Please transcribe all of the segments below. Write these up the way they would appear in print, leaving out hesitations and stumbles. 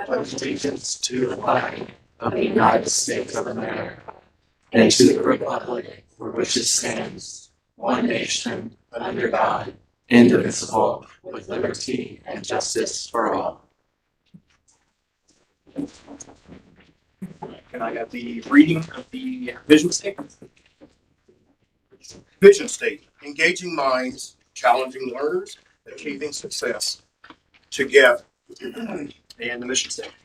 pledge allegiance to the flag of the United States of America and to the republic for which it stands, one nation, under God, indivisible, with liberty and justice for all. Can I have the reading of the vision statement? Vision statement: engaging minds, challenging learners, achieving success together. And the mission statement.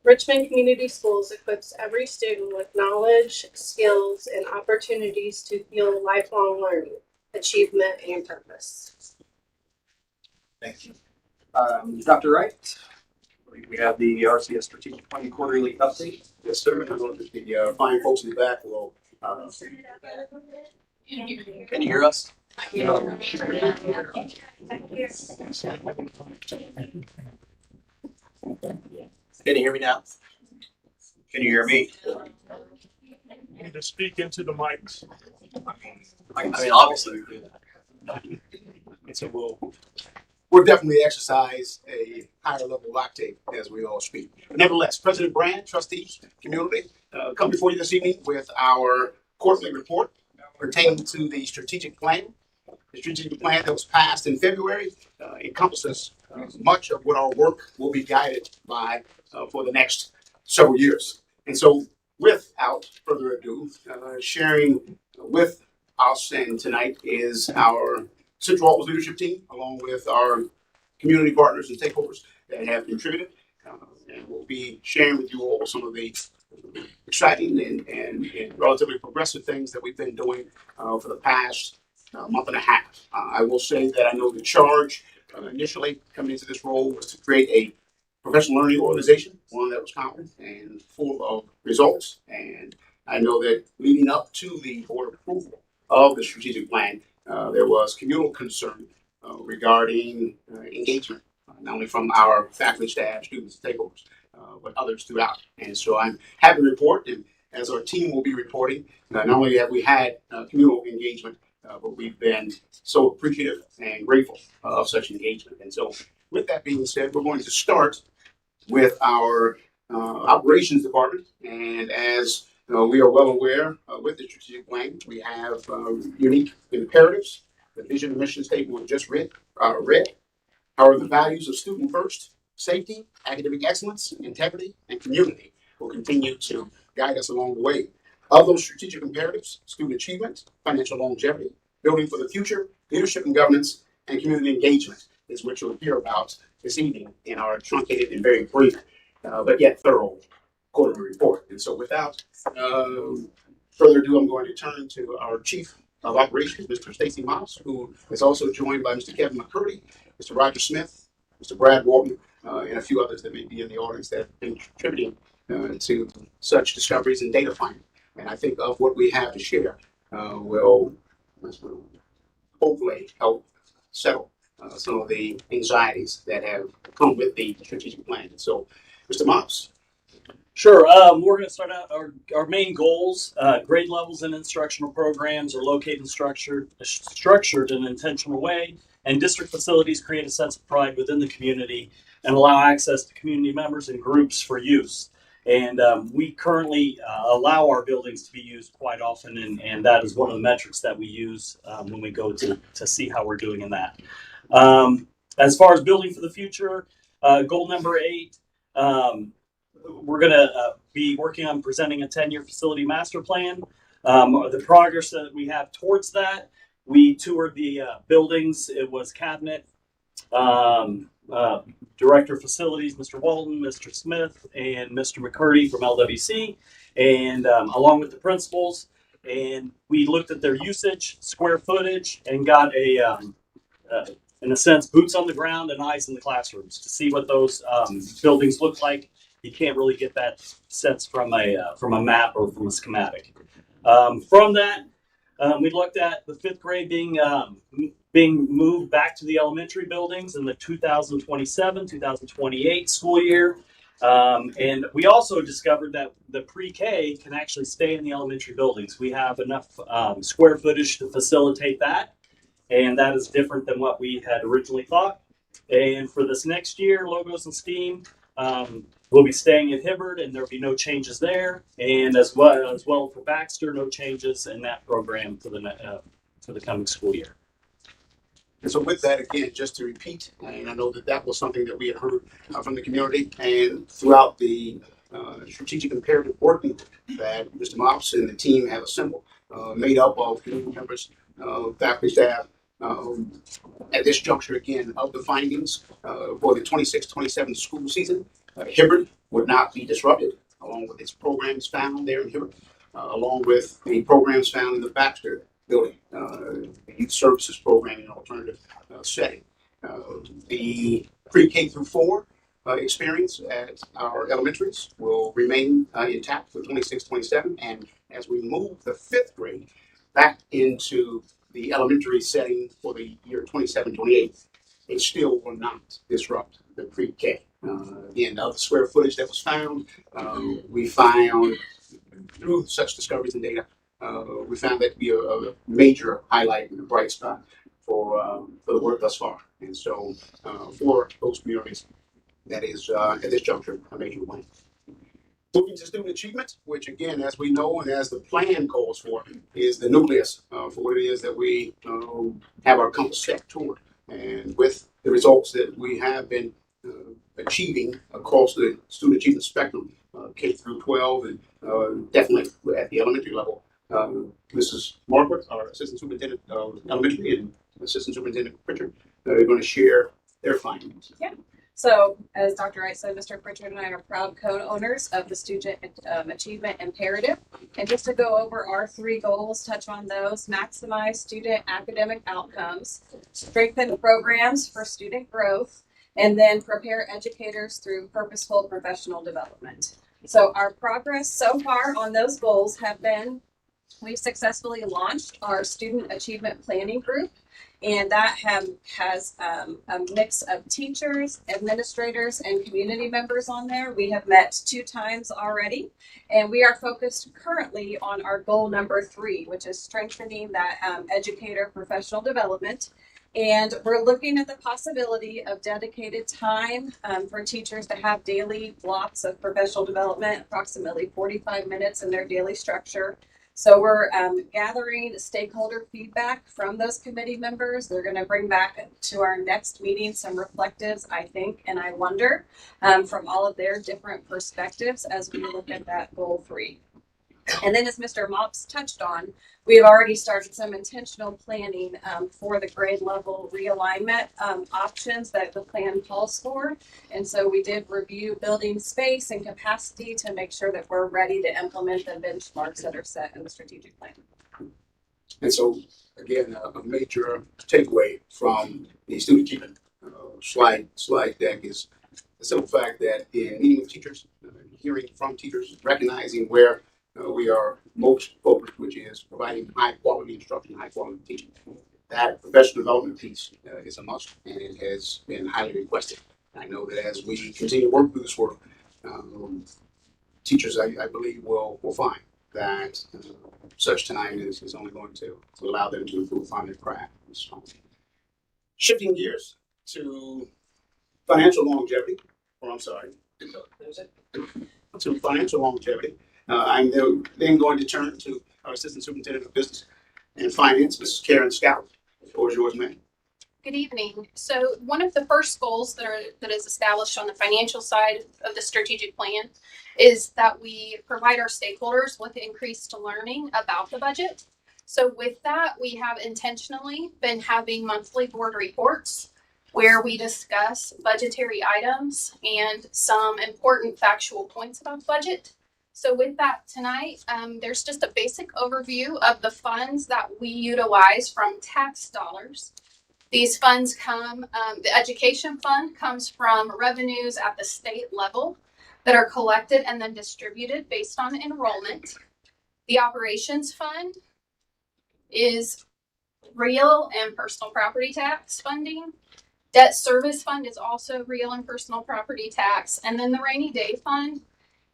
Richmond Community Schools equips every student with knowledge, skills, and opportunities to fuel lifelong learning, achievement, and purpose. Thank you. Dr. Wright, we have the RCS Strategic Planning Quarterly Update. Yes, sir. And I know that the fine folks in the back will. Can you hear us? Can you hear me now? Can you hear me? You need to speak into the mics. I mean, obviously we do that. So we'll definitely exercise a higher level of octave as we all speak. But nevertheless, President Brand, trustees, community, come before you this evening with our quarterly report pertaining to the strategic plan. The strategic plan that was passed in February encompasses much of what our work will be guided by for the next several years. And so, without further ado, sharing with us and tonight is our Central Office leadership team, along with our community partners and stakeholders that have contributed. And we'll be sharing with you all some of the exciting and relatively progressive things that we've been doing for the past month and a half. I will say that I know the charge initially coming into this role was to create a professional learning organization, one that was confident and full of results. And I know that leading up to the board approval of the strategic plan, there was communal concern regarding engagement, not only from our faculty, staff, students, stakeholders, but others throughout. And so I'm happy to report, and as our team will be reporting, not only have we had communal engagement, but we've been so appreciative and grateful of such engagement. And so with that being said, we're going to start with our operations department. And as we are well aware, with the strategic plan, we have unique imperatives. The vision and mission statement was just read. How are the values of student first, safety, academic excellence, integrity, and community will continue to guide us along the way. Of those strategic imperatives, student achievement, financial longevity, building for the future, leadership and governance, and community engagement is what you'll hear about this evening in our truncated and very brief, but yet thorough quarterly report. And so without further ado, I'm going to turn to our Chief of Operations, Mr. Stacy Miles, who is also joined by Mr. Kevin McCurdy, Mr. Roger Smith, Mr. Brad Walton, and a few others that may be in the audience that have been contributing to such discoveries and data finding. And I think of what we have to share will hopefully help settle some of the anxieties that have come with the strategic plan. So, Mr. Mops. Sure. We're going to start out our main goals. Grade levels and instructional programs are located and structured in an intentional way, and district facilities create a sense of pride within the community and allow access to community members and groups for use. And we currently allow our buildings to be used quite often, and that is one of the metrics that we use when we go to see how we're doing in that. As far as building for the future, goal number 8, we're going to be working on presenting a 10-year facility master plan. The progress that we have towards that, we toured the buildings. It was cabinet, Director of Facilities, Mr. Walton, Mr. Smith, and Mr. McCurdy from LWC, and along with the principals. And we looked at their usage, square footage, and got in a sense, boots on the ground and eyes in the classrooms to see what those buildings look like. You can't really get that sense from a map or from a schematic. From that, we looked at the 5th grade being moved back to the elementary buildings in the 2027-2028 school year. And we also discovered that the pre-K can actually stay in the elementary buildings. We have enough square footage to facilitate that, and that is different than what we had originally thought. And for this next year, Logos and STEAM, will be staying at Hibbard, and there'll be no changes there. And as well for Baxter, no changes in that program for the coming school year. And so with that, again, just to repeat, and I know that that was something that we had heard from the community and throughout the strategic imperative working group that Mr. Mops and the team have assembled, made up of community members, faculty, staff, at this juncture again of the findings for the 26-27 school season. Hibbard would not be disrupted, along with its programs found there in Hibbard, along with the programs found in the Baxter building, the youth services program in an alternative setting. The pre-K through 4 experience at our elementaries will remain intact for 26-27, and as we move the 5th grade back into the elementary setting for the year 27-28, it still will not disrupt the pre-K. Again, of the square footage that was found, we found through such discoveries and data, we found that to be a major highlight and a bright spot for the work thus far. And so for those communities, that is at this juncture a major win. Moving to student achievement, which again, as we know and as the plan calls for, is the nucleus for what it is that we have our compass set toward. And with the results that we have been achieving across the student achievement spectrum, K through 12, and definitely at the elementary level, Mrs. Margaret, our Assistant Superintendent of Elementary, and Assistant Superintendent Pritchard, are going to share their findings. Yeah. So, as Dr. Wright said, Mr. Pritchard and I are proud co-owners of the Student Achievement Imperative. And just to go over our 3 goals, touch on those: maximize student academic outcomes, strengthen programs for student growth, and then prepare educators through purposeful professional development. So, our progress so far on those goals have been: we've successfully launched our Student Achievement Planning Group, and that has a mix of teachers, administrators, and community members on there. We have met 2 times already, and we are focused currently on our goal number 3, which is strengthening that educator professional development. And we're looking at the possibility of dedicated time for teachers to have daily blocks of professional development, approximately 45 minutes in their daily structure. So we're gathering stakeholder feedback from those committee members. They're going to bring back to our next meeting some reflectives, I think, and I wonder, from all of their different perspectives as we look at that goal 3. And then, as Mr. Mops touched on, we've already started some intentional planning for the grade level realignment options that the plan calls for. And so we did review building space and capacity to make sure that we're ready to implement the benchmarks that are set in the strategic plan. And so, again, a major takeaway from the student achievement slide deck is the simple fact that in meeting with teachers, hearing from teachers, recognizing where we are most focused, which is providing high quality instruction, high quality teaching. That professional development piece is a must, and it has been highly requested. I know that as we continue to work through this work, teachers, I believe, will find that such time is only going to allow them to improve on their craft. So, shifting gears to financial longevity, to financial longevity. I'm then going to turn to our Assistant Superintendent of Business and Finance, Mrs. Karen Scout. The floor is yours, ma'am. Good evening. So one of the first goals that is established on the financial side of the strategic plan is that we provide our stakeholders with increased learning about the budget. So with that, we have intentionally been having monthly board reports where we discuss budgetary items and some important factual points about the budget. So with that tonight, there's just a basic overview of the funds that we utilize from tax dollars. These funds come, the education fund comes from revenues at the state level that are collected and then distributed based on enrollment. The operations fund is real and personal property tax funding. Debt service fund is also real and personal property tax. And then the rainy day fund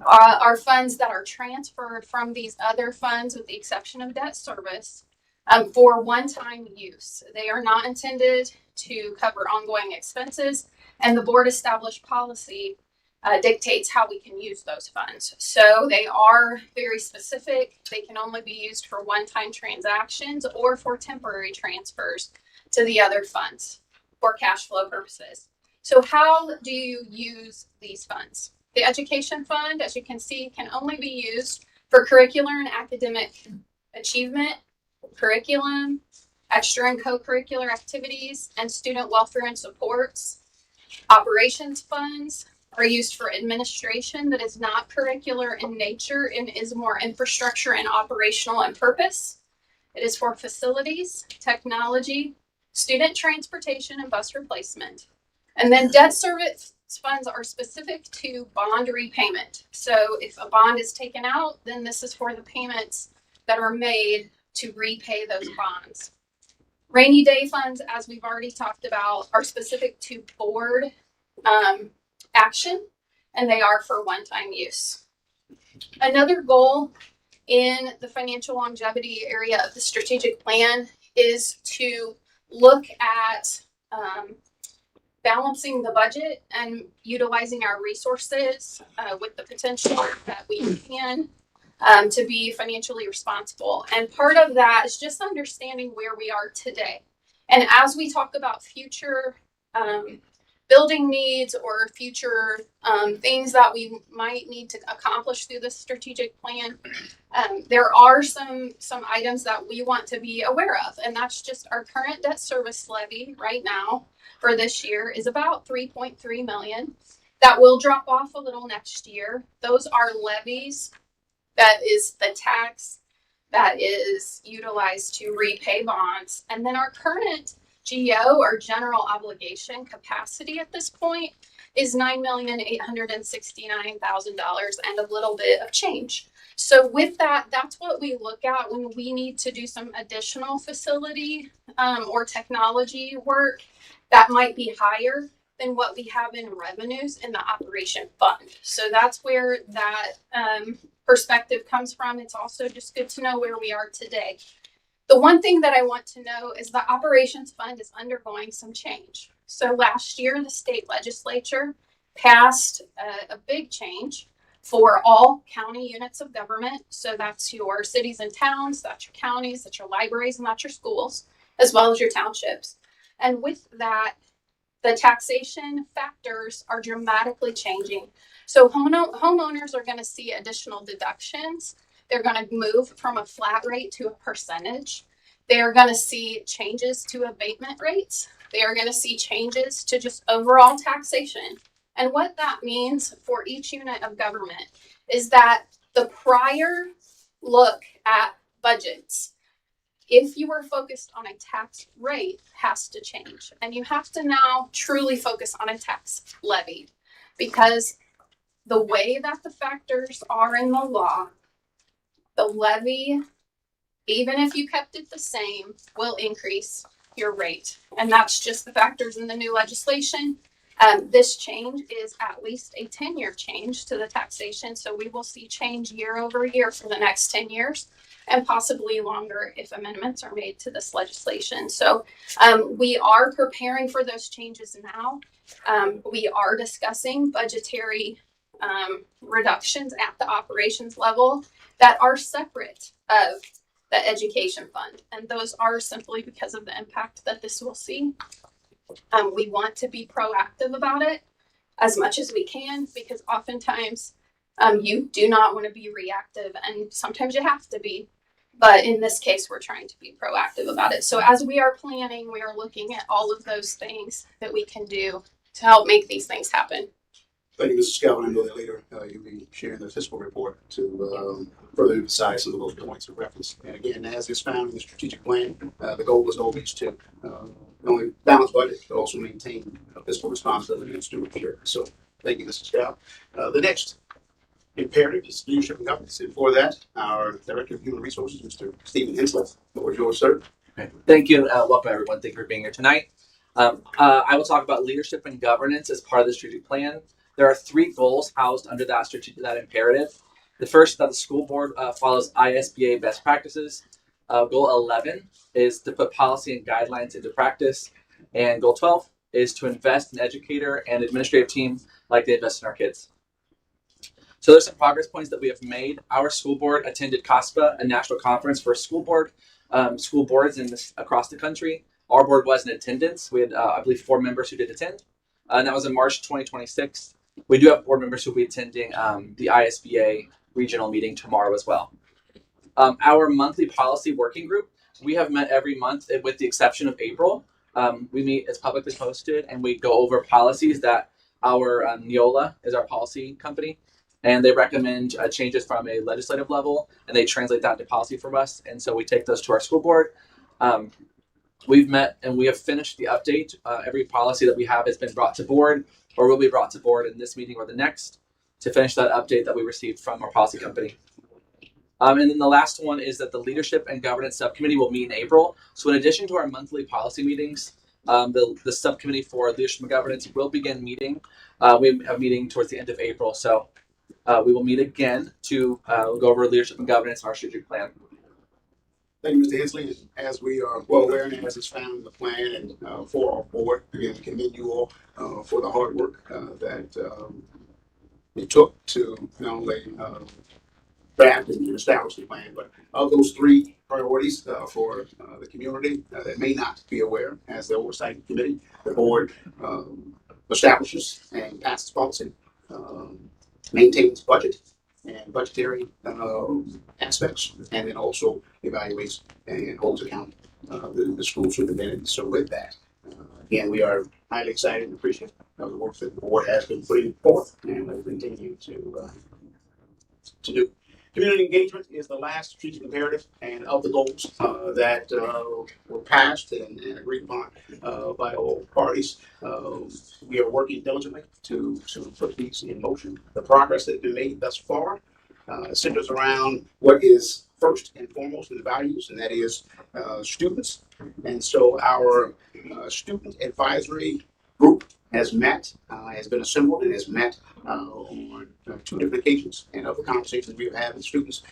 are funds that are transferred from these other funds, with the exception of debt service, for one-time use. They are not intended to cover ongoing expenses, and the board established policy dictates how we can use those funds. So they are very specific. They can only be used for one-time transactions or for temporary transfers to the other funds for cash flow purposes. So how do you use these funds? The education fund, as you can see, can only be used for curricular and academic achievement, curriculum, extra and co-curricular activities, and student welfare and supports. Operations funds are used for administration that is not curricular in nature and is more infrastructure and operational in purpose. It is for facilities, technology, student transportation, and bus replacement. And then debt service funds are specific to bond repayment. So if a bond is taken out, then this is for the payments that are made to repay those bonds. Rainy day funds, as we've already talked about, are specific to board action, and they are for one-time use. Another goal in the financial longevity area of the strategic plan is to look at balancing the budget and utilizing our resources with the potential that we can to be financially responsible. And part of that is just understanding where we are today. And as we talk about future building needs or future things that we might need to accomplish through this strategic plan, there are some items that we want to be aware of. And that's just our current debt service levy right now for this year is about 3.3 million. That will drop off a little next year. Those are levies. That is the tax that is utilized to repay bonds. And then our current GO, or general obligation capacity at this point, is $9,869,000 and a little bit of change. So with that, that's what we look at when we need to do some additional facility or technology work that might be higher than what we have in revenues in the operation fund. So that's where that perspective comes from. It's also just good to know where we are today. The one thing that I want to know is the operations fund is undergoing some change. So last year, the state legislature passed a big change for all county units of government. So that's your cities and towns, that's your counties, that's your libraries, and that's your schools, as well as your townships. And with that, the taxation factors are dramatically changing. So homeowners are going to see additional deductions. They're going to move from a flat rate to a percentage. They are going to see changes to abatement rates. They are going to see changes to just overall taxation. And what that means for each unit of government is that the prior look at budgets, if you were focused on a tax rate, has to change. And you have to now truly focus on a tax levy, because the way that the factors are in the law, the levy, even if you kept it the same, will increase your rate. And that's just the factors in the new legislation. This change is at least a 10-year change to the taxation. So we will see change year over year for the next 10 years and possibly longer if amendments are made to this legislation. So we are preparing for those changes now. We are discussing budgetary reductions at the operations level that are separate of the education fund. And those are simply because of the impact that this will see. We want to be proactive about it as much as we can, because oftentimes you do not want to be reactive, and sometimes you have to be. But in this case, we're trying to be proactive about it. So as we are planning, we are looking at all of those things that we can do to help make these things happen. Thank you, Mr. Scalvin. I know that later you'll be sharing the fiscal report to further emphasize some of those points of reference. And again, as is found in the strategic plan, the goal is always to not only balance budget, but also maintain fiscal responsibility and stewardship. So thank you, Mr. Scalvin. The next imperative is leadership and governance. And for that, our Director of Human Resources, Mr. Stephen Henslow. The floor is yours, sir. Thank you, and welcome everyone. Thank you for being here tonight. I will talk about leadership and governance as part of the strategic plan. There are 3 goals housed under that imperative. The first is that the school board follows ISBA best practices. Goal 11 is to put policy and guidelines into practice. And goal 12 is to invest in educator and administrative team like they invest in our kids. So there's some progress points that we have made. Our school board attended COSPA, a national conference for school boards across the country. Our board was in attendance. We had, I believe, 4 members who did attend, and that was in March 2026. We do have board members who will be attending the ISBA regional meeting tomorrow as well. Our monthly policy working group, we have met every month with the exception of April. We meet as publicly posted and we go over policies that our Neola is our policy company, and they recommend changes from a legislative level and they translate that into policy for us. And so we take those to our school board. We've met and we have finished the update. Every policy that we have has been brought to board or will be brought to board in this meeting or the next to finish that update that we received from our policy company. And then the last one is that the Leadership and Governance Subcommittee will meet in April. So in addition to our monthly policy meetings, the Subcommittee for Leadership and Governance will begin meeting. We have a meeting towards the end of April. So we will meet again to go over leadership and governance and our strategic plan. Thank you, Mr. Hensley. As we are well aware and as it's found in the plan and for our board, again, commend you all for the hard work that it took to not only draft and establish the plan, but of those 3 priorities for the community that may not be aware, as the oversight committee, the board establishes and passes policy, maintains budget and budgetary aspects, and then also evaluates and holds account the school superintendent. So with that, again, we are highly excited and appreciative of the work that the board has been putting forth and will continue to do. Community engagement is the last strategic imperative and of the goals that were passed and agreed upon by all parties. We are working diligently to put these in motion. The progress that has been made thus far centers around what is first and foremost in the values, and that is students. And so our student advisory group has been assembled and has met on 2 different occasions. And of the conversations we've had with students,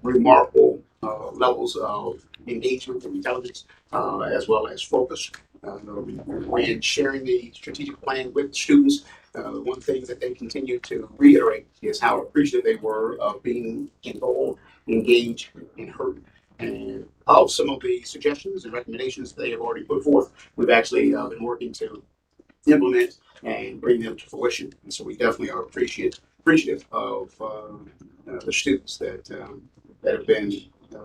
remarkable levels of engagement and intelligence, as well as focus. When sharing the strategic plan with students, one thing that they continue to reiterate is how appreciative they were of being involved, engaged, and heard. And of some of the suggestions and recommendations they have already put forth, we've actually been working to implement and bring them to fruition. And so we definitely are appreciative of the students that have been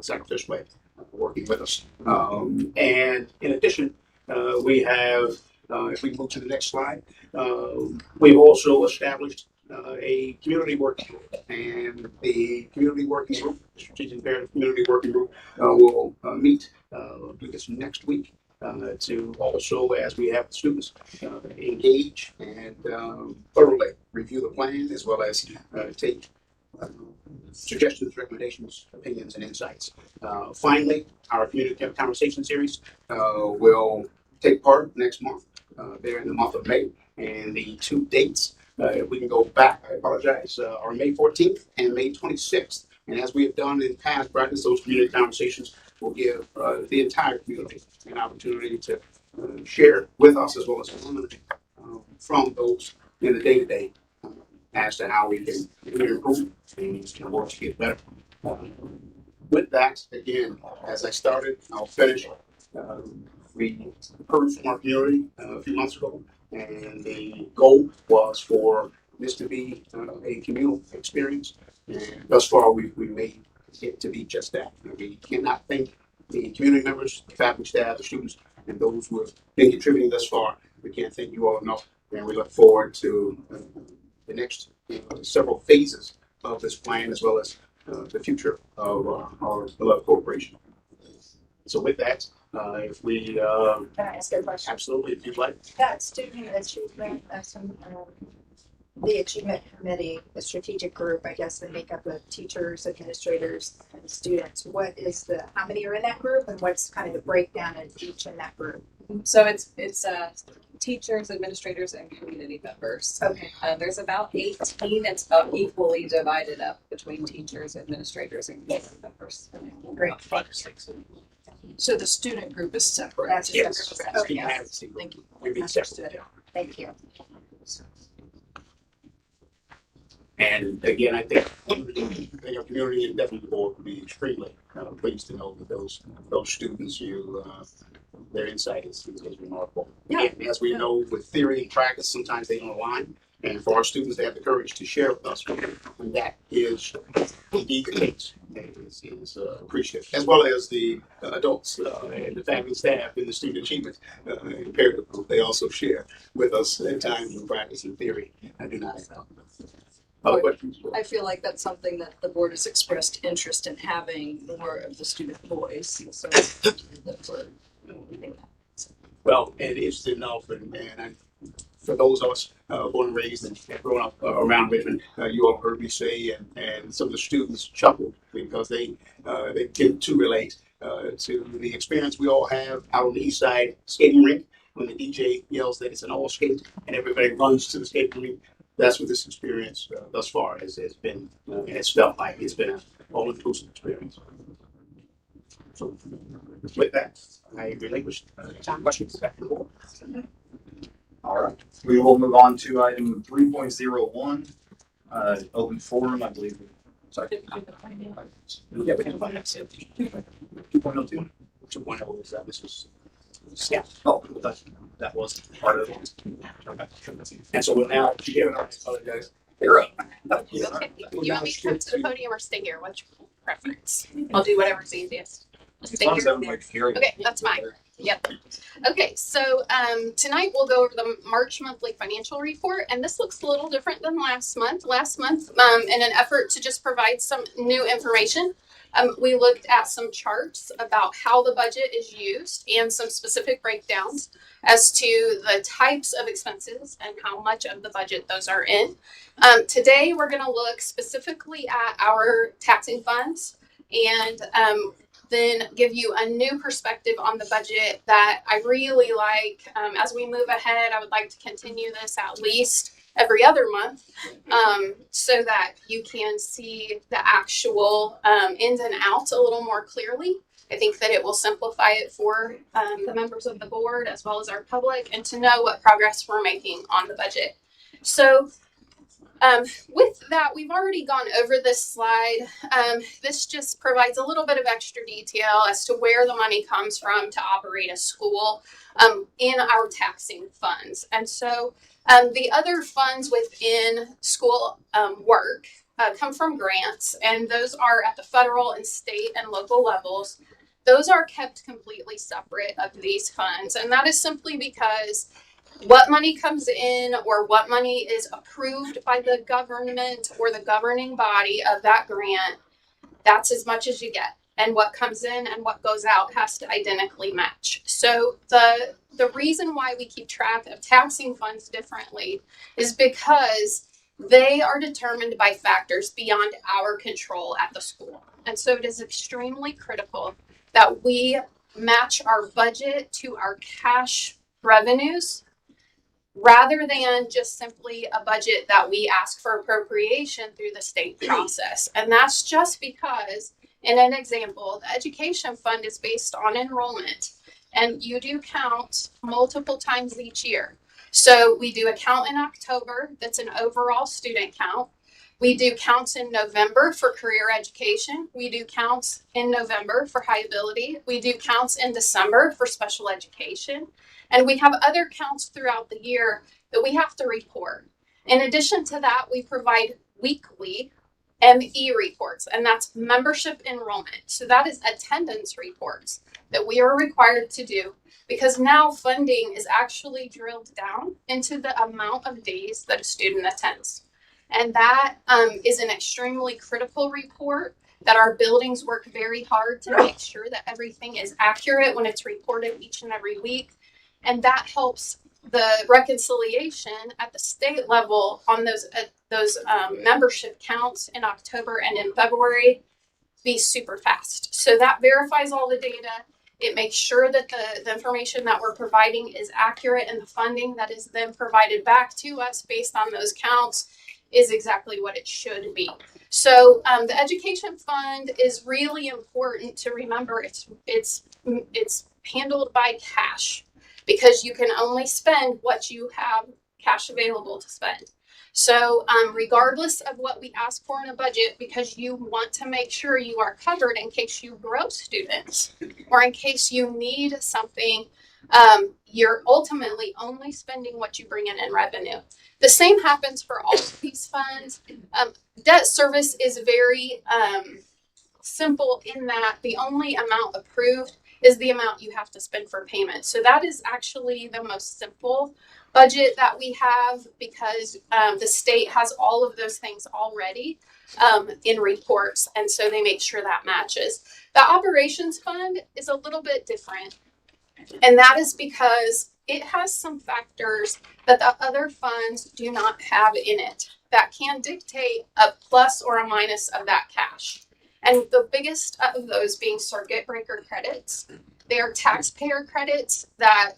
sacrificially working with us. And in addition, we have, if we move to the next slide, we've also established a community working group, and the community working group, the strategic imperative community working group, will meet do this next week to also, as we have the students, engage and thoroughly review the plan, as well as take suggestions, recommendations, opinions, and insights. Finally, our community conversation series will take part next month, there in the month of May, and the 2 dates, if we can go back, I apologize, are May 14th and May 26th. And as we have done in past practice, those community conversations will give the entire community an opportunity to share with us, as well as from those in the day-to-day as to how we can improve and work to get better. With that, again, as I started, I'll finish. We heard from our community a few months ago, and the goal was for this to be a communal experience. And thus far, we've made it to be just that. We cannot thank the community members, the faculty, staff, the students, and those who have been contributing thus far. We can't thank you all enough, and we look forward to the next several phases of this plan, as well as the future of our beloved corporation. So with that, if we Can I ask a question? absolutely, if you'd like. That student achievement, the achievement committee, the strategic group, I guess, they make up of teachers, administrators, and students. What is how many are in that group, and what's kind of the breakdown of each in that group? So it's teachers, administrators, and community members. Okay. There's about 18. It's about equally divided up between teachers, administrators, and community members. Great. So the student group is separate. That's Yes. separate. Okay. Thank you. We meet separately. Thank you. And again, I think your community and definitely the board would be extremely pleased to know that those students, their insight is remarkable. Yeah. And as we know, with theory and practice, sometimes they don't align. And for our students to have the courage to share with us, and that is indeed the case, is appreciated, as well as the adults and the family staff in the student achievement imperative group. They also share with us at times in practice and theory. I do not have other questions. I feel like that's something that the board has expressed interest in having more of the student voice. So that's what Well, it is enough, and for those of us born and raised and growing up around Richmond, you all heard me say, and some of the students chuckled because they get to relate to the experience we all have out on the east side skating rink when the DJ yells that it's an all skate and everybody runs to the skating rink. That's what this experience thus far has been, and it's felt like it's been an all-inclusive experience. So with that, I relinquish questions back to the board. All right, we will move on to item 3.01, open forum, I believe. Sorry. Yeah, we can find out. 2.02. 2.0 is this was staff. Oh, that was part of it. And so we'll now, I apologize. You're up. Okay. You want me to come to the podium or stay here? What's your preference? I'll do whatever's easiest. As long as everybody's hearing. Okay, that's fine. Yep. Okay, so tonight we'll go over the March monthly financial report, and this looks a little different than last month. Last month, in an effort to just provide some new information, we looked at some charts about how the budget is used and some specific breakdowns as to the types of expenses and how much of the budget those are in. Today, we're going to look specifically at our taxing funds and then give you a new perspective on the budget that I really like. As we move ahead, I would like to continue this at least every other month so that you can see the actual ins and outs a little more clearly. I think that it will simplify it for the members of the board as well as our public and to know what progress we're making on the budget. So with that, we've already gone over this slide. This just provides a little bit of extra detail as to where the money comes from to operate a school in our taxing funds. And so the other funds within school work come from grants, and those are at the federal and state and local levels. Those are kept completely separate of these funds, and that is simply because what money comes in or what money is approved by the government or the governing body of that grant, that's as much as you get. And what comes in and what goes out has to identically match. So the reason why we keep track of taxing funds differently is because they are determined by factors beyond our control at the school. And so it is extremely critical that we match our budget to our cash revenues rather than just simply a budget that we ask for appropriation through the state process. And that's just because, in an example, the education fund is based on enrollment, and you do count multiple times each year. So we do a count in October that's an overall student count. We do counts in November for career education. We do counts in November for high ability. We do counts in December for special education. And we have other counts throughout the year that we have to report. In addition to that, we provide weekly ME reports, and that's membership enrollment. So that is attendance reports that we are required to do because now funding is actually drilled down into the amount of days that a student attends. And that is an extremely critical report that our buildings work very hard to make sure that everything is accurate when it's reported each and every week. And that helps the reconciliation at the state level on those membership counts in October and in February be super fast. So that verifies all the data. It makes sure that the information that we're providing is accurate and the funding that is then provided back to us based on those counts is exactly what it should be. So the education fund is really important to remember. It's handled by cash because you can only spend what you have cash available to spend. So regardless of what we ask for in a budget, because you want to make sure you are covered in case you grow students or in case you need something, you're ultimately only spending what you bring in revenue. The same happens for all of these funds. Debt service is very simple in that the only amount approved is the amount you have to spend for payment. So that is actually the most simple budget that we have because the state has all of those things already in reports. And so they make sure that matches. The operations fund is a little bit different. And that is because it has some factors that the other funds do not have in it that can dictate a plus or a minus of that cash. And the biggest of those being circuit breaker credits. They are taxpayer credits that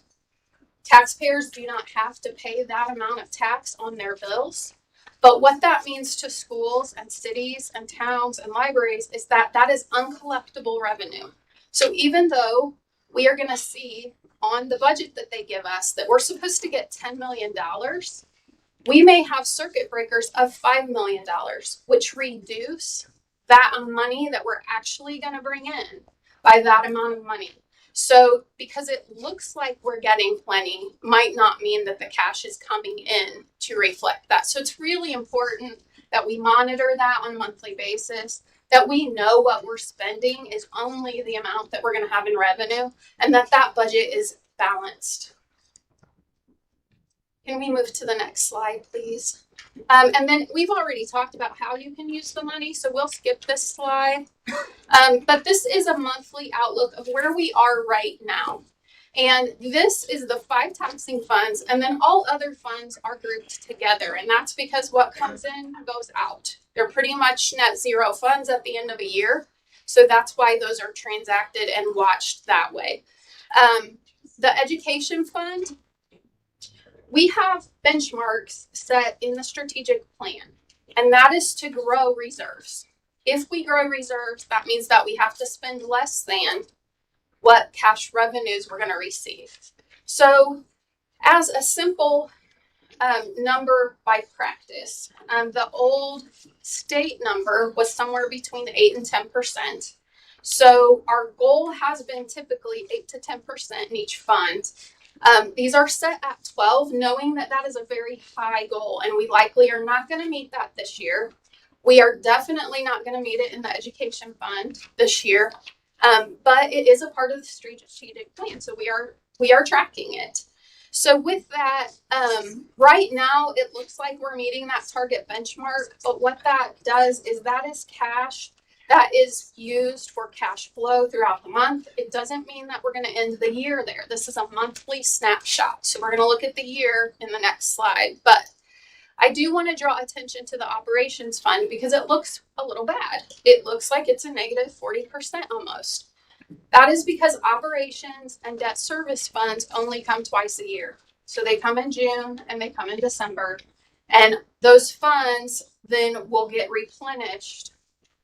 taxpayers do not have to pay that amount of tax on their bills. But what that means to schools and cities and towns and libraries is that that is uncollectible revenue. So even though we are going to see on the budget that they give us that we're supposed to get $10 million, we may have circuit breakers of $5 million, which reduce that money that we're actually going to bring in by that amount of money. So because it looks like we're getting plenty might not mean that the cash is coming in to reflect that. So it's really important that we monitor that on a monthly basis, that we know what we're spending is only the amount that we're going to have in revenue, and that that budget is balanced. Can we move to the next slide, please? And then we've already talked about how you can use the money, so we'll skip this slide. But this is a monthly outlook of where we are right now. And this is the 5 taxing funds, and then all other funds are grouped together. And that's because what comes in goes out. They're pretty much net zero funds at the end of a year. So that's why those are transacted and watched that way. The education fund, we have benchmarks set in the strategic plan, and that is to grow reserves. If we grow reserves, that means that we have to spend less than what cash revenues we're going to receive. So as a simple number by practice, the old state number was somewhere between 8 and 10%. So our goal has been typically 8 to 10% in each fund. These are set at 12, knowing that that is a very high goal, and we likely are not going to meet that this year. We are definitely not going to meet it in the education fund this year, but it is a part of the strategic plan, so we are tracking it. So with that, right now it looks like we're meeting that target benchmark, but what that does is that is cash that is used for cash flow throughout the month. It doesn't mean that we're going to end the year there. This is a monthly snapshot. So we're going to look at the year in the next slide. But I do want to draw attention to the operations fund because it looks a little bad. It looks like it's a negative 40% almost. That is because operations and debt service funds only come twice a year. So they come in June and they come in December. And those funds then will get replenished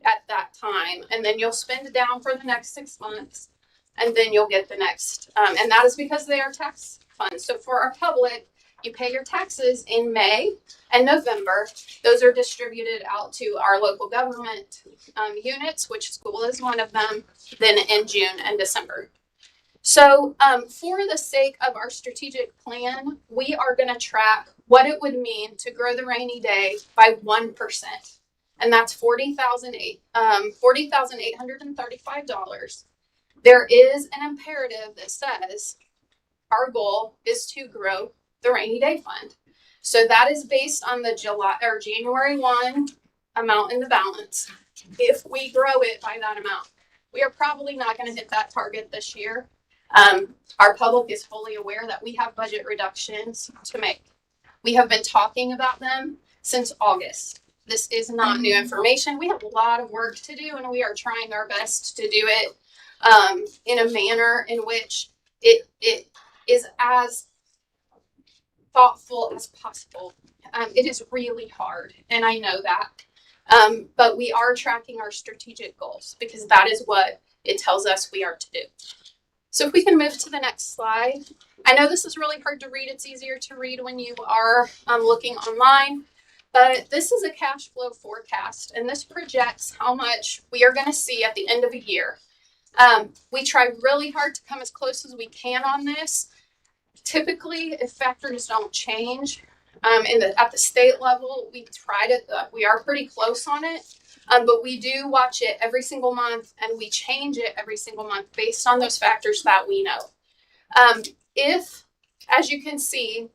at that time, and then you'll spend it down for the next 6 months, and then you'll get the next. And that is because they are tax funds. So for our public, you pay your taxes in May and November. Those are distributed out to our local government units, which school is one of them, then in June and December. So for the sake of our strategic plan, we are going to track what it would mean to grow the rainy day by 1%. And that's $40,835. There is an imperative that says our goal is to grow the rainy day fund. So that is based on the January 1 amount in the balance. If we grow it by that amount, we are probably not going to hit that target this year. Our public is fully aware that we have budget reductions to make. We have been talking about them since August. This is not new information. We have a lot of work to do, and we are trying our best to do it in a manner in which it is as thoughtful as possible. It is really hard, and I know that. But we are tracking our strategic goals because that is what it tells us we are to do. So if we can move to the next slide. I know this is really hard to read. It's easier to read when you are looking online. But this is a cash flow forecast, and this projects how much we are going to see at the end of a year. We try really hard to come as close as we can on this. Typically, if factors don't change, at the state level, we are pretty close on it. But we do watch it every single month, and we change it every single month based on those factors that we know. If, as you can see,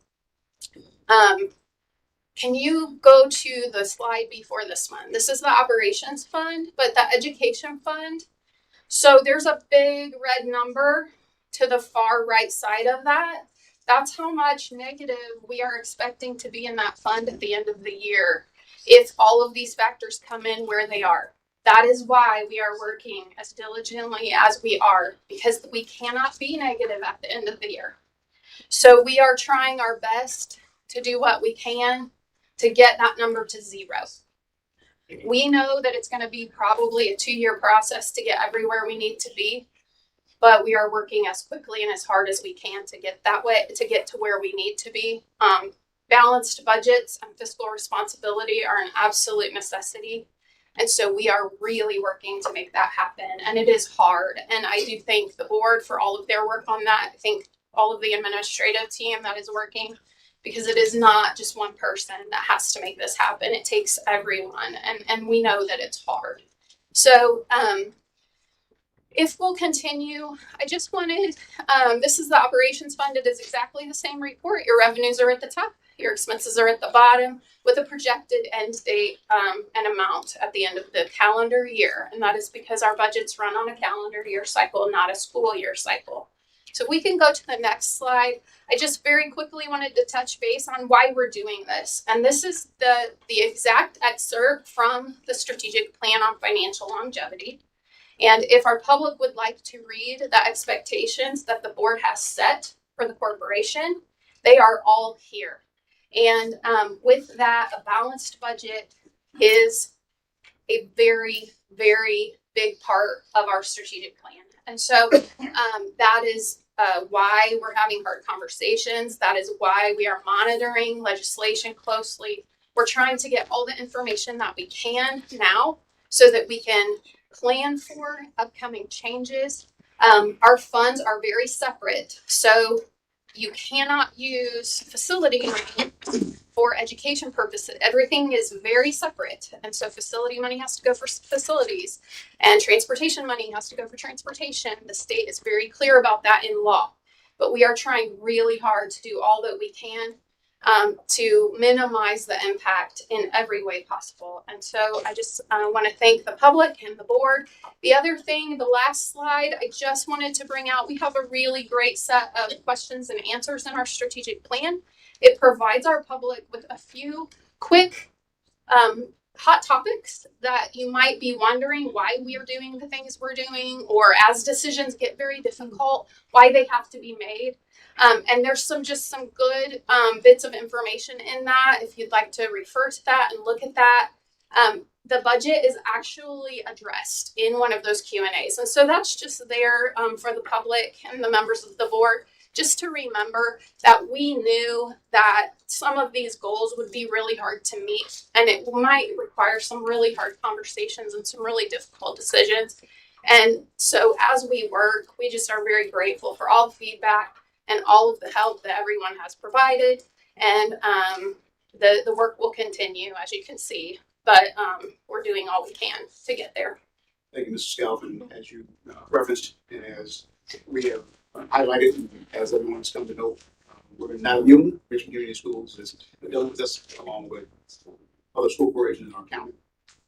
can you go to the slide before this one? This is the operations fund, but the education fund. So there's a big red number to the far right side of that. That's how much negative we are expecting to be in that fund at the end of the year if all of these factors come in where they are. That is why we are working as diligently as we are, because we cannot be negative at the end of the year. So we are trying our best to do what we can to get that number to 0. We know that it's going to be probably a 2-year process to get everywhere we need to be, but we are working as quickly and as hard as we can to get to where we need to be. Balanced budgets and fiscal responsibility are an absolute necessity. And so we are really working to make that happen. And it is hard. And I do thank the board for all of their work on that. I think all of the administrative team that is working, because it is not just one person that has to make this happen. It takes everyone. And we know that it's hard. So, if we'll continue, I just wanted, this is the operations fund. It is exactly the same report. Your revenues are at the top, your expenses are at the bottom, with a projected end date and amount at the end of the calendar year. And that is because our budgets run on a calendar year cycle, not a school year cycle. So we can go to the next slide. I just very quickly wanted to touch base on why we're doing this. And this is the exact excerpt from the strategic plan on financial longevity. And if our public would like to read the expectations that the board has set for the corporation, they are all here. And with that, a balanced budget is a very, very big part of our strategic plan. And so that is why we're having hard conversations. That is why we are monitoring legislation closely. We're trying to get all the information that we can now so that we can plan for upcoming changes. Our funds are very separate, so you cannot use facility money for education purposes. Everything is very separate, and so facility money has to go for facilities, and transportation money has to go for transportation. The state is very clear about that in law, but we are trying really hard to do all that we can to minimize the impact in every way possible. And so I just want to thank the public and the board. The other thing, the last slide, I just wanted to bring out, we have a really great set of questions and answers in our strategic plan. It provides our public with a few quick hot topics that you might be wondering why we are doing the things we're doing, or as decisions get very difficult, why they have to be made. And there's some good bits of information in that if you'd like to refer to that and look at that. The budget is actually addressed in one of those Q&As. And so that's just there for the public and the members of the board, just to remember that we knew that some of these goals would be really hard to meet, and it might require some really hard conversations and some really difficult decisions. And so as we work, we just are very grateful for all the feedback and all of the help that everyone has provided. And the work will continue, as you can see, but we're doing all we can to get there. Thank you, Mr. Scalvin. As you referenced, and as we have highlighted, as everyone's come to know, we're not immune. Richmond Community Schools is dealing with this along with other school corporations in our county,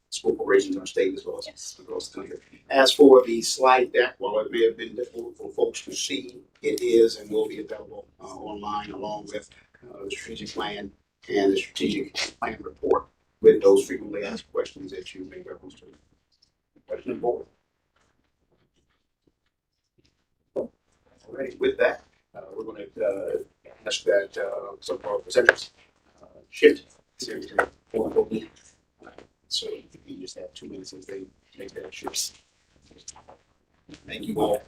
school corporations in our state, as well as across the country. As for the slide deck, while it may have been difficult for folks to see, it is and will be available online along with the strategic plan and the strategic plan report with those frequently asked questions that you made reference to. Question board. Alrighty, with that, we're going to ask that some of our presenters shift to the so you just have 2 minutes as they make that shift. Thank you all.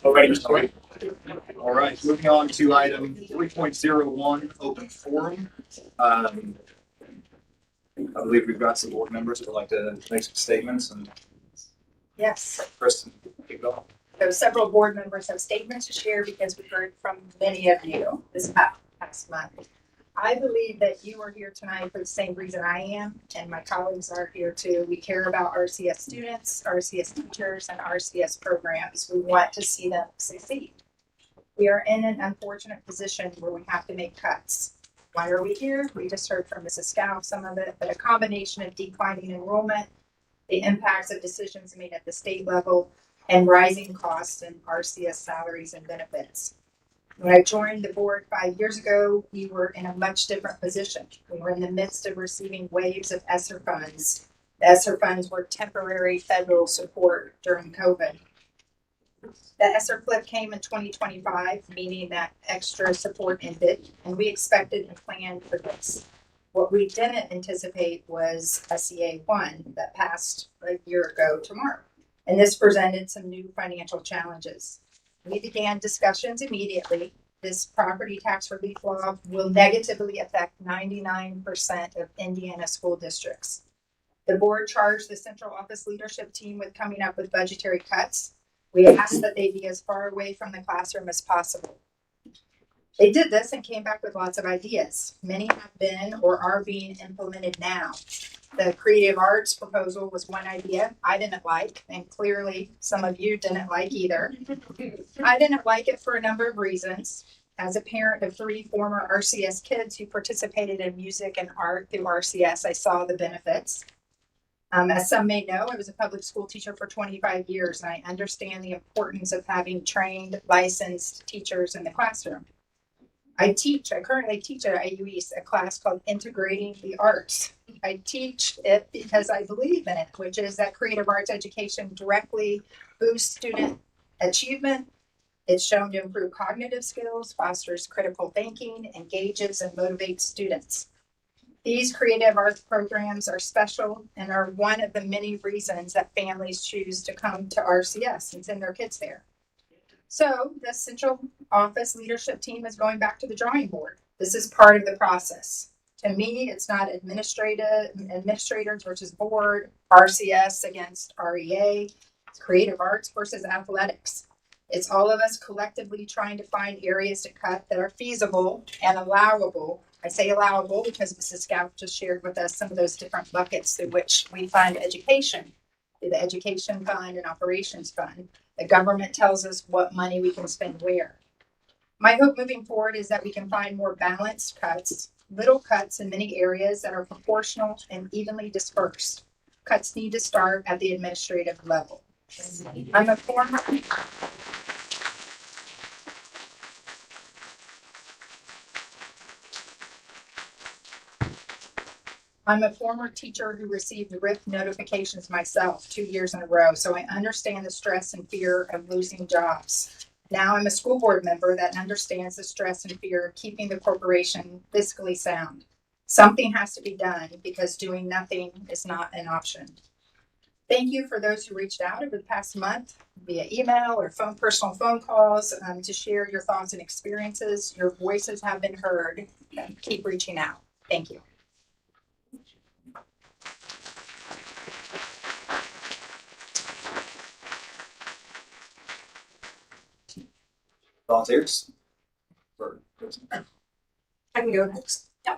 Alrighty, Mr. White. All right, moving on to item 3.01, open forum. I believe we've got some board members that would like to make some statements, and Yes. Kristen, keep going. So several board members have statements to share because we heard from many of you this past month. I believe that you are here tonight for the same reason I am, and my colleagues are here too. We care about RCS students, RCS teachers, and RCS programs. We want to see them succeed. We are in an unfortunate position where we have to make cuts. Why are we here? We just heard from Mrs. Scow some of it, but a combination of declining enrollment, the impacts of decisions made at the state level, and rising costs in RCS salaries and benefits. When I joined the board 5 years ago, we were in a much different position. We were in the midst of receiving waves of ESSER funds. The ESSER funds were temporary federal support during COVID. The ESSER flip came in 2025, meaning that extra support ended, and we expected and planned for this. What we didn't anticipate was SEA 1 that passed a year ago tomorrow. And this presented some new financial challenges. We began discussions immediately. This property tax relief law will negatively affect 99% of Indiana school districts. The board charged the central office leadership team with coming up with budgetary cuts. We asked that they be as far away from the classroom as possible. They did this and came back with lots of ideas. Many have been or are being implemented now. The creative arts proposal was one idea I didn't like, and clearly some of you didn't like either. I didn't like it for a number of reasons. As a parent of 3 former RCS kids who participated in music and art through RCS, I saw the benefits. As some may know, I was a public school teacher for 25 years, and I understand the importance of having trained, licensed teachers in the classroom. I currently teach at IU East a class called Integrating the Arts. I teach it because I believe in it, which is that creative arts education directly boosts student achievement. It's shown to improve cognitive skills, fosters critical thinking, engages and motivates students. These creative arts programs are special and are one of the many reasons that families choose to come to RCS and send their kids there. So the central office leadership team is going back to the drawing board. This is part of the process. To me, it's not administrators versus board, RCS against REA, it's creative arts versus athletics. It's all of us collectively trying to find areas to cut that are feasible and allowable. I say allowable because Mrs. Scout just shared with us some of those different buckets through which we fund education, through the education fund and operations fund. The government tells us what money we can spend where. My hope moving forward is that we can find more balanced cuts, little cuts in many areas that are proportional and evenly dispersed. Cuts need to start at the administrative level. I'm a former teacher who received RIF notifications myself 2 years in a row, so I understand the stress and fear of losing jobs. Now I'm a school board member that understands the stress and fear of keeping the corporation fiscally sound. Something has to be done because doing nothing is not an option. Thank you for those who reached out over the past month via email or personal phone calls to share your thoughts and experiences. Your voices have been heard. Keep reaching out. Thank you. Volunteers? I can go next. Yeah.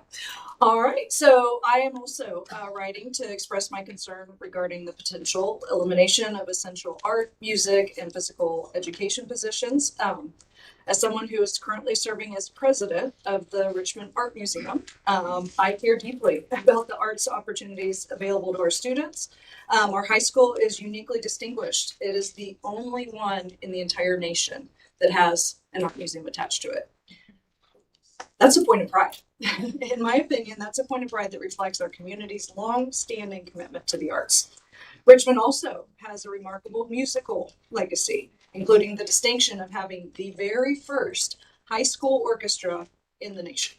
All right. So I am also writing to express my concern regarding the potential elimination of essential art, music, and physical education positions. As someone who is currently serving as president of the Richmond Art Museum, I care deeply about the arts opportunities available to our students. Our high school is uniquely distinguished. It is the only one in the entire nation that has an art museum attached to it. That's a point of pride. In my opinion, that's a point of pride that reflects our community's long-standing commitment to the arts. Richmond also has a remarkable musical legacy, including the distinction of having the very first high school orchestra in the nation.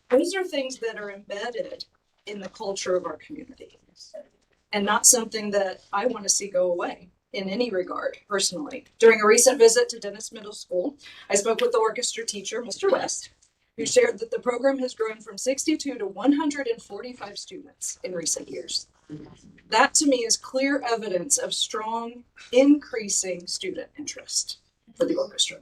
Those are things that are embedded in the culture of our community and not something that I want to see go away in any regard, personally. During a recent visit to Dennis Middle School, I spoke with the orchestra teacher, Mr. West, who shared that the program has grown from 62 to 145 students in recent years. That to me is clear evidence of strong, increasing student interest for the orchestra.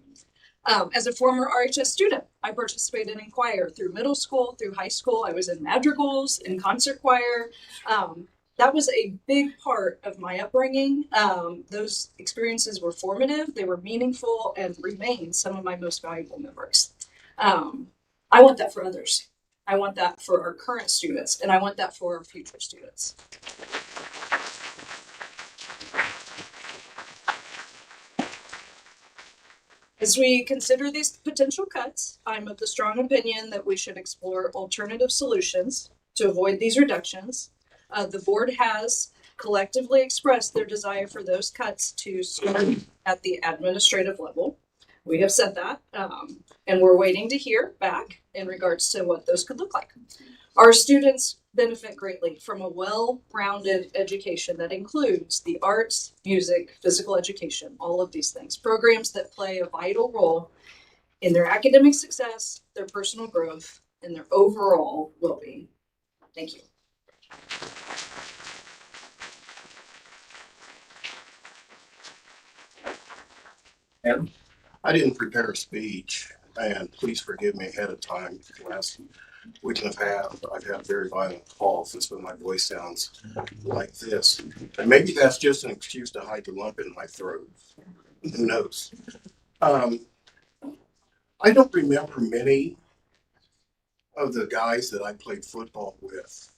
As a former RHS student, I participated in choir through middle school, through high school. I was in madrigals, in concert choir. That was a big part of my upbringing. Those experiences were formative, they were meaningful, and remain some of my most valuable memories. I want that for others. I want that for our current students, and I want that for our future students. As we consider these potential cuts, I'm of the strong opinion that we should explore alternative solutions to avoid these reductions. The board has collectively expressed their desire for those cuts to start at the administrative level. We have said that, and we're waiting to hear back in regards to what those could look like. Our students benefit greatly from a well-rounded education that includes the arts, music, physical education, all of these things, programs that play a vital role in their academic success, their personal growth, and their overall well-being. Thank you. Adam? I didn't prepare a speech, and please forgive me ahead of time. Last week and a half, I've had a very violent cough. That's when my voice sounds like this. And maybe that's just an excuse to hide the lump in my throat. Who knows? I don't remember many of the guys that I played football with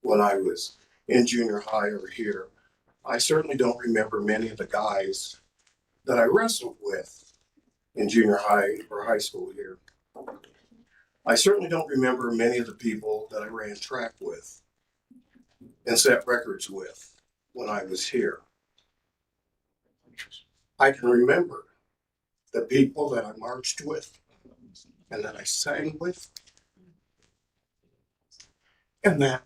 when I was in junior high or here. I certainly don't remember many of the guys that I wrestled with in junior high or high school here. I certainly don't remember many of the people that I ran track with and set records with when I was here. I can remember the people that I marched with and that I sang with, and that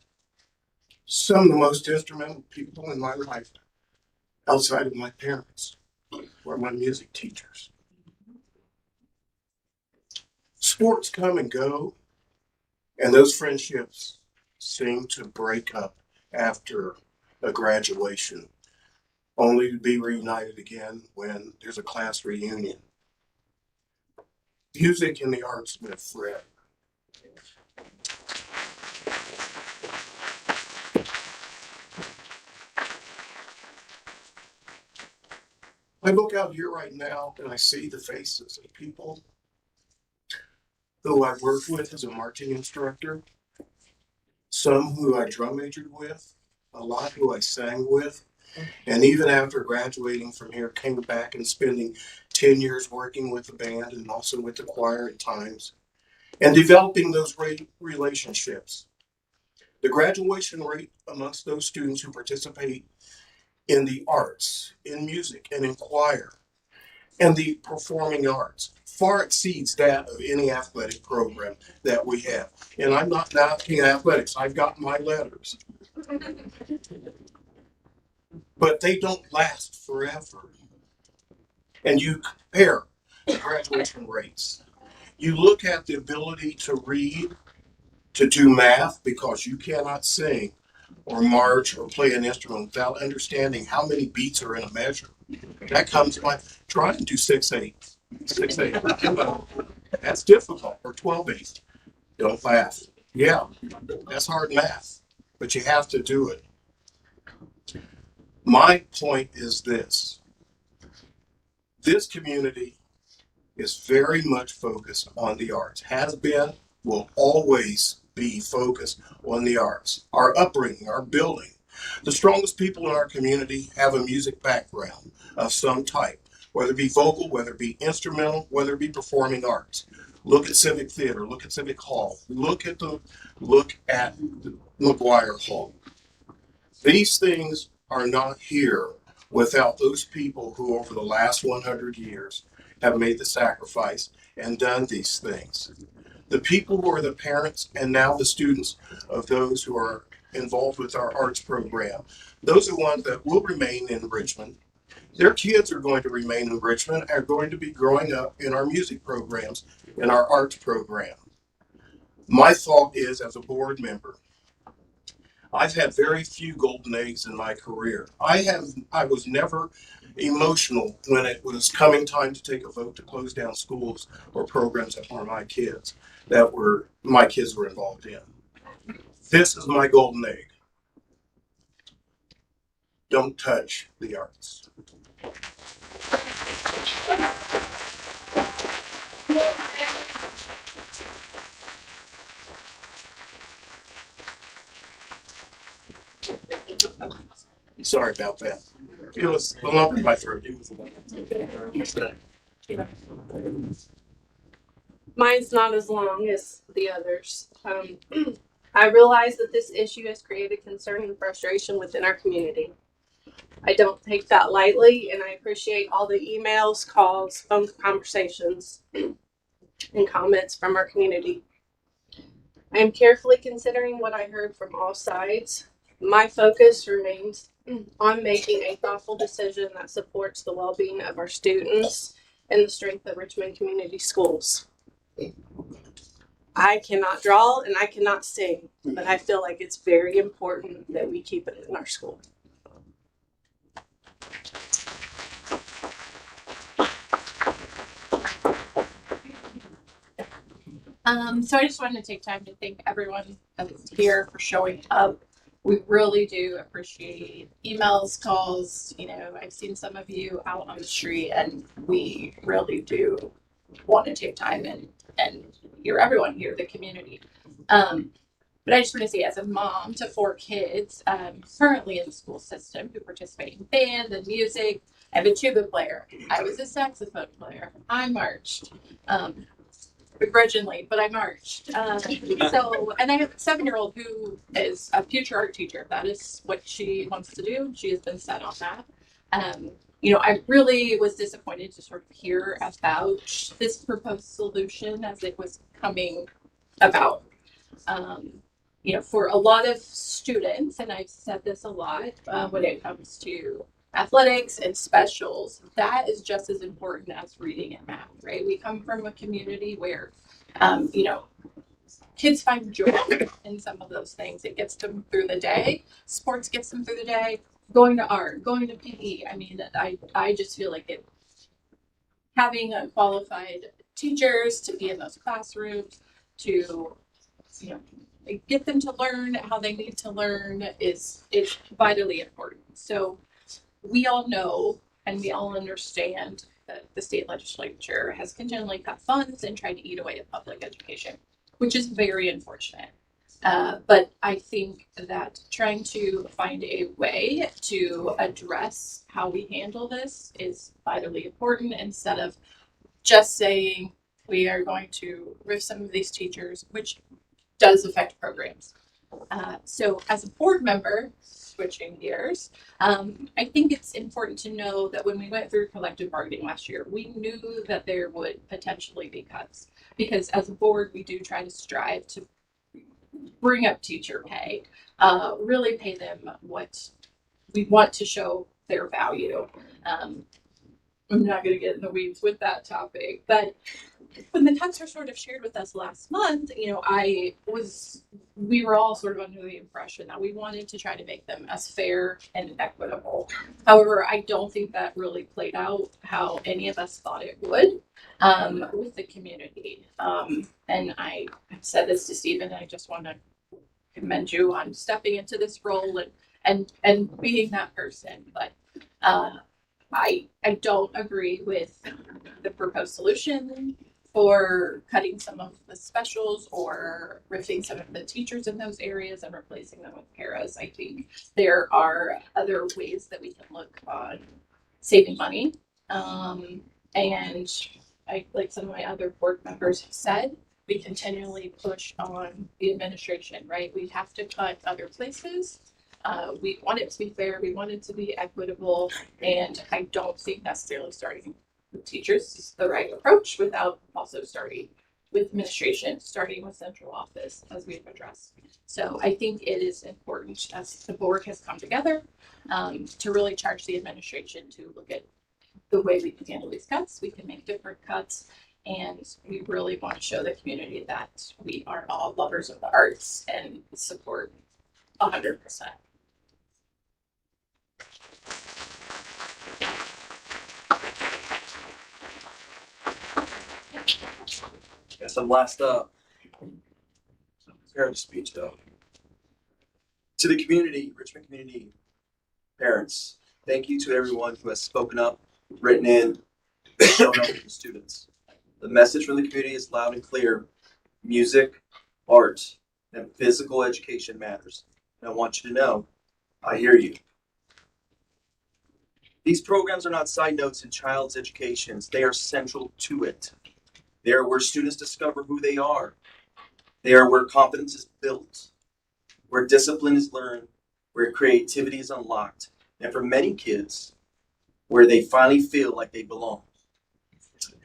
some of the most instrumental people in my life outside of my parents were my music teachers. Sports come and go, and those friendships seem to break up after a graduation, only to be reunited again when there's a class reunion. Music and the arts live forever. I look out here right now and I see the faces of people who I worked with as a marching instructor, some who I drum majored with, a lot who I sang with, and even after graduating from here, came back and spending 10 years working with the band and also with the choir at times, and developing those relationships. The graduation rate amongst those students who participate in the arts, in music, and in choir, and the performing arts far exceeds that of any athletic program that we have. And I'm not knocking athletics. I've got my letters. But they don't last forever. And you compare the graduation rates. You look at the ability to read, to do math, because you cannot sing or march or play an instrument without understanding how many beats are in a measure. That comes by trying to do 6/8. 6/8. That's difficult. Or 12/8. Don't laugh. Yeah, that's hard math, but you have to do it. My point is this. This community is very much focused on the arts, has been, will always be focused on the arts. Our upbringing, our building, The strongest people in our community have a music background of some type, whether it be vocal, whether it be instrumental, whether it be performing arts. Look at Civic Theater, look at Civic Hall, look at McGuire Hall. These things are not here without those people who over the last 100 years have made the sacrifice and done these things. The people who are the parents and now the students of those who are involved with our arts program, those are ones that will remain in Richmond. Their kids are going to remain in Richmond, are going to be growing up in our music programs, in our arts program. My thought is, as a board member, I've had very few golden eggs in my career. I was never emotional when it was coming time to take a vote to close down schools or programs that were my kids were involved in. This is my golden egg. Don't touch the arts. Sorry about that. It was a lump in my throat. Mine's not as long as the others. I realize that this issue has created concern and frustration within our community. I don't take that lightly, and I appreciate all the emails, calls, phone conversations, and comments from our community. I am carefully considering what I heard from all sides. My focus remains on making a thoughtful decision that supports the well-being of our students and the strength of Richmond Community Schools. I cannot draw and I cannot sing, but I feel like it's very important that we keep it in our school. So I just wanted to take time to thank everyone that's here for showing up. We really do appreciate emails, calls. You know, I've seen some of you out on the street, and we really do want to take time and hear everyone, hear the community. But I just want to say, as a mom to 4 kids, currently in the school system who participate in band and music, I have a tuba player. I was a saxophone player. I marched. Begrudgingly, but I marched. And I have a 7-year-old who is a future art teacher. That is what she wants to do. She has been set on that. I really was disappointed to sort of hear about this proposed solution as it was coming about. For a lot of students, and I've said this a lot when it comes to athletics and specials, that is just as important as reading and math, right? We come from a community where, kids find joy in some of those things. It gets them through the day. Sports gets them through the day. Going to art, going to PE. I mean, I just feel like having qualified teachers to be in those classrooms to, get them to learn how they need to learn is vitally important. So we all know and we all understand that the state legislature has continually cut funds and tried to eat away at public education, which is very unfortunate. But I think that trying to find a way to address how we handle this is vitally important, instead of just saying we are going to remove some of these teachers, which does affect programs. So as a board member, switching gears, I think it's important to know that when we went through collective bargaining last year, we knew that there would potentially be cuts, because as a board, we do try to strive to bring up teacher pay, really pay them what we want to show their value. I'm not going to get in the weeds with that topic, but when the cuts were sort of shared with us last month, we were all sort of under the impression that we wanted to try to make them as fair and equitable. However, I don't think that really played out how any of us thought it would with the community. And I have said this to Stephen, and I just want to commend you on stepping into this role and being that person. But I don't agree with the proposed solution for cutting some of the specials or riffing some of the teachers in those areas and replacing them with paras. I think there are other ways that we can look on saving money. And I, like some of my other board members have said, we continually push on the administration, right? We have to cut other places. We want it to be fair, we want it to be equitable, and I don't think necessarily starting with teachers is the right approach without also starting with administration, starting with central office as we've addressed. So I think it is important as the board has come together to really charge the administration to look at the way we can handle these cuts. We can make different cuts, and we really want to show the community that we are all lovers of the arts and support 100%. Guess I'm last up. Prepare to speech though. To the community, Richmond community parents, thank you to everyone who has spoken up, written in, shown up for the students. The message from the community is loud and clear. Music, art, and physical education matters. And I want you to know, I hear you. These programs are not side notes in child's educations. They are central to it. They are where students discover who they are. They are where confidence is built, where discipline is learned, where creativity is unlocked, and for many kids, where they finally feel like they belong.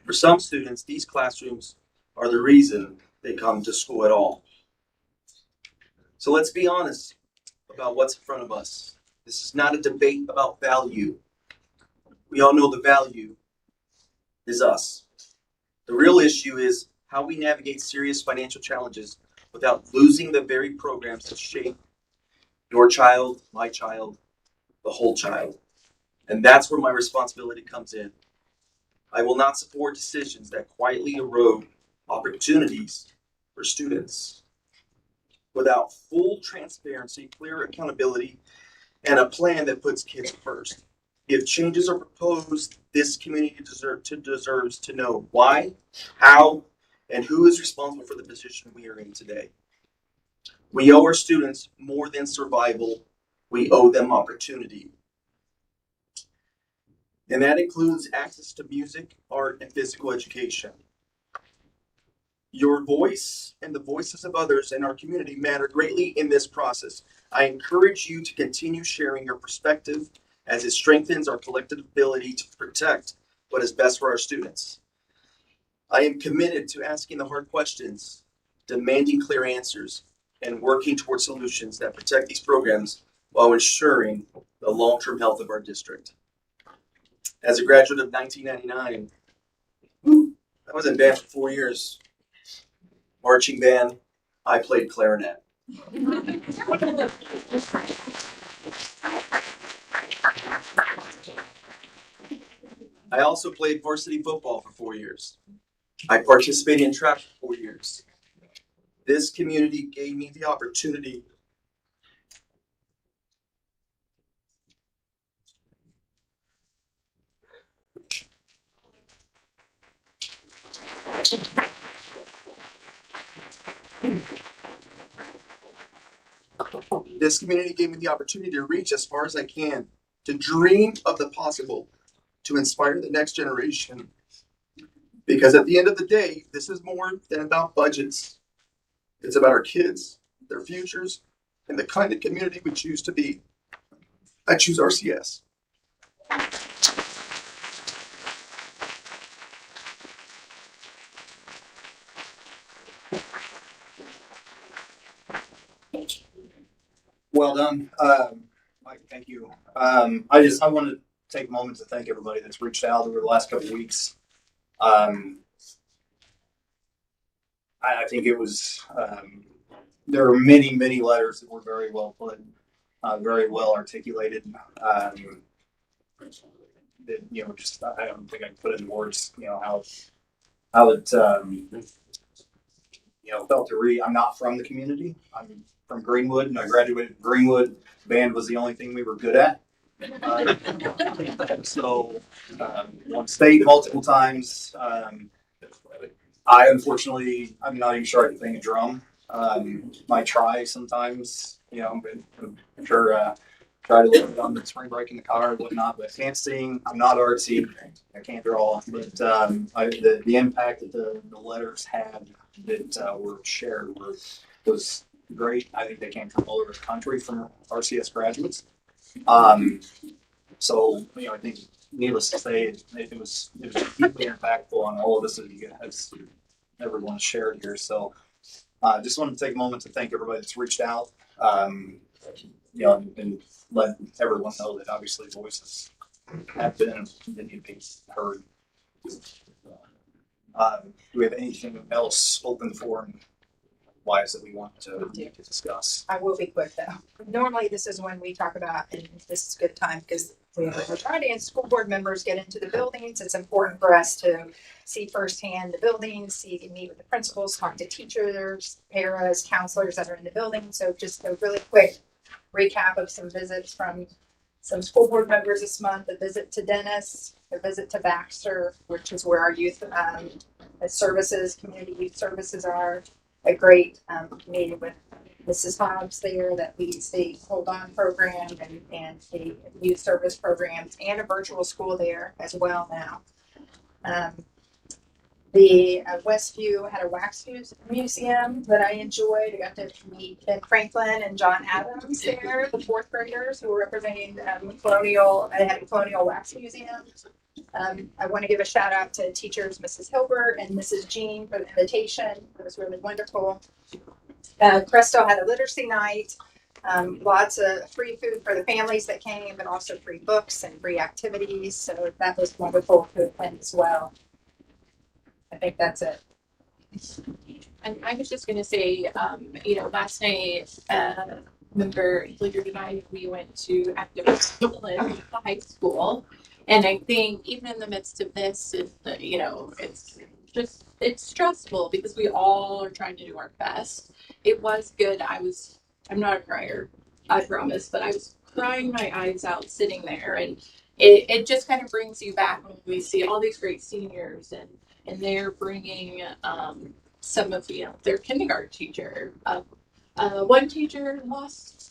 For some students, these classrooms are the reason they come to school at all. So let's be honest about what's in front of us. This is not a debate about value. We all know the value is us. The real issue is how we navigate serious financial challenges without losing the very programs that shape your child, my child, the whole child. And that's where my responsibility comes in. I will not support decisions that quietly erode opportunities for students. Without full transparency, clear accountability, and a plan that puts kids first. If changes are proposed, this community deserves to know why, how, and who is responsible for the position we are in today. We owe our students more than survival. We owe them opportunity. And that includes access to music, art, and physical education. Your voice and the voices of others in our community matter greatly in this process. I encourage you to continue sharing your perspective as it strengthens our collective ability to protect what is best for our students. I am committed to asking the hard questions, demanding clear answers, and working towards solutions that protect these programs while ensuring the long-term health of our district. As a graduate of 1999, I was in band for 4 years. Marching band, I played clarinet. I also played varsity football for 4 years. I participated in track for 4 years. This community gave me the opportunity to reach as far as I can, to dream of the possible, to inspire the next generation. Because at the end of the day, this is more than about budgets. It's about our kids, their futures, and the kind of community we choose to be. I choose RCS. Well done. Mike, thank you. I want to take a moment to thank everybody that's reached out over the last couple of weeks. I think it was, there were many, many letters that were very well put, very well articulated. That, just, I don't think I can put it in words, how it, felt to read. I'm not from the community. I'm from Greenwood, and I graduated from Greenwood. Band was the only thing we were good at. So, won state multiple times. Unfortunately, I'm not even sure I can play a drum. Might try sometimes, you know, but I'm sure try to live on the spring break in the car and whatnot. But I can't sing. I'm not artsy. I can't draw. But the impact that the letters had that were shared was great. I think they came from all over the country from RCS graduates. So you know, I think needless to say, it was deeply impactful on all of us as everyone shared here. So just wanted to take a moment to thank everybody that's reached out. You know, and let everyone know that obviously voices have been and need to be heard. Do we have anything else open for wise that we want to discuss? I will be quick though. Normally, this is when we talk about, and this is a good time because we have Friday and school board members get into the buildings. It's important for us to see firsthand the buildings, meet with the principals, talk to teachers, paras, counselors that are in the building. So just a really quick recap of some visits from some school board members this month: a visit to Dennis, a visit to Baxter, which is where our youth services, community youth services are. A great meeting with Mrs. Hobbs there that leads the Hold On program and the youth service programs, and a virtual school there as well now. The Westview had a wax museum that I enjoyed. I got to meet Ben Franklin and John Adams there, the fourth graders who were representing Colonial. I had a Colonial Wax Museum. I want to give a shout out to teachers Mrs. Hilbert and Mrs. Jean for the invitation. It was really wonderful. Cresto had a literacy night. Lots of free food for the families that came, but also free books and free activities. So that was wonderful to attend as well. I think that's it. And I was just going to say, last night, member Hilliard and I, we went to Active School at the high school. And I think even in the midst of this, it's stressful because we all are trying to do our best. It was good. I'm not a crier, I promise, but I was crying my eyes out sitting there. And it just kind of brings you back when we see all these great seniors and they're bringing some of their kindergarten teacher. One teacher lost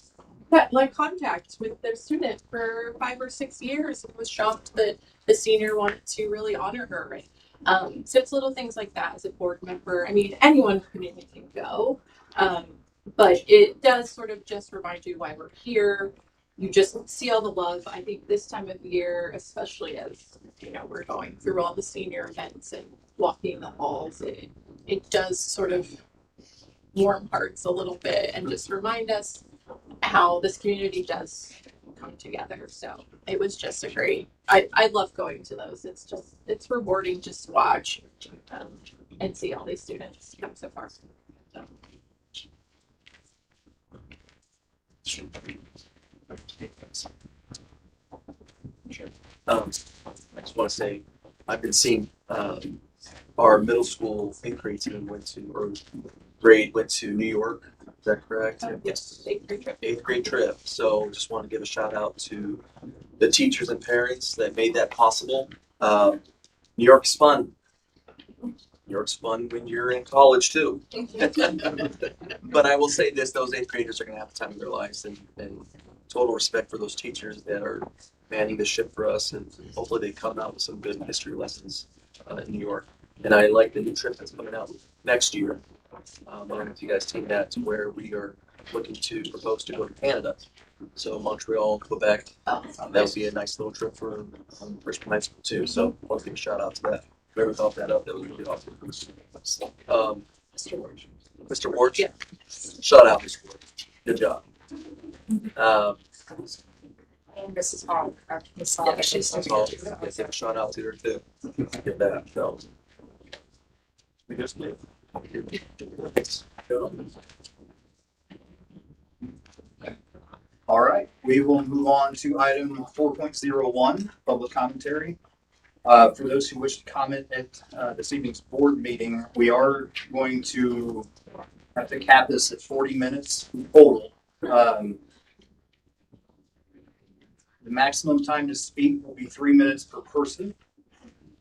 contact with their student for 5 or 6 years and was shocked that the senior wanted to really honor her. So it's little things like that as a board member. I mean, anyone from community can go, but it does sort of just remind you why we're here. You just see all the love. I think this time of year, especially as we're going through all the senior events and walking the halls, it does sort of warm hearts a little bit and just remind us how this community does come together. So it was just a great, I love going to those. It's rewarding just to watch and see all these students come so far. So. Sure. I just want to say I've been seeing our middle school eighth grade team went to New York. Is that correct? Yes, eighth grade trip. So just want to give a shout out to the teachers and parents that made that possible. New York's fun. New York's fun when you're in college too. But I will say this: those eighth graders are going to have the time of their lives, and total respect for those teachers that are manning the ship for us, and hopefully they come out with some good history lessons in New York. And I like the new trip that's coming out next year. I don't know if you guys seen that, to where we are looking to propose to go to Canada. So Montreal, Quebec, that would be a nice little trip for Richmond High School too. So I want to give a shout out to that. Whoever thought that up, that was really awesome. Mr. Ward, yeah. Shout out, Mr. Ward. Good job. And Mrs. Hall. Yeah, she's Hall. Let's give a shout out to her too. Get that. So. All right, we will move on to item 4.01, public commentary. For those who wish to comment at this evening's board meeting, we are going to have to cap this at 40 minutes total. The maximum time to speak will be 3 minutes per person.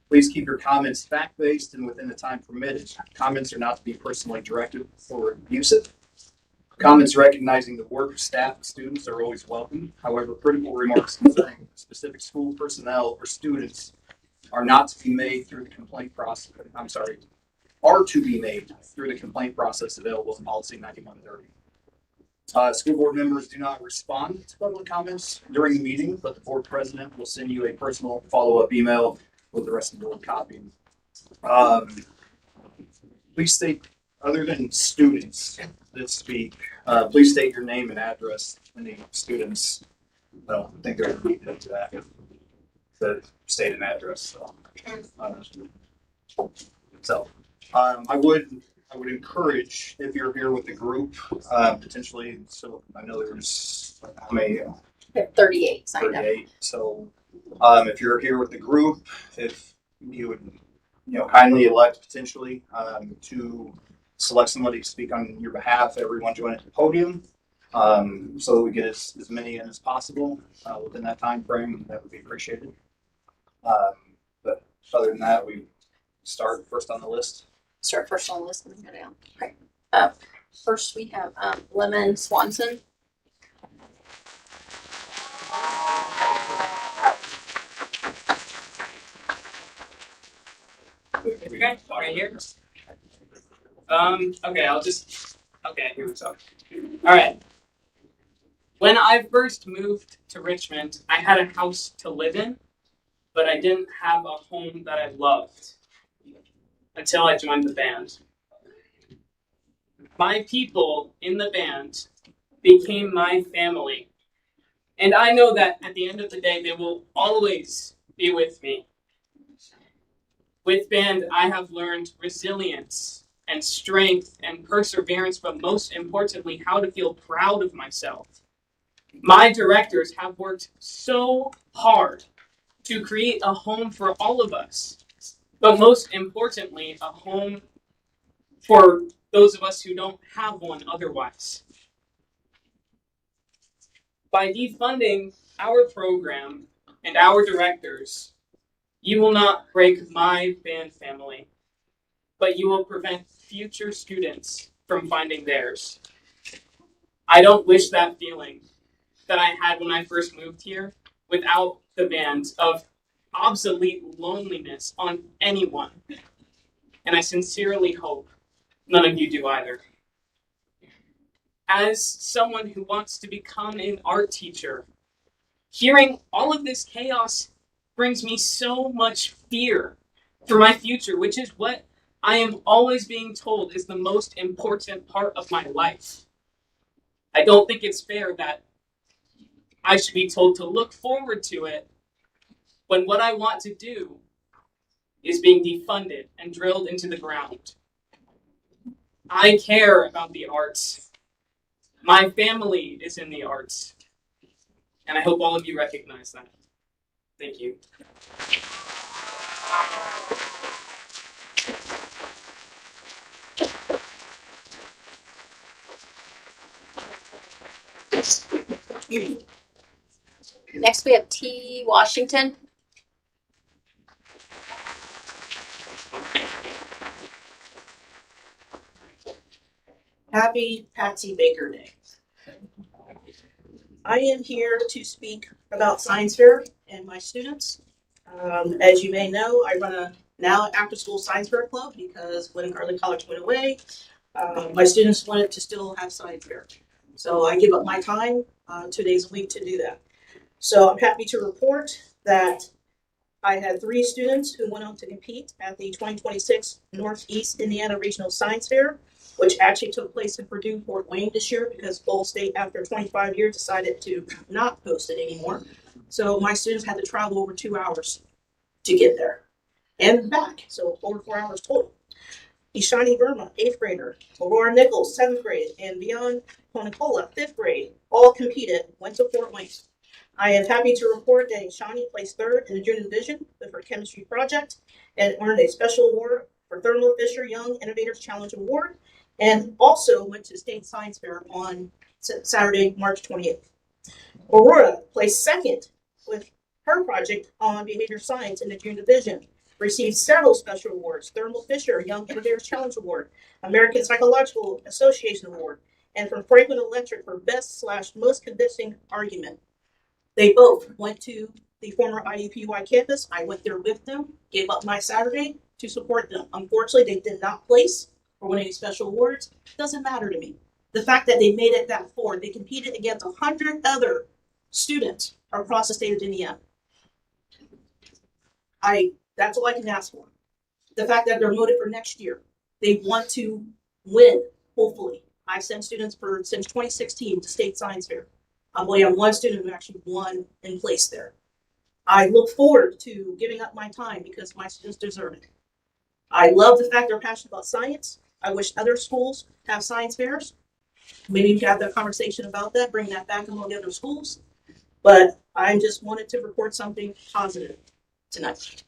Please keep your comments fact-based and within the time permitted. Comments are not to be personally directed or abusive. Comments recognizing the work of staff and students are always welcome. However, critical remarks concerning specific school personnel or students are not to be made through the complaint process. Are to be made through the complaint process available in policy 9130. School board members do not respond to public comments during the meeting, but the board president will send you a personal follow-up email with the rest of the board copy. Please state, other than students that speak, please state your name and address. Any students, I don't think they're going to be into that. The state and address. I would encourage, if you're here with the group, potentially. So I know there's how many? 38 signed up. 38. So if you're here with the group, if you would, kindly elect potentially to select somebody to speak on your behalf, everyone join at the podium, so that we get as many in as possible within that time frame. That would be appreciated. But other than that, we start first on the list. Start first on the list and then go down. Okay. First we have Lemon Swanson. Okay, right here. Okay, here we go. All right. When I first moved to Richmond, I had a house to live in, but I didn't have a home that I loved until I joined the band. My people in the band became my family, and I know that at the end of the day, they will always be with me. With band, I have learned resilience and strength and perseverance, but most importantly, how to feel proud of myself. My directors have worked so hard to create a home for all of us, but most importantly, a home for those of us who don't have one otherwise. By defunding our program and our directors, you will not break my band family, but you will prevent future students from finding theirs. I don't wish that feeling that I had when I first moved here without the band of obsolete loneliness on anyone. And I sincerely hope none of you do either. As someone who wants to become an art teacher, hearing all of this chaos brings me so much fear for my future, which is what I am always being told is the most important part of my life. I don't think it's fair that I should be told to look forward to it when what I want to do is being defunded and drilled into the ground. I care about the arts. My family is in the arts. And I hope all of you recognize that. Thank you. Next we have T. Washington. Happy Patsy Baker Day. I am here to speak about science fair and my students. As you may know, I run a now after school science fair club because when early college went away, my students wanted to still have science fair. So I give up my time 2 days a week to do that. So I'm happy to report that I had 3 students who went on to compete at the 2026 Northeast Indiana Regional Science Fair, which actually took place in Purdue, Fort Wayne this year because Ball State, after 25 years, decided to not host it anymore. So my students had to travel over 2 hours to get there and back, so over 4 hours total. Ishani Verma, 8th grader, Aurora Nichols, 7th grade, and Beyond Ponicola, 5th grade, all competed, went to Fort Wayne. I am happy to report that Ishani placed 3rd in the junior division with her chemistry project and earned a special award for Thermo Fisher Young Innovators Challenge Award, and also went to the State Science Fair on Saturday, March 28th. Aurora placed 2nd with her project on behavior science in the junior division. received several special awards. Thermo Fisher Young Innovators Challenge Award, American Psychological Association Award, and from Franklin Electric for best/most convincing argument. They both went to the former IUPUI campus. I went there with them, gave up my Saturday to support them. Unfortunately, they did not place or win any special awards. Doesn't matter to me. The fact that they made it that far, they competed against 100 other students across the state of Indiana. That's all I can ask for. The fact that they're voted for next year, they want to win, hopefully. I've sent students since 2016 to state science fair. I only have one student who actually won and placed there. I look forward to giving up my time because my students deserve it. I love the fact they're passionate about science. I wish other schools have science fairs. Maybe we can have that conversation about that, bring that back among the other schools. But I just wanted to report something positive tonight.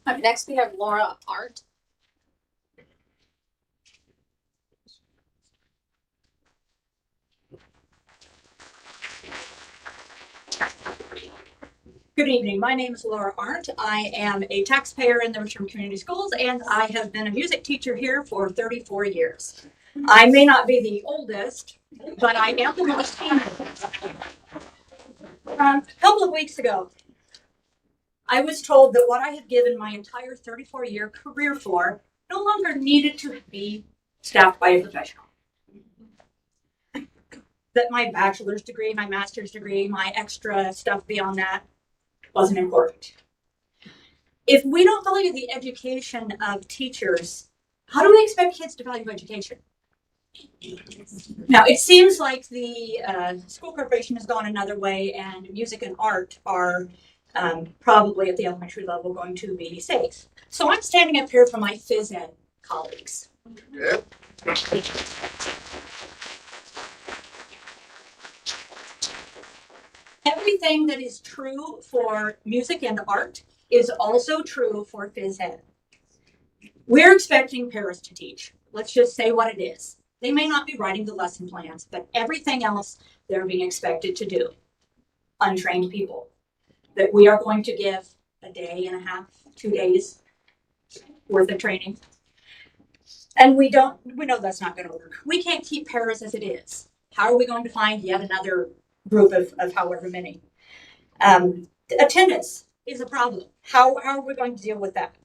Up next, we have Laura Art. Good evening. My name is Laura Arndt. I am a taxpayer in the Richmond Community Schools, and I have been a music teacher here for 34 years. I may not be the oldest, but I am the most senior. A couple of weeks ago, I was told that what I had given my entire 34-year career for no longer needed to be staffed by a professional. That my bachelor's degree, my master's degree, my extra stuff beyond that wasn't important. If we don't value the education of teachers, how do we expect kids to value education? Now, it seems like the school corporation has gone another way, and music and art are probably at the elementary level going to be safe. So I'm standing up here for my phys ed colleagues. Yeah. Everything that is true for music and art is also true for phys ed. We're expecting paras to teach. Let's just say what it is. They may not be writing the lesson plans, but everything else they're being expected to do. Untrained people. That we are going to give a day and a half, 2 days worth of training. And we know that's not going to work. We can't keep paras as it is. How are we going to find yet another group of however many? Attendance is a problem. How are we going to deal with that?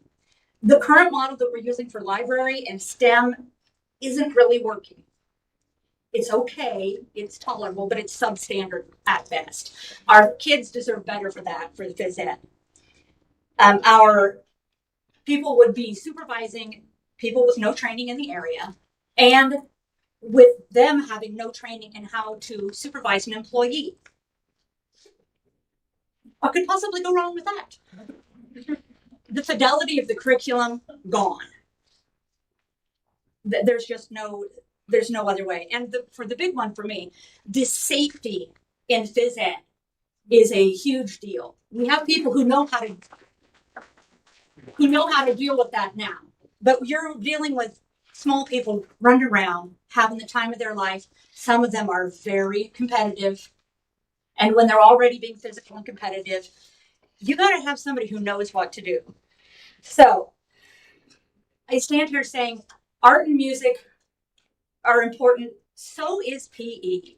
The current model that we're using for library and STEM isn't really working. It's okay, it's tolerable, but it's substandard at best. Our kids deserve better for that, for the phys ed. Our people would be supervising people with no training in the area, and with them having no training in how to supervise an employee. What could possibly go wrong with that? The fidelity of the curriculum, gone. There's no other way. And for the big one for me, the safety in phys ed is a huge deal. We have people who know how to deal with that now. But you're dealing with small people running around, having the time of their life. Some of them are very competitive. And when they're already being physical and competitive, you got to have somebody who knows what to do. So I stand here saying art and music are important. So is PE.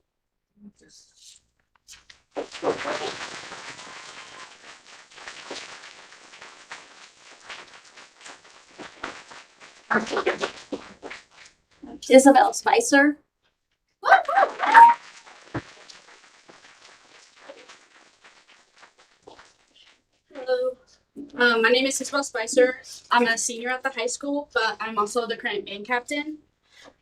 Isabel Spicer. Hello. My name is Isabel Spicer. I'm a senior at the high school, but I'm also the current band captain.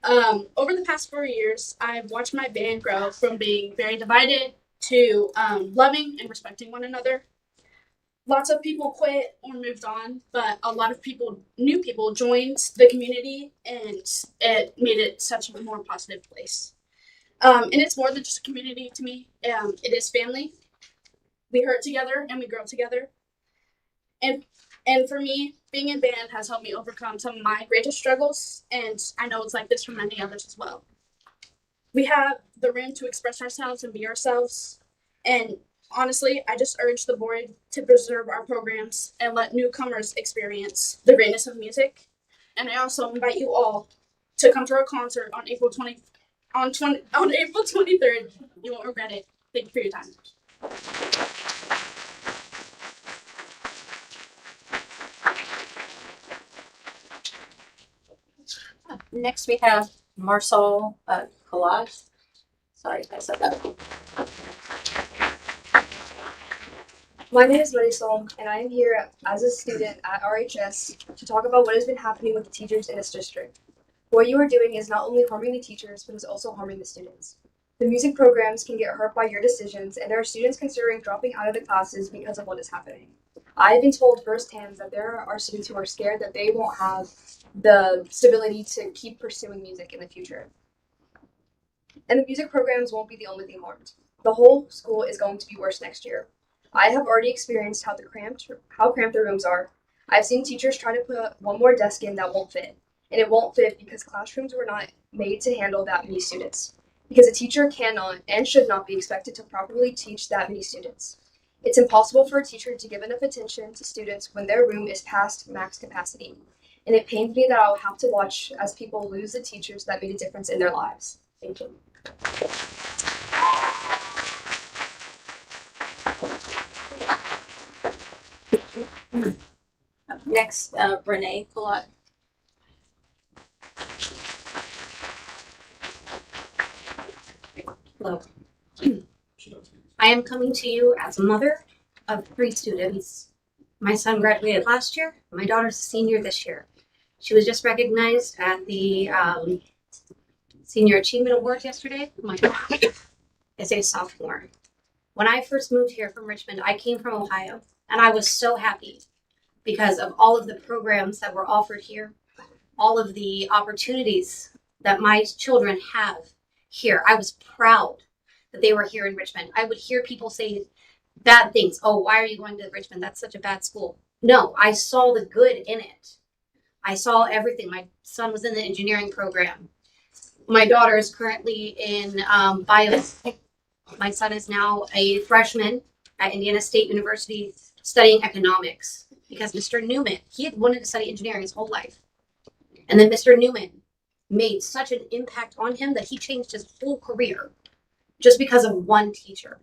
Over the past 4 years, I've watched my band grow from being very divided to loving and respecting one another. Lots of people quit or moved on, but a lot of new people joined the community, and it made it such a more positive place. And it's more than just a community to me. It is family. We hurt together and we grow together. And for me, being in band has helped me overcome some of my greatest struggles, and I know it's like this for many others as well. We have the room to express ourselves and be ourselves. And honestly, I just urge the board to preserve our programs and let newcomers experience the greatness of music. And I also invite you all to come to our concert on April 23rd. You won't regret it. Thank you for your time. Next, we have Marsal Collage. Sorry if I said that wrong. My name is Marisol, and I am here as a student at RHS to talk about what has been happening with the teachers in this district. What you are doing is not only harming the teachers, but is also harming the students. The music programs can get hurt by your decisions, and there are students considering dropping out of the classes because of what is happening. I have been told firsthand that there are students who are scared that they won't have the stability to keep pursuing music in the future. And the music programs won't be the only thing harmed. The whole school is going to be worse next year. I have already experienced how cramped the rooms are. I've seen teachers try to put one more desk in that won't fit. And it won't fit because classrooms were not made to handle that many students. Because a teacher cannot and should not be expected to properly teach that many students. It's impossible for a teacher to give enough attention to students when their room is past max capacity. And it pains me that I will have to watch as people lose the teachers that made a difference in their lives. Thank you. Next, Renee Collage. Hello. I am coming to you as a mother of 3 students. My son graduated last year. My daughter's a senior this year. She was just recognized at the Senior Achievement Award yesterday. My daughter is a sophomore. When I first moved here from Richmond, I came from Ohio, and I was so happy because of all of the programs that were offered here, all of the opportunities that my children have here. I was proud that they were here in Richmond. I would hear people say bad things. Oh, why are you going to Richmond? That's such a bad school. No, I saw the good in it. I saw everything. My son was in the engineering program. My daughter is currently in bio. My son is now a freshman at Indiana State University studying economics because Mr. Newman, he had wanted to study engineering his whole life. And then Mr. Newman made such an impact on him that he changed his whole career just because of one teacher.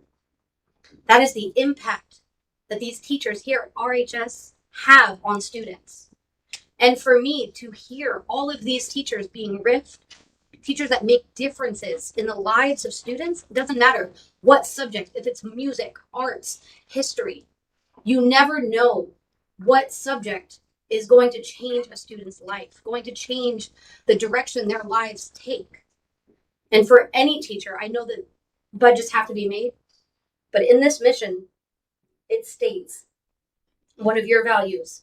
That is the impact that these teachers here at RHS have on students. And for me to hear all of these teachers being riffed, teachers that make differences in the lives of students, it doesn't matter what subject, if it's music, arts, history, you never know what subject is going to change a student's life, going to change the direction their lives take. And for any teacher, I know that budgets have to be made, but in this mission, it states one of your values.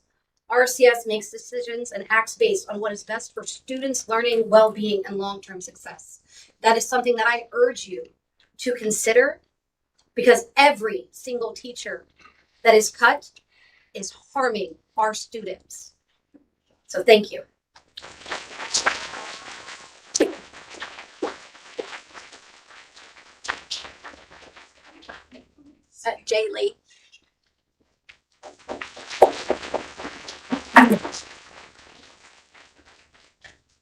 RCS makes decisions and acts based on what is best for students' learning, well-being, and long-term success. That is something that I urge you to consider because every single teacher that is cut is harming our students. So thank you. Jay Lee.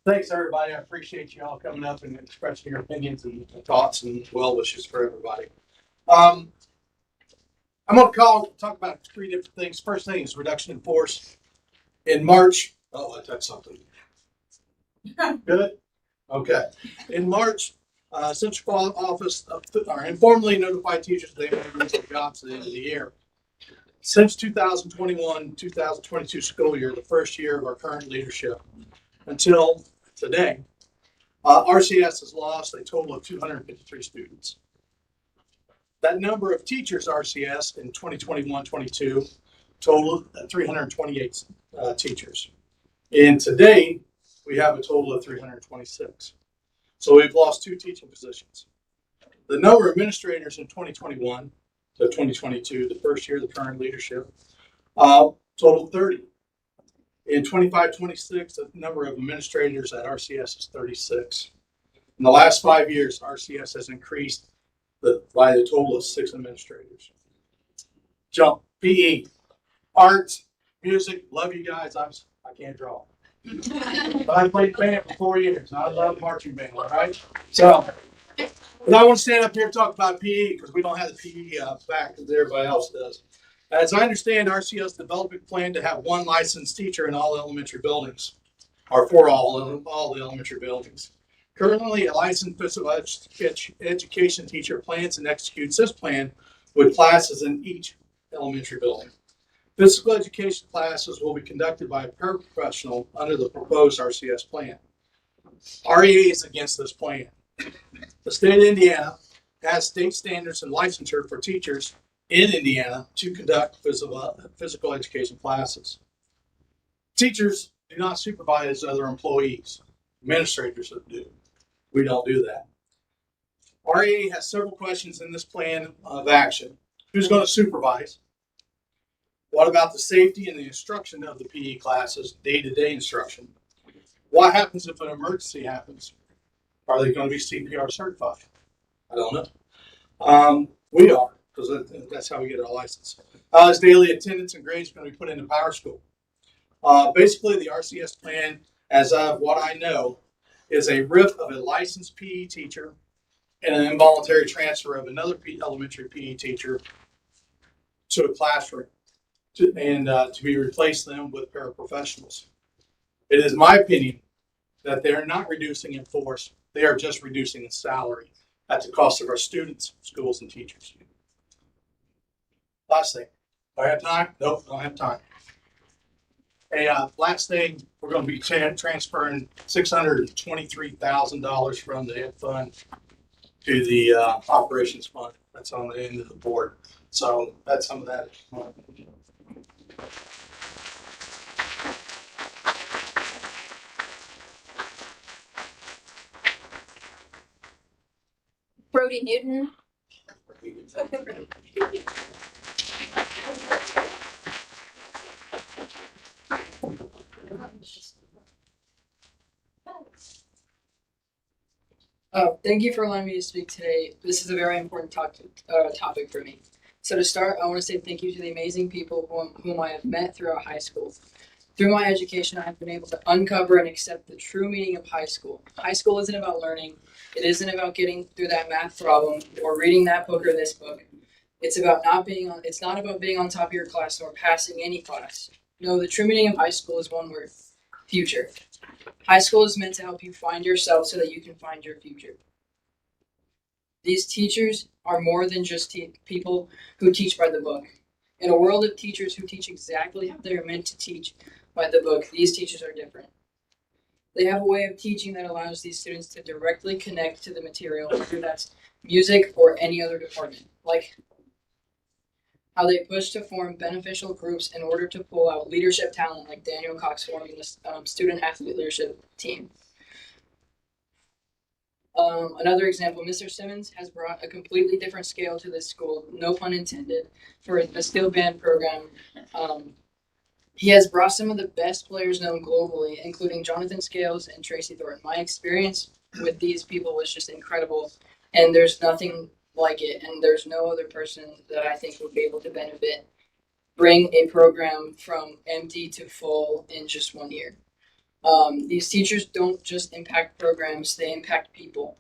Thanks, everybody. I appreciate you all coming up and expressing your opinions and thoughts and well wishes for everybody. I'm going to talk about 3 different things. First thing is reduction in force. In March, oh, I touched something. Good? Okay. In March, Central Office informally notified teachers they may lose their jobs at the end of the year. Since 2021-2022 school year, the first year of our current leadership, until today, RCS has lost a total of 253 students. That number of teachers RCS in 2021-22 totaled 328 teachers. And today, we have a total of 326. So we've lost 2 teaching positions. The number of administrators in 2021 to 2022, the first year of the current leadership, totaled 30. In 25-26, the number of administrators at RCS is 36. In the last 5 years, RCS has increased by the total of 6 administrators. Jump, PE, arts, music, love you guys. I can't draw. But I played band for 4 years, and I love marching band, all right? So, but I want to stand up here and talk about PE because we don't have the PE back as everybody else does. As I understand, RCS developed a plan to have one licensed teacher in all elementary buildings, or for all the elementary buildings. Currently, a licensed physical education teacher plans and executes this plan with classes in each elementary building. Physical education classes will be conducted by a paraprofessional under the proposed RCS plan. REA is against this plan. The state of Indiana has state standards and licensure for teachers in Indiana to conduct physical education classes. Teachers do not supervise other employees. Administrators do. We don't do that. REA has several questions in this plan of action. Who's going to supervise? What about the safety and the instruction of the PE classes, day-to-day instruction? What happens if an emergency happens? Are they going to be CPR certified? I don't know. We are, because that's how we get our license. Is daily attendance and grades going to be put into Power School? Basically, the RCS plan, as of what I know, is a RIF of a licensed PE teacher and an involuntary transfer of another elementary PE teacher to a classroom to be replaced them with paraprofessionals. It is my opinion that they are not reducing in force. They are just reducing in salary at the cost of our students, schools, and teachers. Last thing. Do I have time? Nope, don't have time. Last thing, we're going to be transferring $623,000 from the ed fund to the operations fund. That's on the end of the board. So that's some of that. Brody Newton. Thank you for allowing me to speak today. This is a very important topic for me. So to start, I want to say thank you to the amazing people whom I have met throughout high school. Through my education, I have been able to uncover and accept the true meaning of high school. High school isn't about learning. It isn't about getting through that math problem or reading that book or this book. It's not about being on top of your class or passing any class. No, the true meaning of high school is one word: future. High school is meant to help you find yourself so that you can find your future. These teachers are more than just people who teach by the book. In a world of teachers who teach exactly how they're meant to teach by the book, these teachers are different. They have a way of teaching that allows these students to directly connect to the material, whether that's music or any other department, like how they push to form beneficial groups in order to pull out leadership talent, like Daniel Cox forming the student athlete leadership team. Another example, Mr. Simmons has brought a completely different scale to this school, no pun intended, for the steel band program. He has brought some of the best players known globally, including Jonathan Scales and Tracy Thornton. My experience with these people was just incredible, and there's nothing like it, and there's no other person that I think would be able to bring a program from empty to full in just 1 year. These teachers don't just impact programs, they impact people.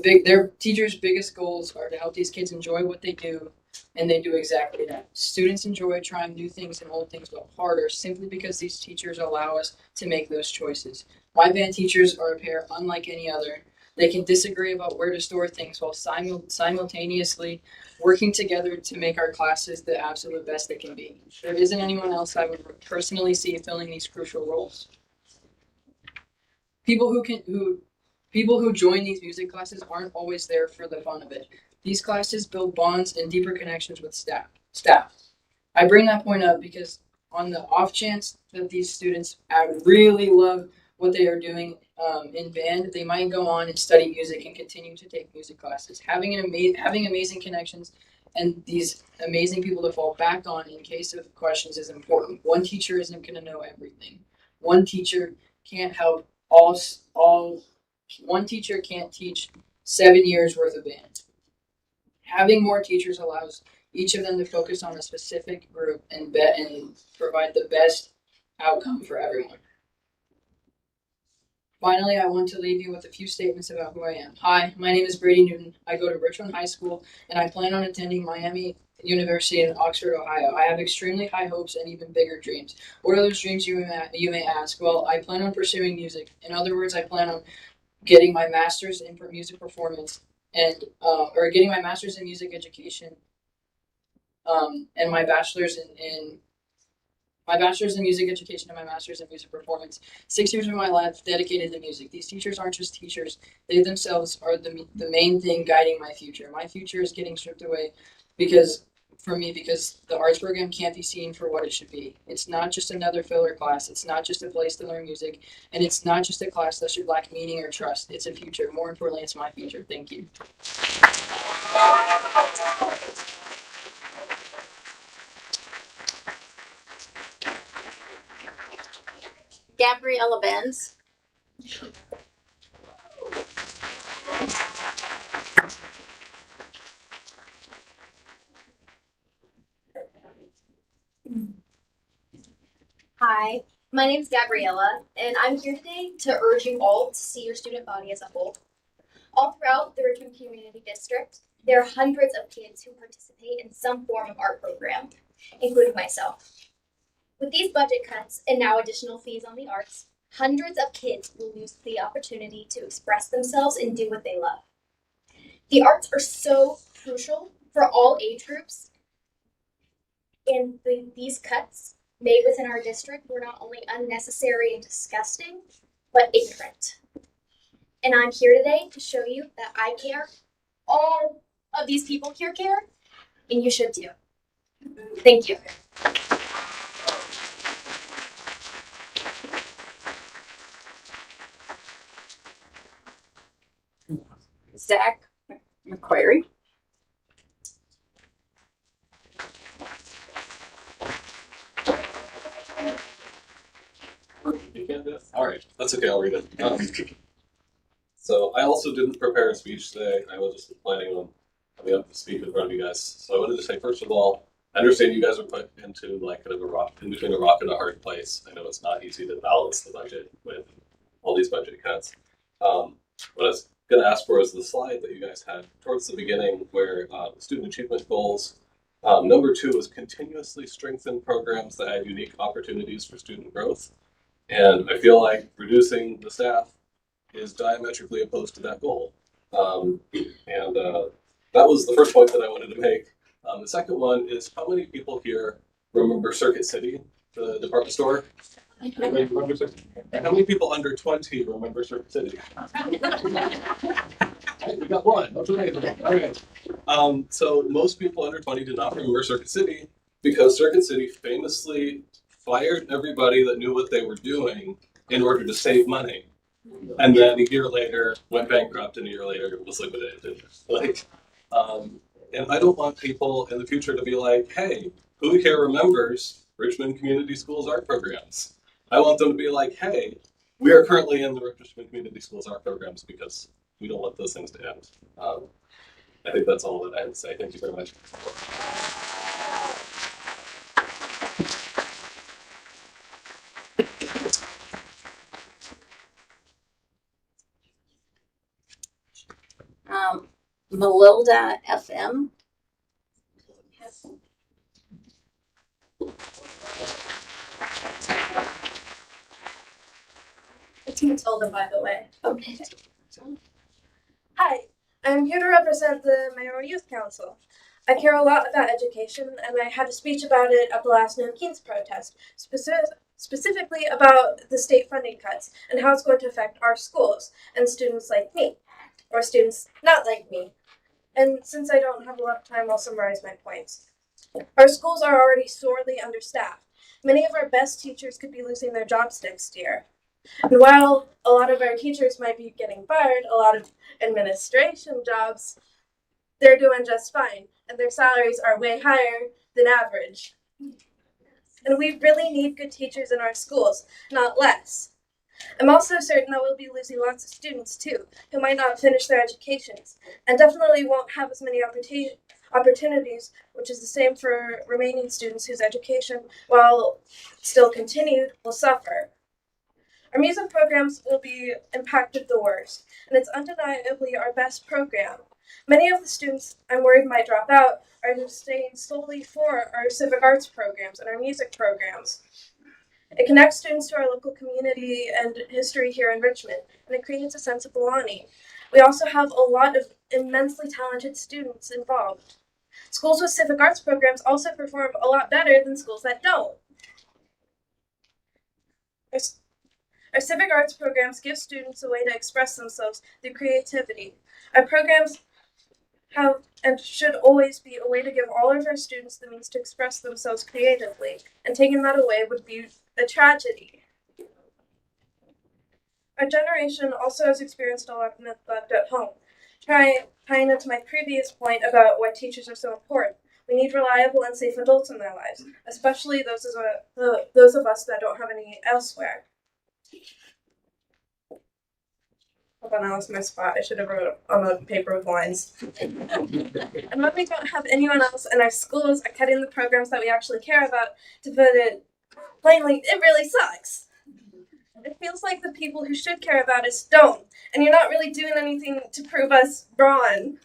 Their teachers' biggest goals are to help these kids enjoy what they do, and they do exactly that. Students enjoy trying new things and old things, but harder, simply because these teachers allow us to make those choices. My band teachers are a pair unlike any other. They can disagree about where to store things while simultaneously working together to make our classes the absolute best they can be. There isn't anyone else I would personally see filling these crucial roles. People who join these music classes aren't always there for the fun of it. These classes build bonds and deeper connections with staff. I bring that point up because on the off chance that these students really love what they are doing in band, they might go on and study music and continue to take music classes. Having amazing connections and these amazing people to fall back on in case of questions is important. One teacher isn't going to know everything. One teacher can't help all One teacher can't teach 7 years worth of band. Having more teachers allows each of them to focus on a specific group and provide the best outcome for everyone. Finally, I want to leave you with a few statements about who I am. Hi, my name is Brady Newton. I go to Richmond High School, and I plan on attending Miami University in Oxford, Ohio. I have extremely high hopes and even bigger dreams. What are those dreams, you may ask? Well, I plan on pursuing music. In other words, I plan on getting my master's in music performance and or getting my master's in music education and my bachelor's in music education and my master's in music performance. 6 years of my life dedicated to music. These teachers aren't just teachers; they themselves are the main thing guiding my future. My future is getting stripped away because the arts program can't be seen for what it should be. It's not just another filler class. It's not just a place to learn music, and it's not just a class that should lack meaning or trust. It's a future. More importantly, it's my future. Thank you. Gabriella Benz. Hi, my name is Gabriella, and I'm here today to urge you all to see your student body as a whole. All throughout the Richmond Community District, there are hundreds of kids who participate in some form of art program, including myself. With these budget cuts and now additional fees on the arts, hundreds of kids will lose the opportunity to express themselves and do what they love. The arts are so crucial for all age groups, and these cuts made within our district were not only unnecessary and disgusting, but ignorant. And I'm here today to show you that I care. All of these people here care, and you should too. Thank you. Zach McQuarrie. You can't do it? All right, that's okay. I'll read it. So I also didn't prepare a speech today. I was just planning on coming up to speak in front of you guys. So I wanted to say, first of all, I understand you guys are put into like kind of a rock, in between a rock and a hard place. I know it's not easy to balance the budget with all these budget cuts. What I was going to ask for is the slide that you guys had towards the beginning where student achievement goals. Number 2 is continuously strengthen programs that add unique opportunities for student growth. And I feel like reducing the staff is diametrically opposed to that goal. That was the first point that I wanted to make. The second one is how many people here remember Circuit City, the department store? Anybody remember Circuit? And how many people under 20 remember Circuit City? We got one. That's amazing. All right. So most people under 20 did not remember Circuit City because Circuit City famously fired everybody that knew what they were doing in order to save money. And then a year later went bankrupt, and a year later was liquidated. And I don't want people in the future to be like, hey, who here remembers Richmond Community Schools art programs? I want them to be like, hey, we are currently in the Richmond Community Schools art programs because we don't want those things to end. I think that's all that I have to say. Thank you very much. Melilda FM. It's Matilda, by the way. Okay. Hi, I'm here to represent the Mayoral Youth Council. I care a lot about education, and I had a speech about it at the last No Keynes protest, specifically about the state funding cuts and how it's going to affect our schools and students like me, or students not like me. And since I don't have a lot of time, I'll summarize my points. Our schools are already sorely understaffed. Many of our best teachers could be losing their jobs next year. And while a lot of our teachers might be getting fired, a lot of administration jobs, they're doing just fine, and their salaries are way higher than average. And we really need good teachers in our schools, not less. I'm also certain that we'll be losing lots of students too, who might not finish their educations, and definitely won't have as many opportunities, which is the same for remaining students whose education, while still continued, will suffer. Our music programs will be impacted the worst, and it's undeniably our best program. Many of the students I'm worried might drop out are just staying solely for our civic arts programs and our music programs. It connects students to our local community and history here in Richmond, and it creates a sense of belonging. We also have a lot of immensely talented students involved. Schools with civic arts programs also perform a lot better than schools that don't. Our civic arts programs give students a way to express themselves through creativity. Our programs have and should always be a way to give all of our students the means to express themselves creatively, and taking that away would be a tragedy. Our generation also has experienced a lot of neglect at home. Tying into my previous point about why teachers are so important, we need reliable and safe adults in their lives, especially those of us that don't have any elsewhere. Hold on, I lost my spot. I should have wrote on a paper with lines. And when we don't have anyone else in our schools or cutting the programs that we actually care about, to put it plainly, it really sucks. It feels like the people who should care about us don't, and you're not really doing anything to prove us wrong.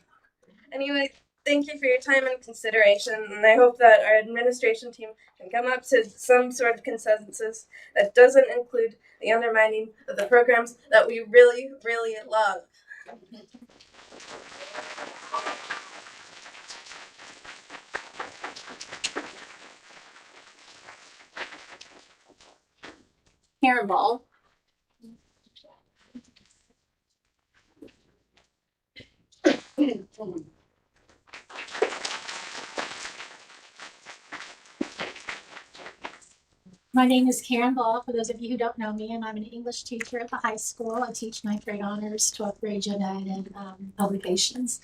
Anyway, thank you for your time and consideration, and I hope that our administration team can come up to some sort of consensus that doesn't include the undermining of the programs that we really, really love. Karen Ball. My name is Karen Ball, for those of you who don't know me, and I'm an English teacher at the high school. I teach 9th grade honors, 12th grade gen ed, and publications.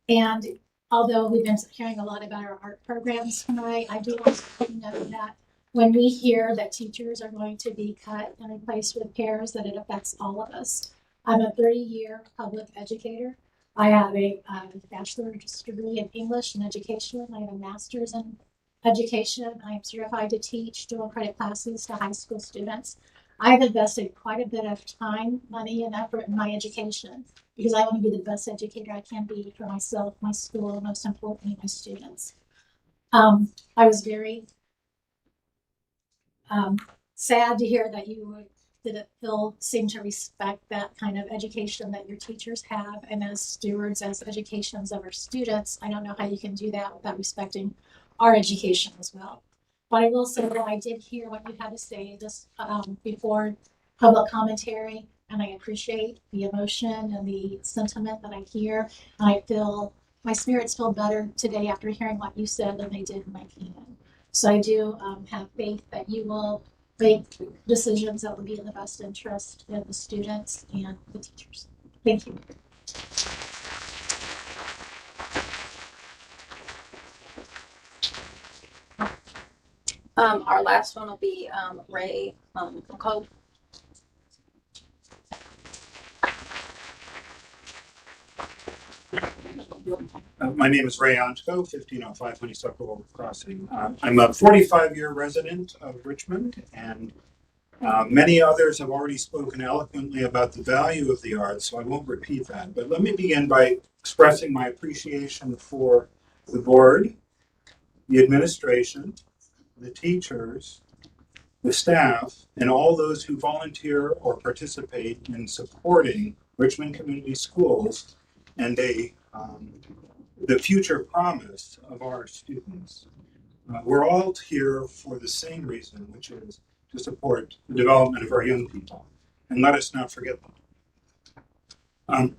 And although we've been hearing a lot about our art programs tonight, I do want to note that when we hear that teachers are going to be cut and replaced with pairs, that it affects all of us. I'm a 30-year public educator. I have a bachelor's degree in English and education. I have a master's in education. I am certified to teach dual credit classes to high school students. I've invested quite a bit of time, money, and effort in my education because I want to be the best educator I can be for myself, my school, and most importantly, my students. I was very sad to hear that you didn't seem to respect that kind of education that your teachers have, and as stewards, as educations of our students, I don't know how you can do that without respecting our education as well. But I will say that I did hear what you had to say just before public commentary, and I appreciate the emotion and the sentiment that I hear. And I feel my spirits feel better today after hearing what you said than they did when I came in. So I do have faith that you will make decisions that will be in the best interest of the students and the teachers. Thank you. Our last one will be Ray McCall. My name is Ray Onchko, 1505 Honeysuckle Crossing. I'm a 45-year resident of Richmond, and many others have already spoken eloquently about the value of the arts, so I won't repeat that. But let me begin by expressing my appreciation for the board, the administration, the teachers, the staff, and all those who volunteer or participate in supporting Richmond Community Schools and the future promise of our students. We're all here for the same reason, which is to support the development of our young people, and let us not forget them.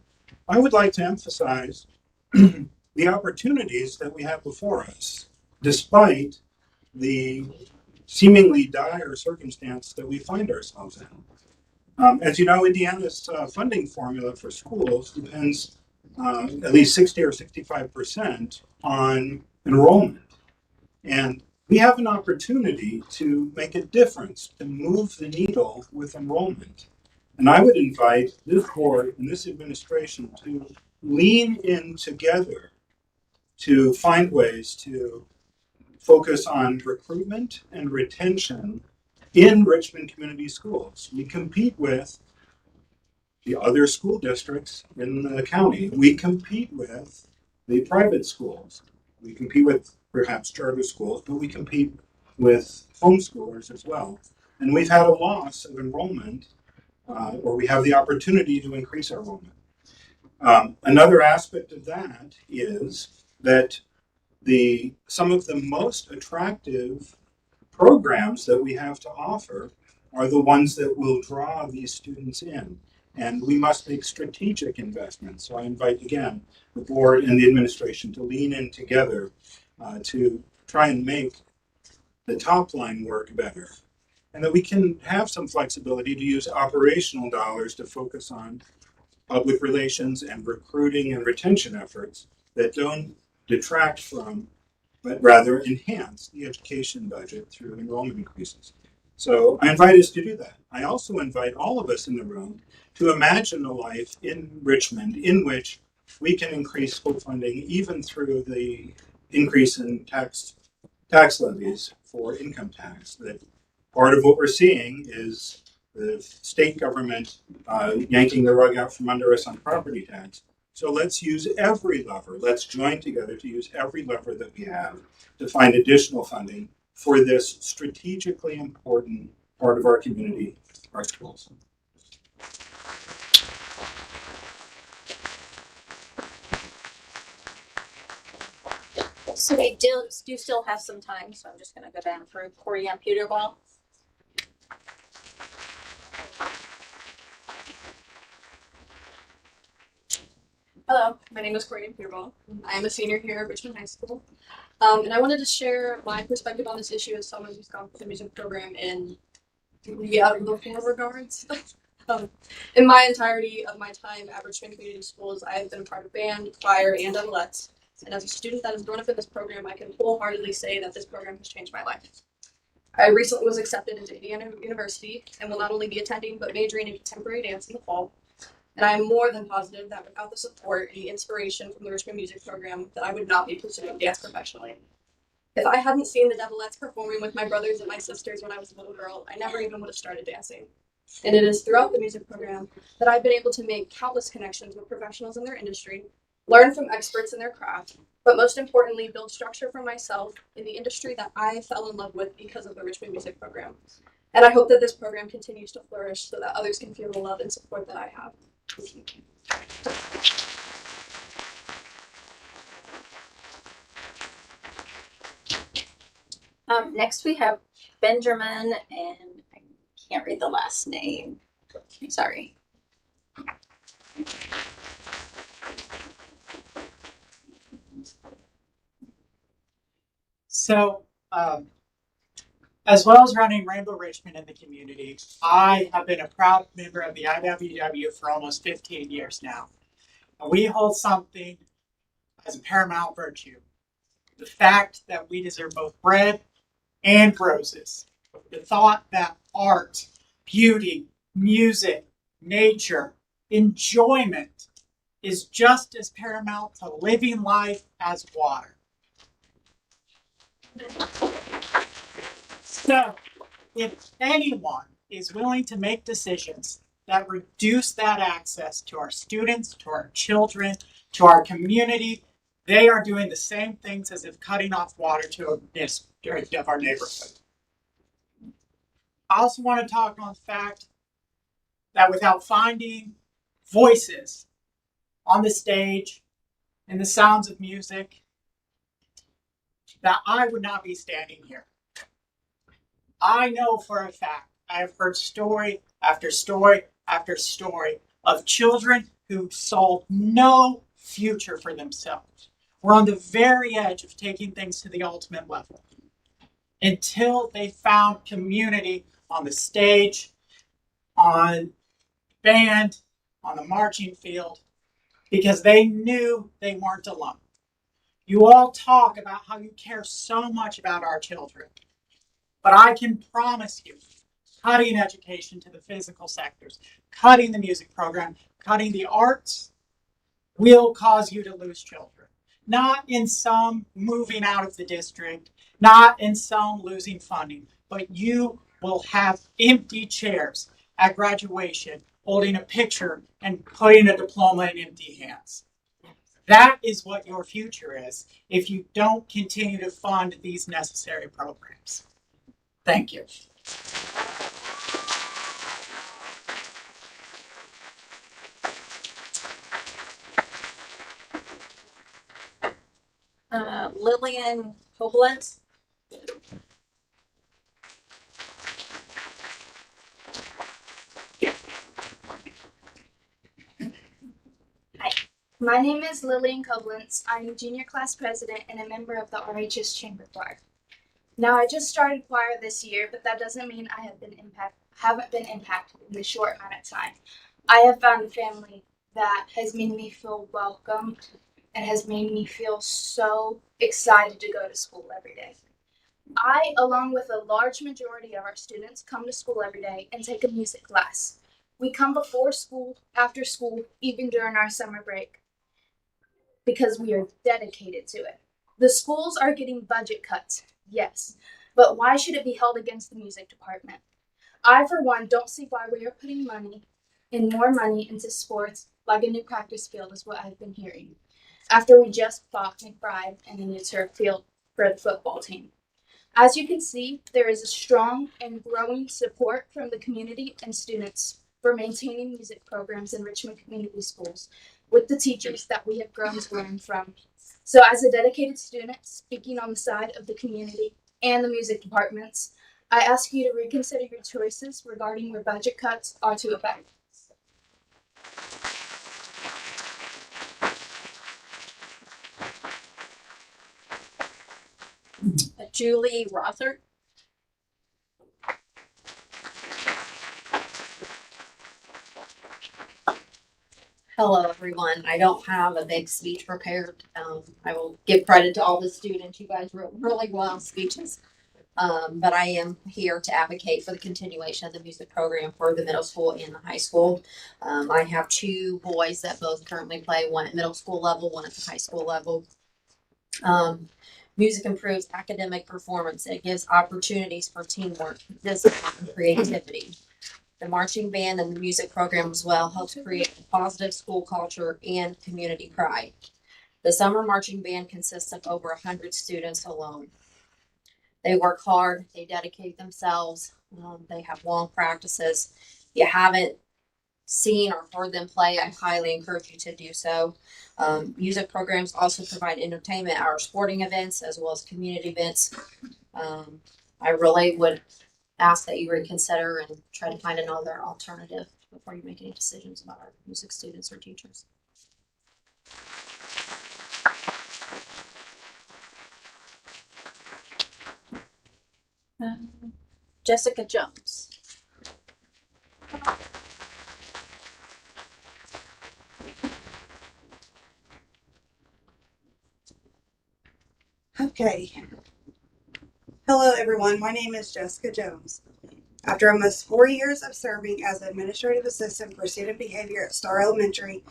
I would like to emphasize the opportunities that we have before us, despite the seemingly dire circumstance that we find ourselves in. As you know, Indiana's funding formula for schools depends at least 60 or 65% on enrollment. And we have an opportunity to make a difference, to move the needle with enrollment. And I would invite this board and this administration to lean in together to find ways to focus on recruitment and retention in Richmond Community Schools. We compete with the other school districts in the county. We compete with the private schools. We compete with perhaps charter schools, but we compete with homeschoolers as well. And we've had a loss of enrollment, or we have the opportunity to increase our enrollment. Another aspect of that is that some of the most attractive programs that we have to offer are the ones that will draw these students in. And we must make strategic investments. So I invite again the board and the administration to lean in together to try and make the top line work better. And that we can have some flexibility to use operational dollars to focus on public relations and recruiting and retention efforts that don't detract from, but rather enhance the education budget through enrollment increases. So I invite us to do that. I also invite all of us in the room to imagine a life in Richmond in which we can increase school funding even through the increase in tax levies for income tax. That part of what we're seeing is the state government yanking the rug out from under us on property tax. So let's use every lever. Let's join together to use every lever that we have to find additional funding for this strategically important part of our community, our schools. So we do still have some time, so I'm just gonna go down through Corey on Peterball. Hello, my name is Courtney Peerball. I am a senior here at Richmond High School. And I wanted to share my perspective on this issue as someone who's gone through the music program in three out of the four regards. In my entirety of my time at Richmond Community Schools, I have been a part of band, choir, and doublets. And as a student that has grown up in this program, I can wholeheartedly say that this program has changed my life. I recently was accepted into Indiana University and will not only be attending but majoring in contemporary dance in the fall. And I am more than positive that without the support and the inspiration from the Richmond Music Program, that I would not be pursuing dance professionally. If I hadn't seen the Devilettes performing with my brothers and my sisters when I was a little girl, I never even would have started dancing. And it is throughout the music program that I've been able to make countless connections with professionals in their industry, learn from experts in their craft, but most importantly, build structure for myself in the industry that I fell in love with because of the Richmond Music Program. And I hope that this program continues to flourish so that others can feel the love and support that I have. Thank you. Next we have Benjamin, and I can't read the last name. Sorry. So, as well as running Rainbow Richmond in the community, I have been a proud member of the IWW for almost 15 years now. And we hold something as a paramount virtue: the fact that we deserve both bread and roses. The thought that art, beauty, music, nature, enjoyment is just as paramount to living life as water. So, if anyone is willing to make decisions that reduce that access to our students, to our children, to our community, they are doing the same things as if cutting off water to a district of our neighborhood. I also want to talk on the fact that without finding voices on the stage and the sounds of music, that I would not be standing here. I know for a fact, I have heard story after story after story of children who saw no future for themselves. We're on the very edge of taking things to the ultimate level until they found community on the stage, on band, on the marching field, because they knew they weren't alone. You all talk about how you care so much about our children, but I can promise you, cutting education to the physical sectors, cutting the music program, cutting the arts will cause you to lose children. Not in some moving out of the district, not in some losing funding, but you will have empty chairs at graduation holding a picture and putting a diploma in empty hands. That is what your future is if you don't continue to fund these necessary programs. Thank you. Lillian Koblenz. Hi, my name is Lillian Koblenz. I'm junior class president and a member of the RHS Chamber Choir. Now, I just started choir this year, but that doesn't mean I haven't been impacted in this short amount of time. I have found a family that has made me feel welcomed and has made me feel so excited to go to school every day. I, along with a large majority of our students, come to school every day and take a music class. We come before school, after school, even during our summer break, because we are dedicated to it. The schools are getting budget cuts, yes, but why should it be held against the music department? I, for one, don't see why we are putting more money into sports, like a new practice field is what I've been hearing, after we just bought McBride and a new turf field for the football team. As you can see, there is a strong and growing support from the community and students for maintaining music programs in Richmond Community Schools with the teachers that we have grown to learn from. So as a dedicated student speaking on the side of the community and the music departments, I ask you to reconsider your choices regarding where budget cuts are to affect. Julie Rothert. Hello, everyone. I don't have a big speech prepared. I will give credit to all the students. You guys wrote really well speeches. But I am here to advocate for the continuation of the music program for the middle school and the high school. I have two boys that both currently play, one at middle school level, one at the high school level. Music improves academic performance. It gives opportunities for teamwork, discipline, and creativity. The marching band and the music program as well helps create a positive school culture and community pride. The summer marching band consists of over 100 students alone. They work hard, they dedicate themselves, they have long practices. If you haven't seen or heard them play, I highly encourage you to do so. Music programs also provide entertainment at our sporting events as well as community events. I really would ask that you reconsider and try to find another alternative before you make any decisions about our music students or teachers. Jessica Jones. Okay. Hello, everyone. My name is Jessica Jones. After almost 4 years of serving as administrative assistant for student behavior at Star Elementary,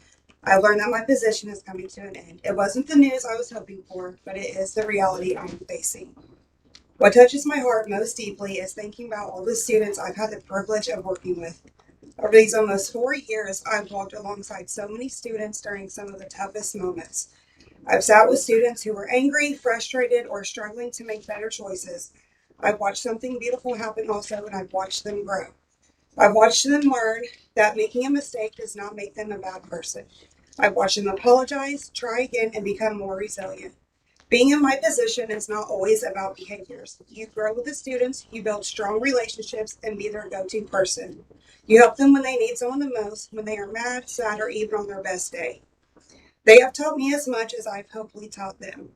I learned that my position is coming to an end. It wasn't the news I was hoping for, but it is the reality I'm facing. What touches my heart most deeply is thinking about all the students I've had the privilege of working with. Over these almost 4 years, I've walked alongside so many students during some of the toughest moments. I've sat with students who were angry, frustrated, or struggling to make better choices. I've watched something beautiful happen also, and I've watched them grow. I've watched them learn that making a mistake does not make them a bad person. I've watched them apologize, try again, and become more resilient. Being in my position is not always about behaviors. You grow with the students, you build strong relationships, and be their go-to person. You help them when they need someone the most, when they are mad, sad, or even on their best day. They have taught me as much as I've hopefully taught them.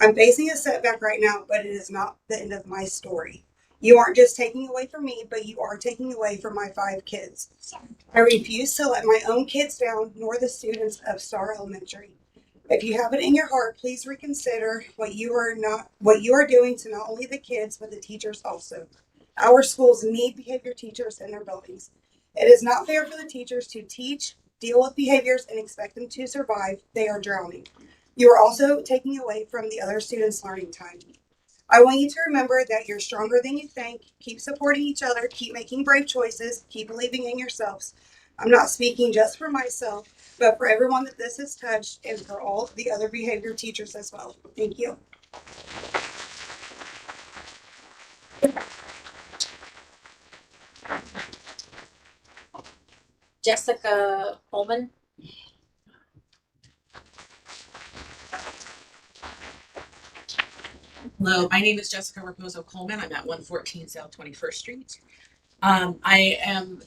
I'm facing a setback right now, but it is not the end of my story. You aren't just taking away from me, but you are taking away from my 5 kids. I refuse to let my own kids down, nor the students of Star Elementary. If you have it in your heart, please reconsider what you are doing to not only the kids, but the teachers also. Our schools need behavior teachers in their buildings. It is not fair for the teachers to teach, deal with behaviors, and expect them to survive. They are drowning. You are also taking away from the other students' learning time. I want you to remember that you're stronger than you think. Keep supporting each other. Keep making brave choices. Keep believing in yourselves. I'm not speaking just for myself, but for everyone that this has touched and for all the other behavior teachers as well. Thank you. Jessica Coleman. Hello, my name is Jessica Raposo Coleman. I'm at 114 South 21st Street. I am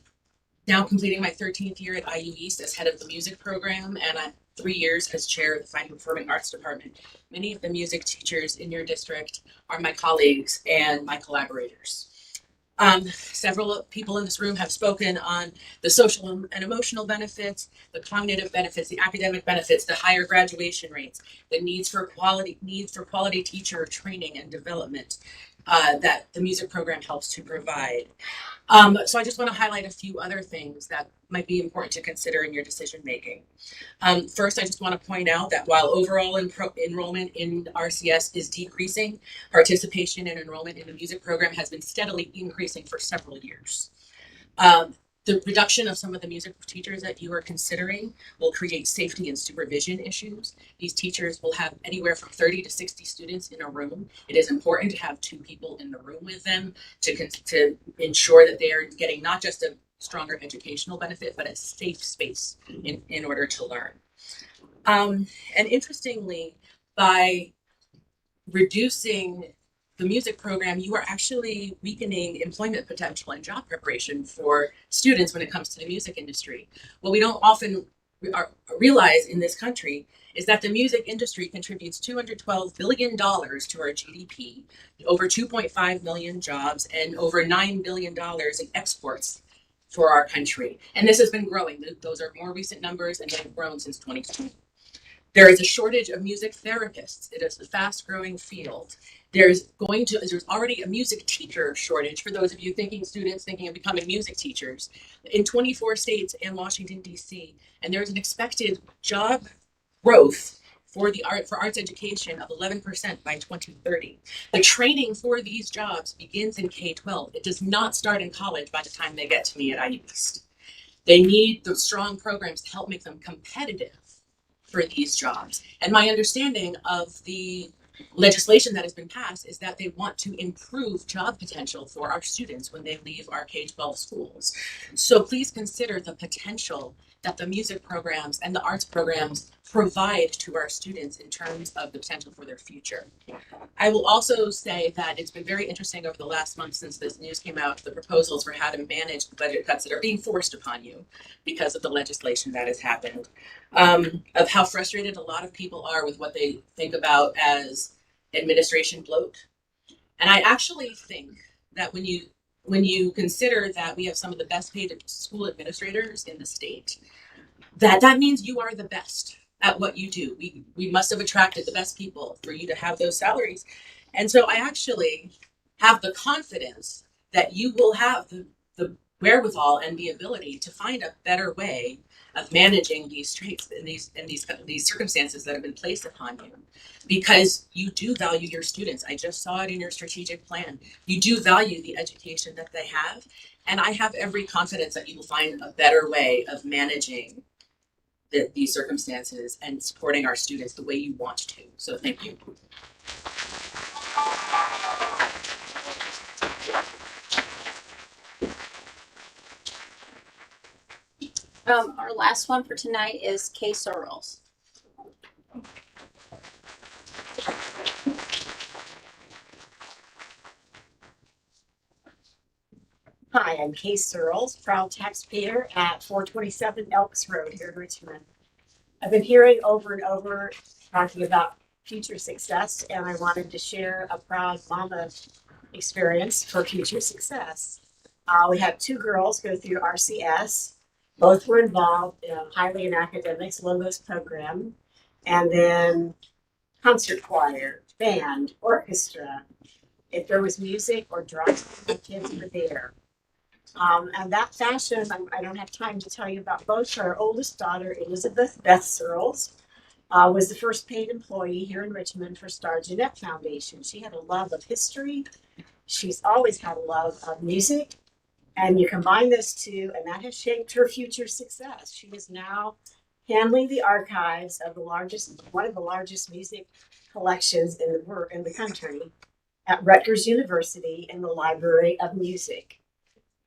now completing my 13th year at IU East as head of the music program, and I'm 3 years as chair of the Fine Performing Arts Department. Many of the music teachers in your district are my colleagues and my collaborators. Several people in this room have spoken on the social and emotional benefits, the cognitive benefits, the academic benefits, the higher graduation rates, the needs for quality teacher training and development that the music program helps to provide. So I just want to highlight a few other things that might be important to consider in your decision making. First, I just want to point out that while overall enrollment in RCS is decreasing, participation and enrollment in the music program has been steadily increasing for several years. The reduction of some of the music teachers that you are considering will create safety and supervision issues. These teachers will have anywhere from 30 to 60 students in a room. It is important to have 2 people in the room with them to ensure that they are getting not just a stronger educational benefit, but a safe space in order to learn. And interestingly, by reducing the music program, you are actually weakening employment potential and job preparation for students when it comes to the music industry. What we don't often realize in this country is that the music industry contributes $212 billion to our GDP, over 2.5 million jobs, and over $9 billion in exports for our country. And this has been growing. Those are more recent numbers, and they've grown since 2020. There is a shortage of music therapists. It is a fast growing field. There's already a music teacher shortage for those of you students thinking of becoming music teachers in 24 states and Washington, D.C. And there's an expected job growth for arts education of 11% by 2030. The training for these jobs begins in K-12. It does not start in college by the time they get to me at IU East. They need those strong programs to help make them competitive for these jobs. And my understanding of the legislation that has been passed is that they want to improve job potential for our students when they leave our K-12 schools. So please consider the potential that the music programs and the arts programs provide to our students in terms of the potential for their future. I will also say that it's been very interesting over the last month since this news came out, the proposals for how to manage the budget cuts that are being forced upon you because of the legislation that has happened, of how frustrated a lot of people are with what they think about as administration bloat. And I actually think that when you consider that we have some of the best paid school administrators in the state, that means you are the best at what you do. We must have attracted the best people for you to have those salaries. And so I actually have the confidence that you will have the wherewithal and the ability to find a better way of managing these traits and these circumstances that have been placed upon you, because you do value your students. I just saw it in your strategic plan. You do value the education that they have, and I have every confidence that you will find a better way of managing these circumstances and supporting our students the way you want to. So thank you. Our last one for tonight is Kay Searles. Hi, I'm Kay Searles, proud taxpayer at 427 Elks Road here in Richmond. I've been hearing over and over talking about future success, and I wanted to share a proud mama experience for future success. We had 2 girls go through RCS. Both were involved highly in academics, Logos program, and then concert choir, band, orchestra, If there was music or drama, my kids were there. And that fashion, I don't have time to tell you about both. Our oldest daughter, Elizabeth Beth Searles, was the first paid employee here in Richmond for Star Jeanette Foundation. She had a love of history. She's always had a love of music. And you combine those two, and that has shaped her future success. She is now handling the archives of one of the largest music collections in the country at Rutgers University in the Library of Music.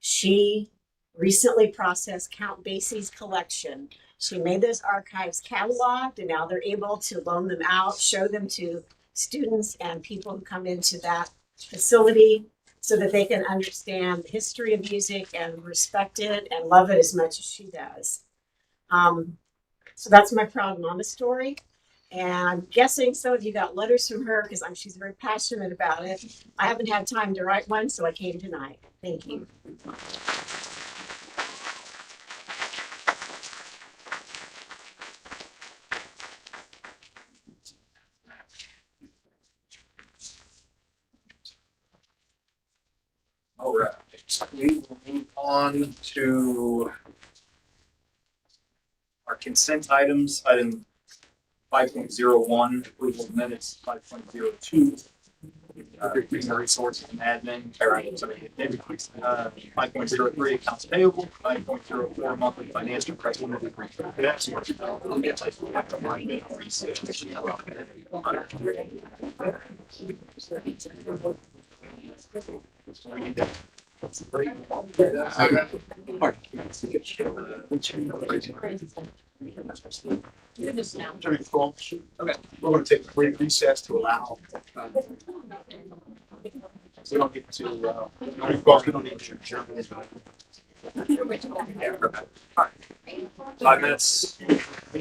She recently processed Count Basie's collection. She made those archives cataloged, and now they're able to loan them out, show them to students and people who come into that facility so that they can understand the history of music and respect it and love it as much as she does. So that's my proud mama story. And I'm guessing some of you got letters from her because she's very passionate about it. I haven't had time to write one, so I came tonight. Thank you. All right, we will move on to our consent items. Item 5.01, approval of minutes. 5.02, human resources and admin. 5.03, accounts payable. 5.04, monthly financial statement. Okay, we're going to take a brief recess to allow. We don't get to. We don't need to adjourn. 5 minutes. We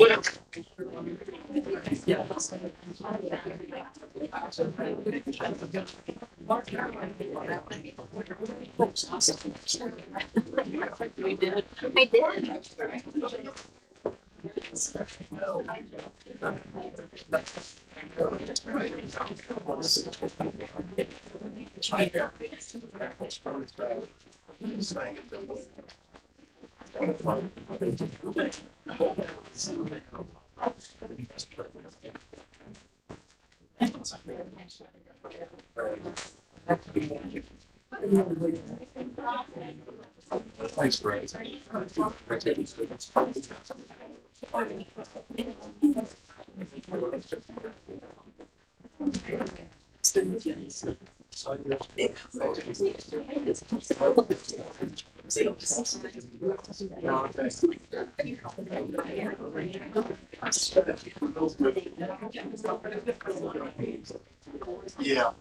did. I did. Thanks, Brett. Yeah.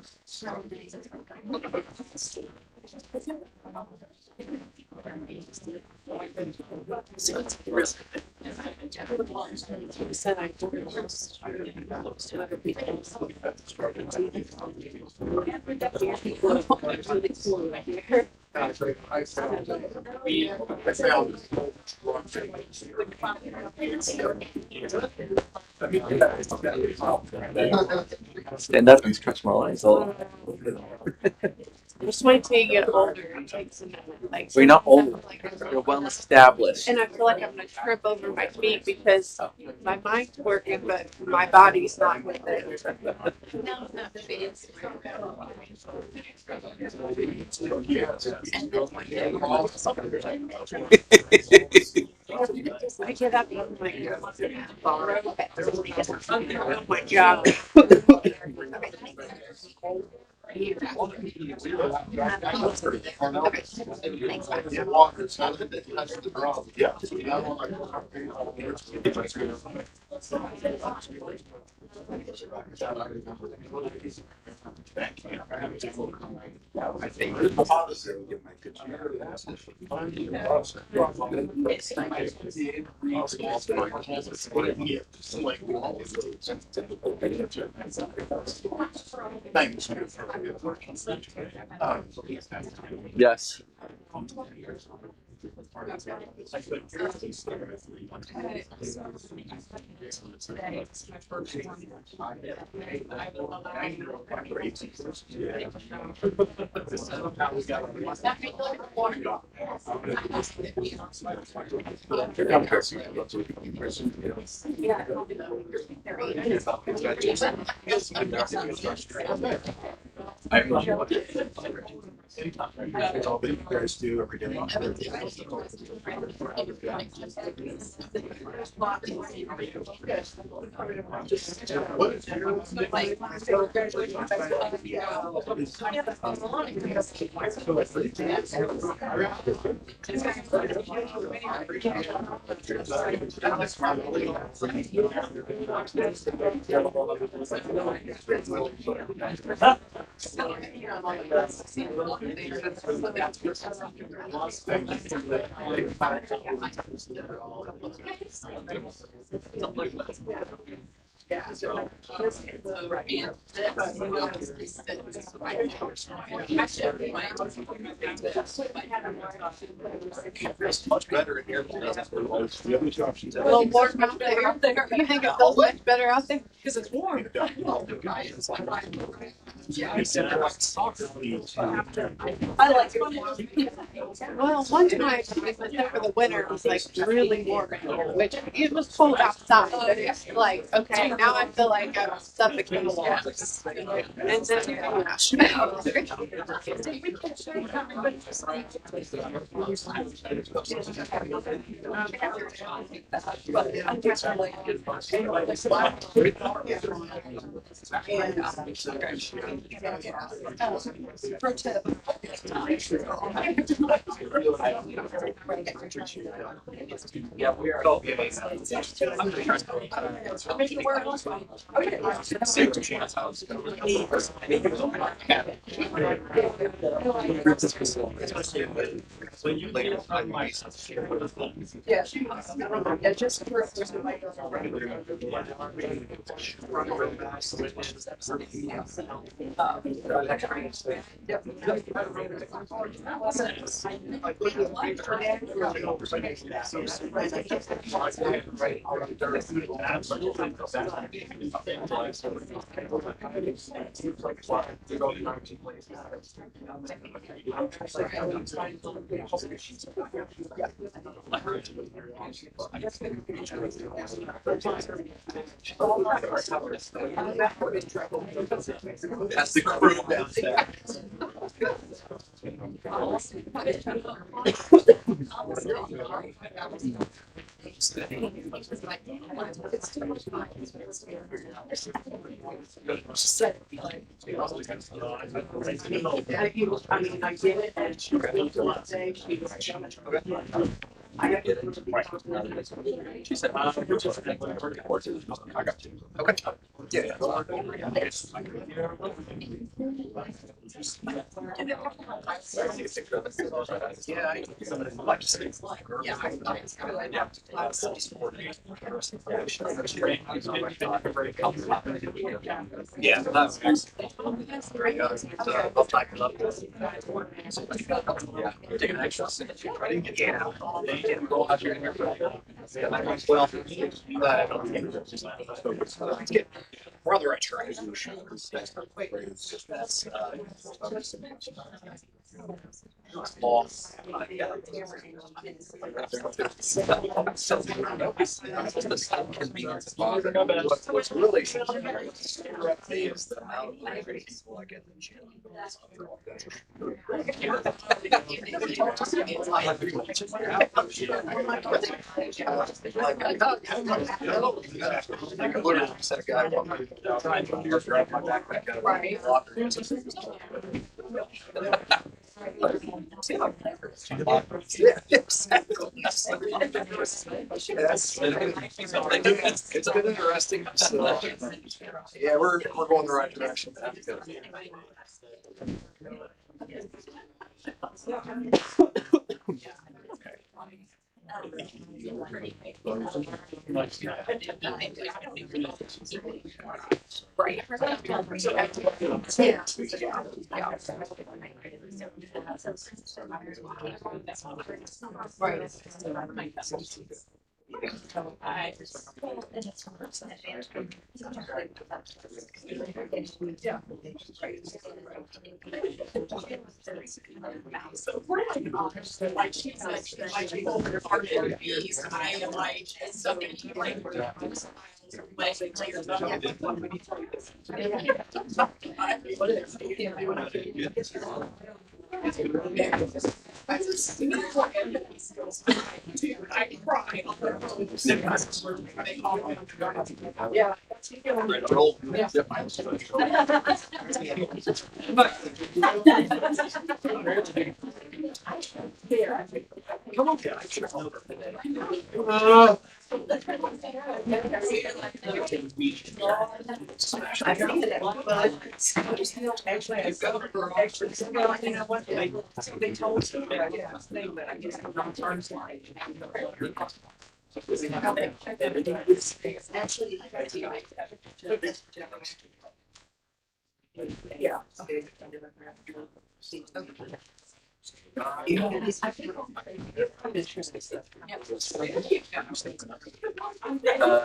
Stand up and stretch my legs a little. Just wait till you get older. It takes a minute. Like, We're not old. You're well established. and I feel like I'm gonna trip over my feet because my mind's working, but my body's not with it. No, not the feet. And then one day, I get up and I'm like, oh my God. Yes. It's all that you guys do every day. It's much better in here than it is. A little warm out there. You think it feels much better out there because it's warm? I like it. Well, one time over the winter it was like really warm in here, which it was cold outside, but it's like okay, now I feel like I'm suffocating. And pro tip. Yeah, we are. Safety chance house. When you later find my Yeah, yeah, just for That's the crew downstairs. I mean, I get it, and she will say she was. I get it. She said, I got you. Okay. Yeah. Yeah, that's excellent. I'll type it up. Yeah, take an extra signature. I didn't get you didn't go out here in your. Well, that I don't think. Let's get brother at your resolution. That's off. What's really is the amount of people I get in the gym. It's been interesting. So, yeah, we're going the right direction.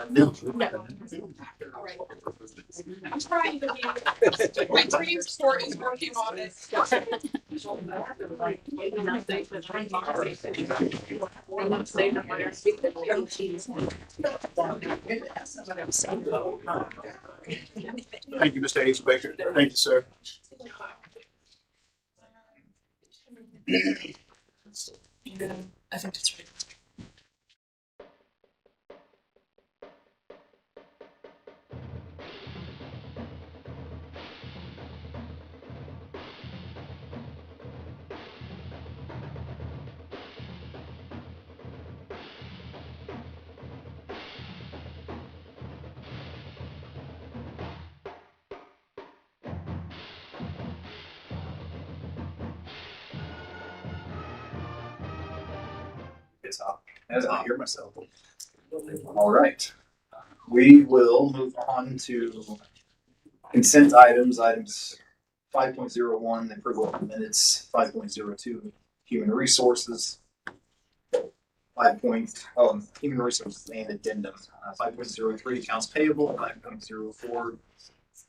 No. I'm trying to be. My dream sport is working on it. Thank you, Mr. H. Baker. Thank you, sir. I think that's right. It's hot. As I hear myself. All right. We will move on to consent items. Items 5.01, the approval of minutes. 5.02, human resources. Human resources and addendum. 5.03, accounts payable. 5.04,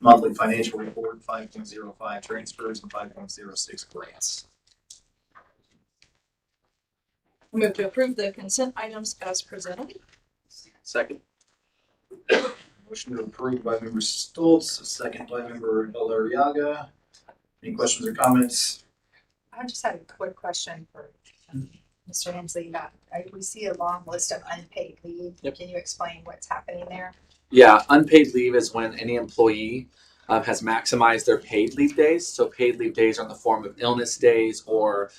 monthly financial report. 5.05, transfers, and 5.06, grants. Move to approve the consent items as presented. Second. Motion to approve by member Stoltz, second by member Elariaga. Any questions or comments? I just had a quick question for Mr. Hensley. We see a long list of unpaid leave. Yep. Can you explain what's happening there? Yeah, unpaid leave is when any employee has maximized their paid leave days. So paid leave days are in the form of illness days or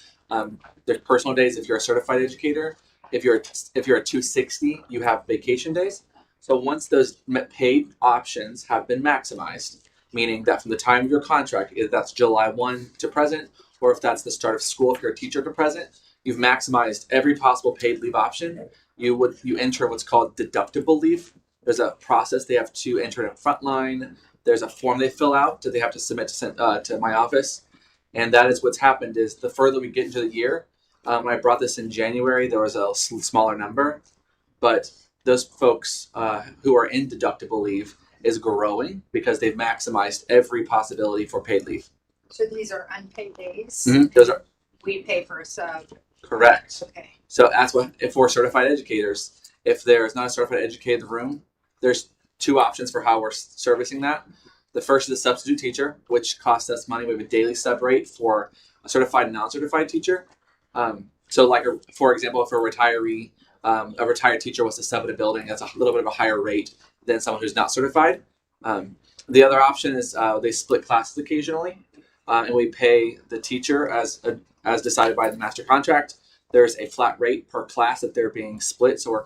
their personal days. If you're a certified educator, if you're at 260, you have vacation days. So once those paid options have been maximized, meaning that from the time of your contract, if that's July 1 to present, or if that's the start of school, if you're a teacher to present, you've maximized every possible paid leave option. You enter what's called deductible leave. There's a process they have to enter in Frontline. There's a form they fill out that they have to submit to my office. And that is what's happened is the further we get into the year, when I brought this in January, there was a smaller number. But those folks who are in deductible leave is growing because they've maximized every possibility for paid leave. So these are unpaid days? Mm-hmm. Those are We pay for a sub. correct. Okay. So that's what, if we're certified educators, if there's not a certified educator in the room, there's two options for how we're servicing that. The first is a substitute teacher, which costs us money. We have a daily sub rate for a certified and non-certified teacher. So like, for example, if a retired teacher was to sub at a building, that's a little bit of a higher rate than someone who's not certified. The other option is they split classes occasionally, and we pay the teacher as decided by the master contract. There's a flat rate per class that they're being split, so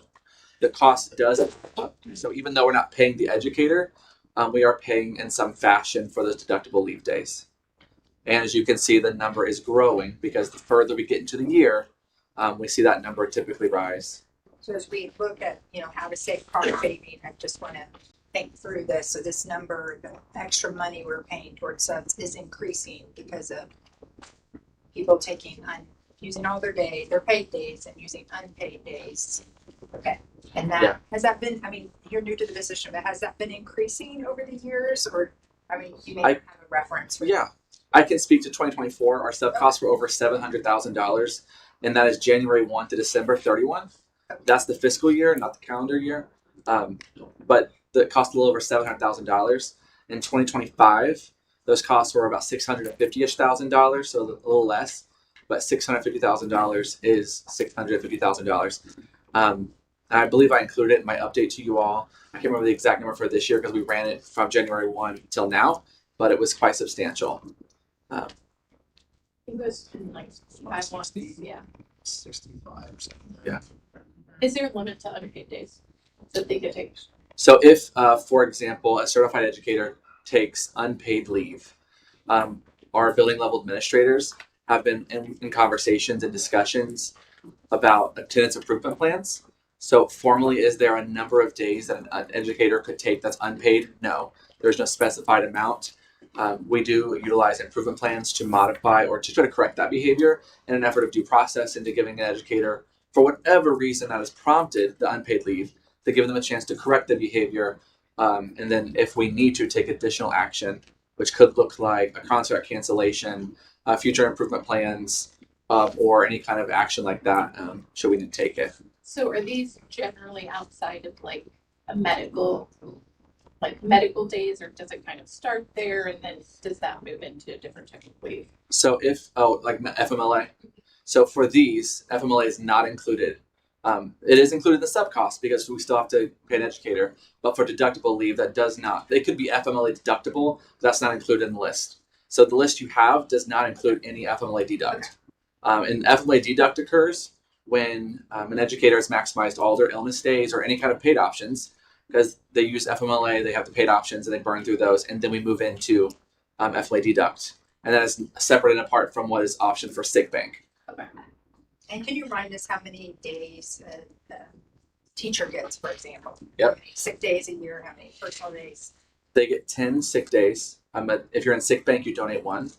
the cost does up. So even though we're not paying the educator, we are paying in some fashion for those deductible leave days. And as you can see, the number is growing because the further we get into the year, we see that number typically rise. So as we look at, how to save cost saving, I just want to think through this. So this number, the extra money we're paying towards subs is increasing because of people using all their paid days and using unpaid days. Okay. And that, Yeah. has that been, I mean, you're new to the position, but has that been increasing over the years or, I mean, you may I- not have a reference. Yeah, I can speak to 2024. Our sub costs were over $700,000, and that is January 1 to December 31. That's the fiscal year, not the calendar year. But the cost a little over $700,000. In 2025, those costs were about $650,000, so a little less. But $650,000 is $650,000. And I believe I included it in my update to you all. I can't remember the exact number for this year because we ran it from January 1 till now, but it was quite substantial. It goes to like 5 months, yeah. 65 or something. Yeah. Is there a limit to unpaid days that they could take? So if, for example, a certified educator takes unpaid leave, our building level administrators have been in conversations and discussions about attendance improvement plans. So formally, is there a number of days that an educator could take that's unpaid? No, there's no specified amount. We do utilize improvement plans to modify or to try to correct that behavior in an effort of due process into giving an educator, for whatever reason that has prompted the unpaid leave, to give them a chance to correct the behavior. And then if we need to take additional action, which could look like a contract cancellation, future improvement plans, or any kind of action like that, should we need to take it. So are these generally outside of like a medical days, or does it kind of start there and then does that move into a different type of leave? So if, like FMLA. So for these, FMLA is not included. It is included in the sub cost because we still have to pay an educator, but for deductible leave, that does not. It could be FMLA deductible, but that's not included in the list. So the list you have does not include any FMLA deduct. And FMLA deduct occurs when an educator has maximized all their illness days or any kind of paid options, because they use FMLA, they have the paid options, and they burn through those, and then we move into FMLA deduct. And that is separate and apart from what is optioned for sick bank. Okay. And can you remind us how many days a teacher gets, for example? Yep. How many sick days a year? How many personal days? They get 10 sick days. If you're in sick bank, you donate 1.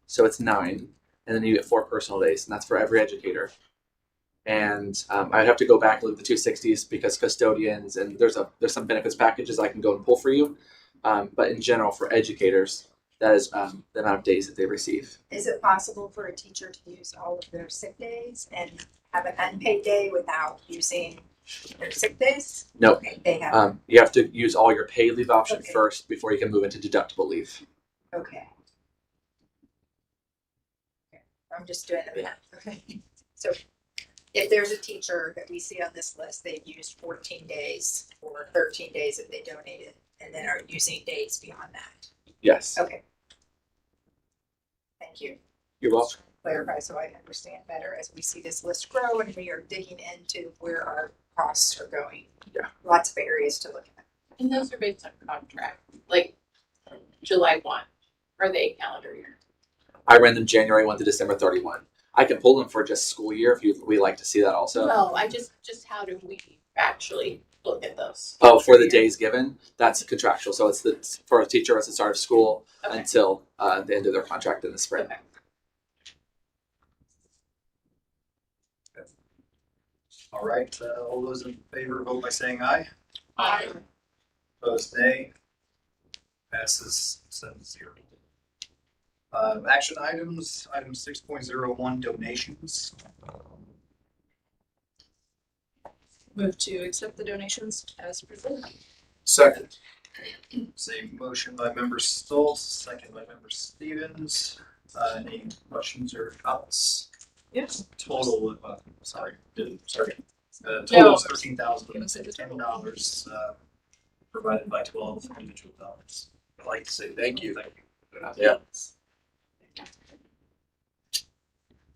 So it's 9. And then you get 4 personal days. And that's for every educator. And I'd have to go back and look at the 260s because custodians and there's some benefits packages I can go and pull for you. But in general, for educators, that is the amount of days that they receive. Is it possible for a teacher to use all of their sick days and have an unpaid day without using their sick days? No. Okay, they have. You have to use all your paid leave option Okay. first before you can move into deductible leave. Okay. I'm just doing the math. Okay. So if there's a teacher that we see on this list, they've used 14 days or 13 days if they donated, and then are using days beyond that. Yes. Okay. Thank you. You're welcome. Clarify so I understand better as we see this list grow and we are digging into where our costs are going. Yeah. Lots of areas to look at. And those are based on contract, like July 1, or they calendar year? I ran them January 1 to December 31. I can pull them for just school year if we like to see that also. No, I just how do we actually look at those? Oh, for the days given, that's contractual. So it's for a teacher, it's the start of school until the end of their contract in the spring. Okay. All right, all those in favor vote by saying aye. Aye. Opposed, nay. Passes 7-0. Action items, item 6.01, donations. Move to accept the donations as presented. Second. Same motion by member Stoltz, second by member Stevens. Any questions or comments? Yes. Total, total No. is $13,010, provided by 12 individual dollars. I'd like to say thank you. Yeah.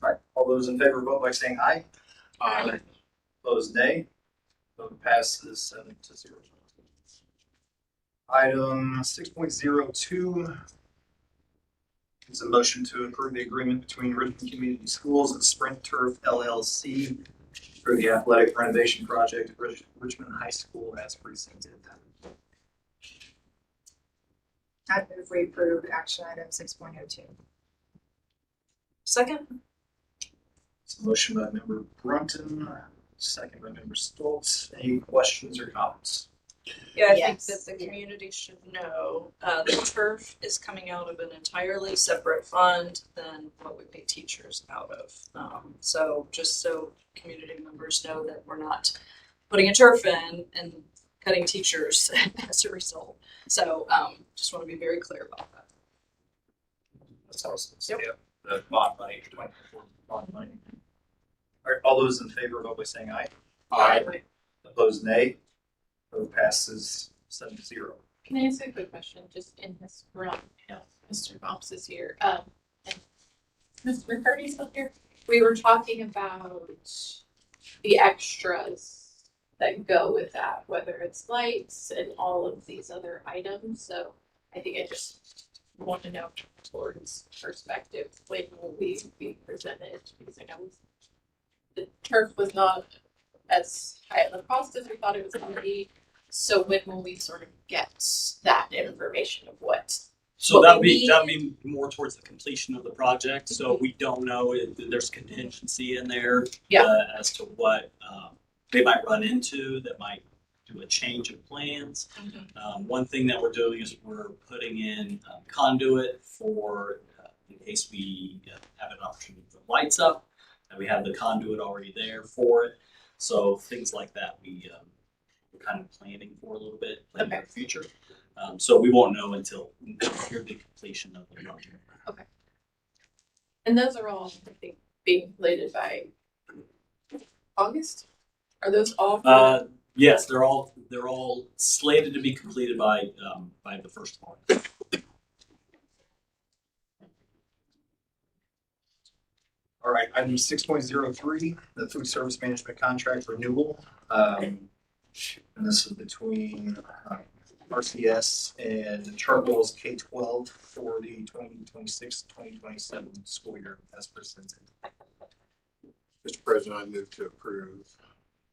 All right, all those in favor vote by saying aye. Aye. Opposed, nay. Vote passes 7-0. Item 6.02 is a motion to approve the agreement between Richmond Community Schools and Sprint Turf LLC for the athletic renovation project at Richmond High School as presented. I move we approve action item 6.02. Second. So motion by member Brunton, second by member Stoltz. Any questions or comments? Yeah, I think that the community should know, the turf is coming out of an entirely separate fund than what we pay teachers out of. So just so community members know that we're not putting a turf in and cutting teachers as a result. So, just want to be very clear about that. That's awesome. Yep. The bond money, bond money. All right, all those in favor, vote by saying aye. Aye. Opposed, nay. Vote passes 7-0. Can I ask a quick question, just in this realm? Mr. Bumps is here, and Mr. McCarty's still here. We were talking about the extras that go with that, whether it's lights and all of these other items. So I think I just want to know towards perspective, when will we be presented? Because I know the turf was not as high of a cost as we thought it was going to be. So when will we sort of get that information of what? So that'd be more towards the completion of the project. So we don't know if there's contingency in there as to what they might run into that might do a change of plans. One thing that we're doing is we're putting in conduit for in case we have an opportunity to put lights up, and we have the conduit already there for it. So things like that we're kind of planning for a little bit, planning for the future. So we won't know until near the completion of the project. Okay. And those are all, I think, being completed by August? Are those all? Yes, they're all slated to be completed by the first of August. All right, item 6.03, the food service management contract renewal. And this is between RCS and Chartwell's K-12 for the 2026-2027 school year as presented. Mr. President, I move to approve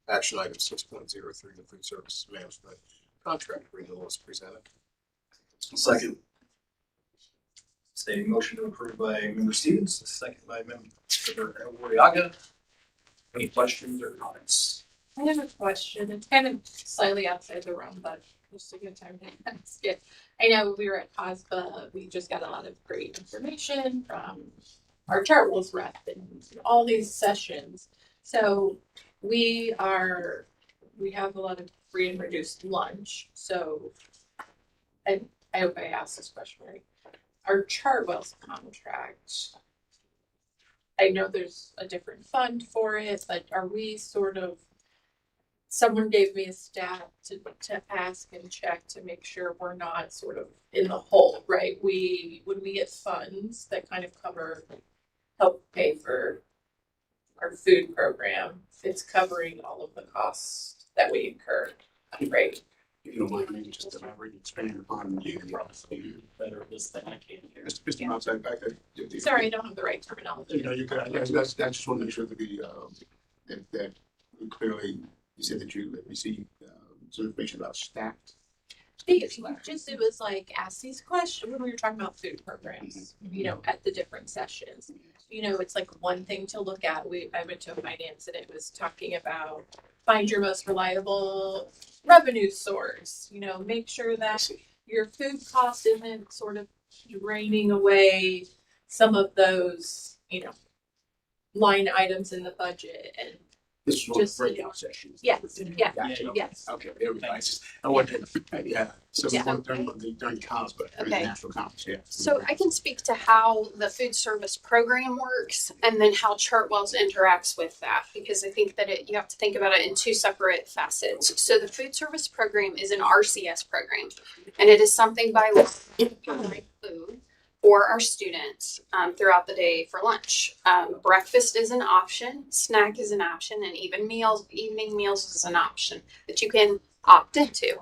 action item 6.03, the food service management contract renewal as presented. Second. Say motion to approve by member Stevens, second by member Wariaga. Any questions or comments? I have a question. It's kind of slightly outside the realm, but just a good time to ask it. I know we were at COSBA. We just got a lot of great information from our Chartwell's rep and all these sessions. So we have a lot of free and reduced lunch. So I hope I asked this question right. Our Chartwell's contract, I know there's a different fund for it, but are we sort of, someone gave me a stat to ask and check to make sure we're not sort of in the hole, right? When we get funds that kind of help pay for our food program, it's covering all of the costs that we incur, right? If you don't mind, maybe just elaborate and expand upon you can probably better at this than I can here. Mr. Mount, back there. Sorry, I don't have the right terminology. You know, you got. I just want to make sure that that clearly you said that you received some information about stacked. It was like ask these questions when we were talking about food programs, at the different sessions. It's like one thing to look at. I went to a finance and it was talking about find your most reliable revenue source. Make sure that your food cost isn't sort of draining away some of those, line items in the budget. And this is one of the breakout sessions. Yes, yes. Okay, there we go. I wanted to, so we want to turn during comms, but during the natural comms, yeah. So I can speak to how the food service program works and then how Chartwell's interacts with that, because I think that you have to think about it in two separate facets. So the food service program is an RCS program, and it is something by law food for our students throughout the day for lunch. Breakfast is an option, snack is an option, and even evening meals is an option that you can opt into.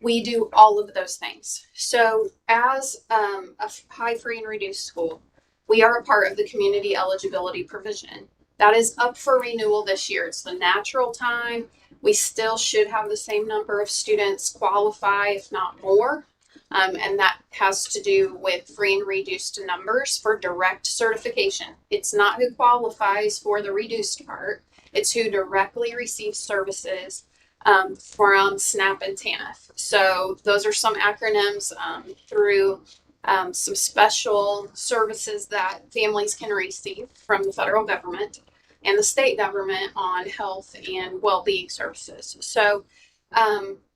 We do all of those things. So as a high free and reduced school, we are a part of the community eligibility provision. That is up for renewal this year. It's the natural time. We still should have the same number of students qualify, if not more. And that has to do with free and reduced numbers for direct certification. It's not who qualifies for the reduced part, it's who directly receives services from SNAP and TANF. So those are some acronyms through some special services that families can receive from the federal government and the state government on health and well-being services. So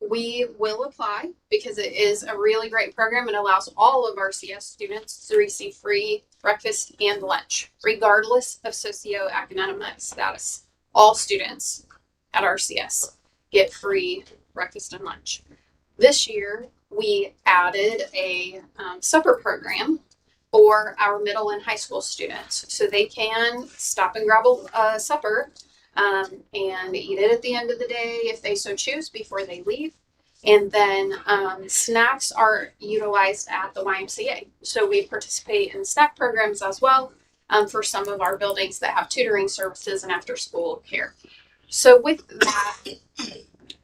we will apply because it is a really great program. It allows all of our CS students to receive free breakfast and lunch, regardless of socioeconomic status. All students at RCS get free breakfast and lunch. This year, we added a supper program for our middle and high school students. So they can stop and grab a supper and eat it at the end of the day if they so choose before they leave. And then snacks are utilized at the YMCA. So we participate in snack programs as well for some of our buildings that have tutoring services and after school care. So with that,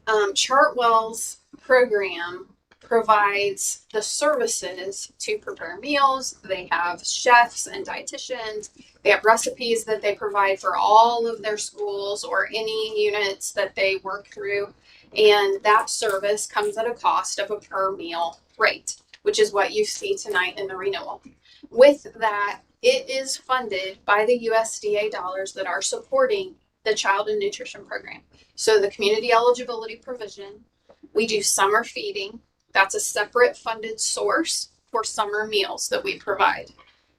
Chartwell's program provides the services to prepare meals. They have chefs and dietitians. They have recipes that they provide for all of their schools or any units that they work through. And that service comes at a cost of a per meal rate, which is what you see tonight in the renewal. With that, it is funded by the USDA dollars that are supporting the child and nutrition program. So the community eligibility provision, we do summer feeding. That's a separate funded source for summer meals that we provide.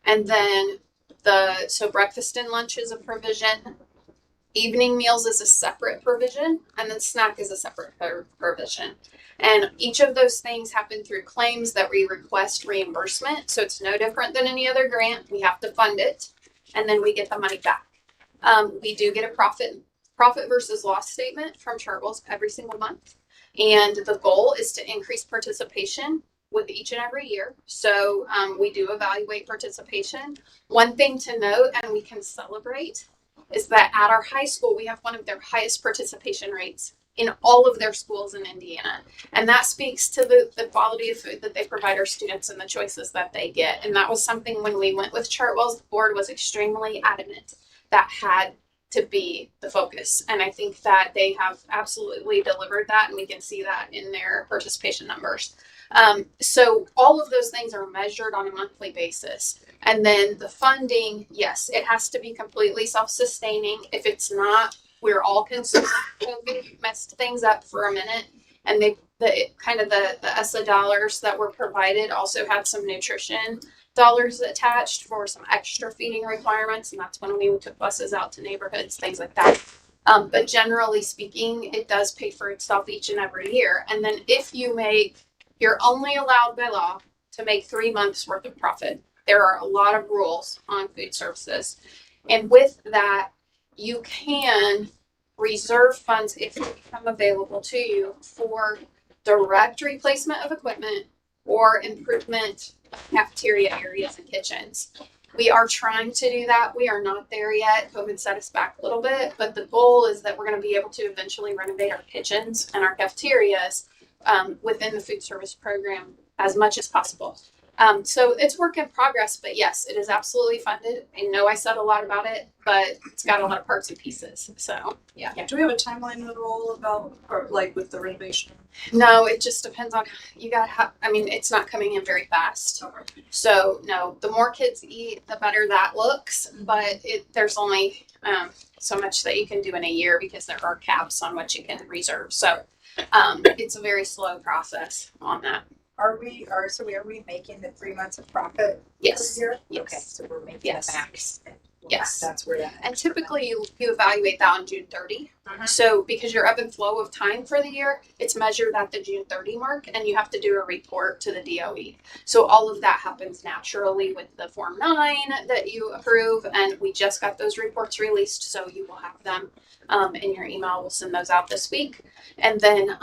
And then so breakfast and lunch is a provision. Evening meals is a separate provision, and then snack is a separate provision. And each of those things happen through claims that we request reimbursement. So it's no different than any other grant. We have to fund it, and then we get the money back. We do get a profit versus loss statement from Chartwell's every single month. And the goal is to increase participation with each and every year. So we do evaluate participation. One thing to note, and we can celebrate, is that at our high school, we have one of their highest participation rates in all of their schools in Indiana. And that speaks to the quality of food that they provide our students and the choices that they get. And that was something when we went with Chartwell's, the board was extremely adamant that had to be the focus. And I think that they have absolutely delivered that, and we can see that in their participation numbers. So all of those things are measured on a monthly basis. And then the funding, yes, it has to be completely self-sustaining. If it's not, we're all concerned. COVID messed things up for a minute, and the ESSA dollars that were provided also had some nutrition dollars attached for some extra feeding requirements, and that's when we took buses out to neighborhoods, things like that. But generally speaking, it does pay for itself each and every year. And then if you're only allowed by law to make 3 months worth of profit. There are a lot of rules on food services. And with that, you can reserve funds if they become available to you for direct replacement of equipment or improvement of cafeteria areas and kitchens. We are trying to do that. We are not there yet. COVID set us back a little bit, but the goal is that we're going to be able to eventually renovate our kitchens and our cafeterias within the food service program as much as possible. So it's work in progress, but yes, it is absolutely funded. I know I said a lot about it, but it's got a lot of parts and pieces. So yeah. Do we have a timeline at all about, or like with the renovation? No, it just depends on it's not coming in very fast. So no, the more kids eat, the better that looks, but there's only so much that you can do in a year because there are caps on what you can reserve. So it's a very slow process on that. Are we making the 3 months of profit? Yes. Per year? Yes. Okay, so we're making the max. Yes. That's where that. And typically you evaluate that on June 30. So because your ebb and flow of time for the year, it's measured at the June 30 mark, and you have to do a report to the DOE. So all of that happens naturally with the Form 9 that you approve, and we just got those reports released, so you will have them in your email. We'll send those out this week. And then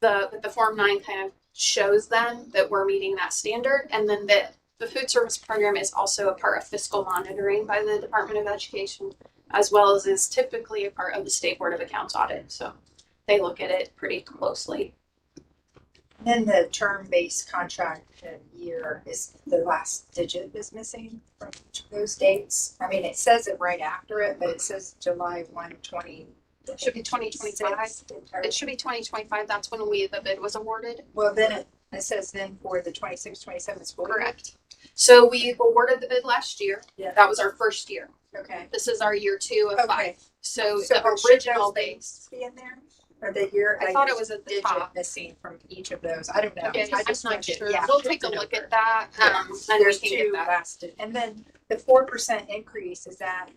the Form 9 kind of shows them that we're meeting that standard, and then the food service program is also a part of fiscal monitoring by the Department of Education, as well as is typically a part of the State Board of Accounts audit. So they look at it pretty closely. Then the term-based contract year is the last digit is missing from each of those dates. I mean, it says it right after it, but it says July 1, 20. It should be 2025. It should be 2025. That's when the bid was awarded. Well, then it says then for the 26-27 school year. Correct. So we awarded the bid last year. Yeah. That was our first year. Okay. This is our year 2 of 5. So So the should original those base. dates be in there? Or the year? I thought it was at the digit top. missing from each of those. I don't know. Okay, I I'm just not want to, sure. yeah. We'll take a look at that. And There's we can get two that. last. And then the 4% increase, is that?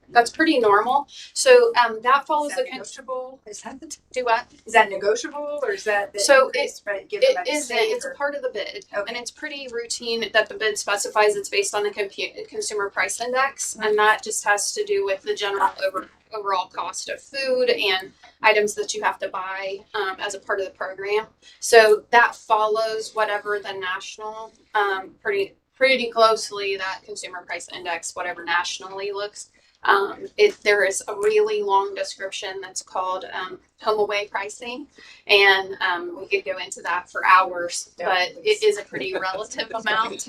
That's pretty normal. So that follows Is the that negotiable? Is that do what? Is that negotiable or is that the So increase, but given by it the isn't. state, It's a or- part of the bid, and it's pretty routine that the bid specifies it's based on the consumer price index, and that just has to do with the general overall cost of food and items that you have to buy as a part of the program. So that follows whatever the national pretty closely, that consumer price index, whatever nationally looks. There is a really long description that's called home away pricing, and we could go into that for hours, but it is a pretty relative amount.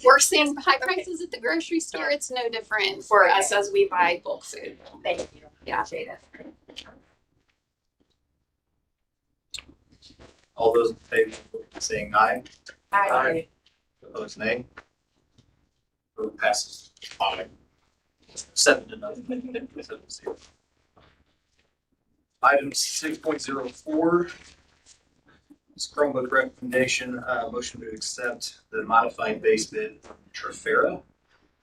We're seeing high prices at the grocery store. It's no different for us as we buy bulk food. Thank you. Yeah. All those in favor saying aye? Aye. Opposed, nay? Vote passes. Aye. 7-0. 7-0. Item 6.04 is Chromebook recommendation, motion to accept the modified base bid from Trafera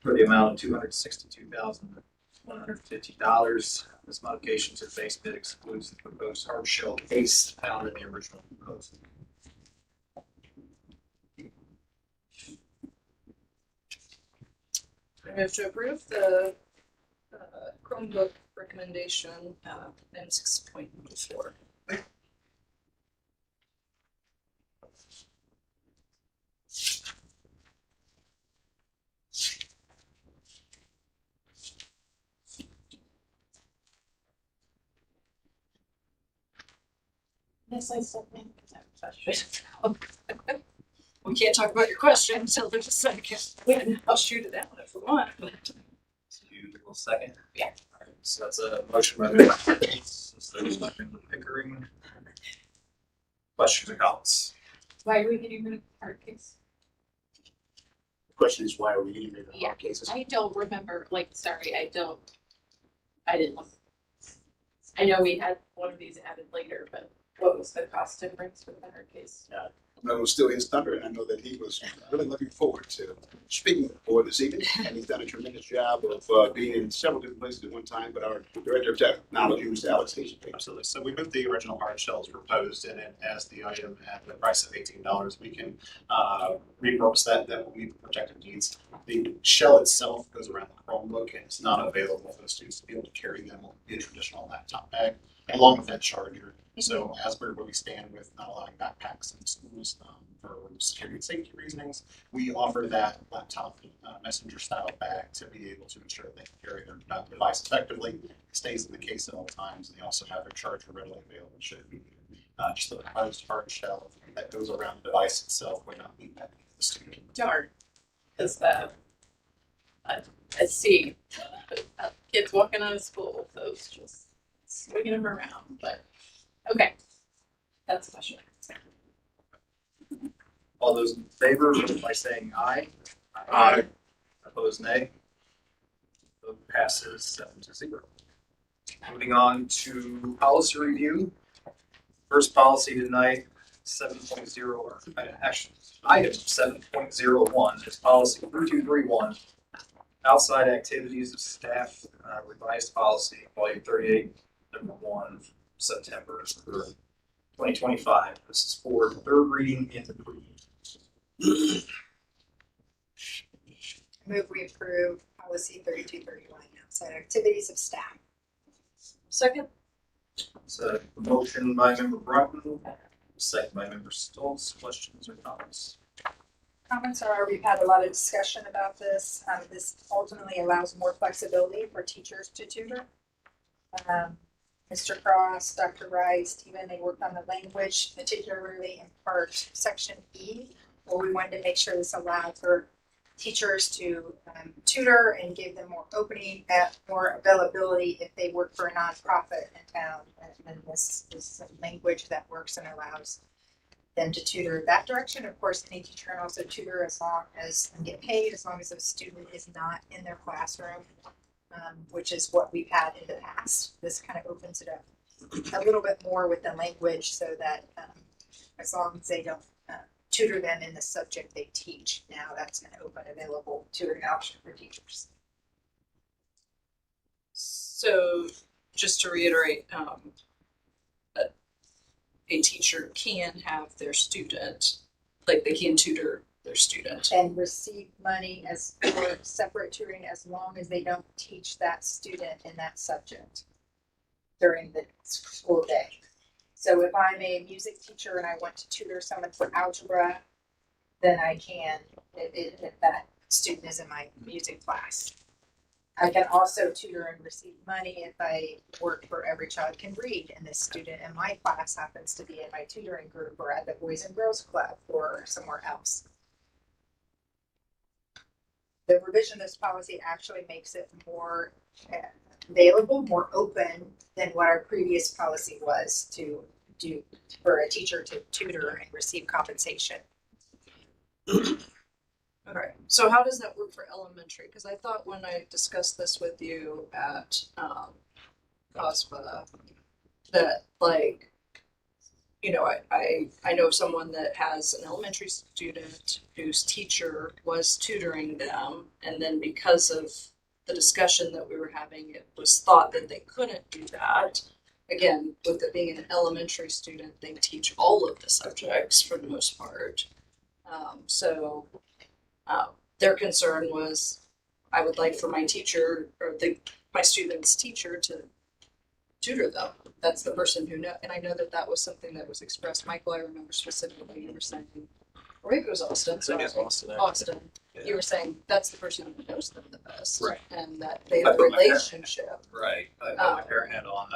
for the amount of $262,150. This modification to the base bid excludes the proposed hard shell case found in the original proposal. I move to approve the Chromebook recommendation, item 6.4. Yes, I still think We can't talk about your question until there's a second. I'll shoot it out if we want, but. You will second? Yeah. All right, so that's a motion by Mr. Bates, second by Mr. Pickering. Questions or comments? Why are we getting rid of the hard case? The question is, why are we getting rid of the Yeah, hard cases? I don't remember, sorry, I didn't look. I know we had one of these added later, but what was the cost difference with the hard case? It was still his thunder, and I know that he was really looking forward to speaking with the board this evening, and he's done a tremendous job of being in several different places at one time, but our Director of Technology, Mr. Alex Station. Absolutely. So we moved the original hard shells proposed in it as the item at the price of $18. We can repurpose that will meet the projected needs. The shell itself goes around the Chromebook, and it's not available for the students to be able to carry them in a traditional laptop bag, along with that charger. So as per where we stand with not allowing backpacks in schools for security and safety reasonings, we offer that laptop messenger style bag to be able to ensure they can carry their device effectively. It stays in the case at all times, and they also have their charger readily available should it be just the proposed hard shell that goes around the device itself would not meet that need of the student. Darn, because I see kids walking out of school with those, just swinging them around, but, okay. That's special. All those in favor, vote by saying aye. Aye. Opposed, nay. Vote passes 7-0. Moving on to policy review. First policy tonight, 7.0, or actually, item 7.01 is policy 3231, outside activities of staff, revised policy, volume 38, number 1, September 2025. This is for third reading and Move we approve policy 3231, outside activities of staff. Second. So motion by member Broughton, second by member Stoltz. Questions or comments? Comments are, we've had a lot of discussion about this. This ultimately allows more flexibility for teachers to tutor. Mr. Cross, Dr. Rice, Stephen, they worked on the language, particularly in part section E, where we wanted to make sure this allowed for teachers to tutor and give them more opening, more availability if they work for a nonprofit in town. And this is language that works and allows them to tutor in that direction. Of course, any teacher can also tutor as long as and get paid as long as the student is not in their classroom, which is what we've had in the past. This kind of opens it up a little bit more with the language so that as long as they don't tutor them in the subject they teach, now that's going to open available tutoring option for teachers. So, just to reiterate, a teacher can have their student, like they can tutor their student. And receive money as for separate tutoring as long as they don't teach that student in that subject during the school day. So if I'm a music teacher and I want to tutor someone for algebra, then I can, if that student is in my music class. I can also tutor and receive money if I work for Every Child Can Read and this student in my class happens to be in my tutoring group or at the Boys and Girls Club or somewhere else. The revision of this policy actually makes it more available, more open than what our previous policy was to do for a teacher to tutor and receive compensation. Okay, so how does that work for elementary? Because I thought when I discussed this with you at COSPA, that like, you know, I know someone that has an elementary student whose teacher was tutoring them, and then because of the discussion that we were having, it was thought that they couldn't do that. Again, with it being an elementary student, they teach all of the subjects for the most part. Their concern was, I would like for my teacher or my student's teacher to tutor them. That's the person who knows. And I know that that was something that was expressed. Michael, I remember specifically you were saying, or maybe it was Austin. I think it's Austin. Austin. Yeah. You were saying that's the person who knows them the best. Right. And that they have a relationship. Right. I put my parent hat on.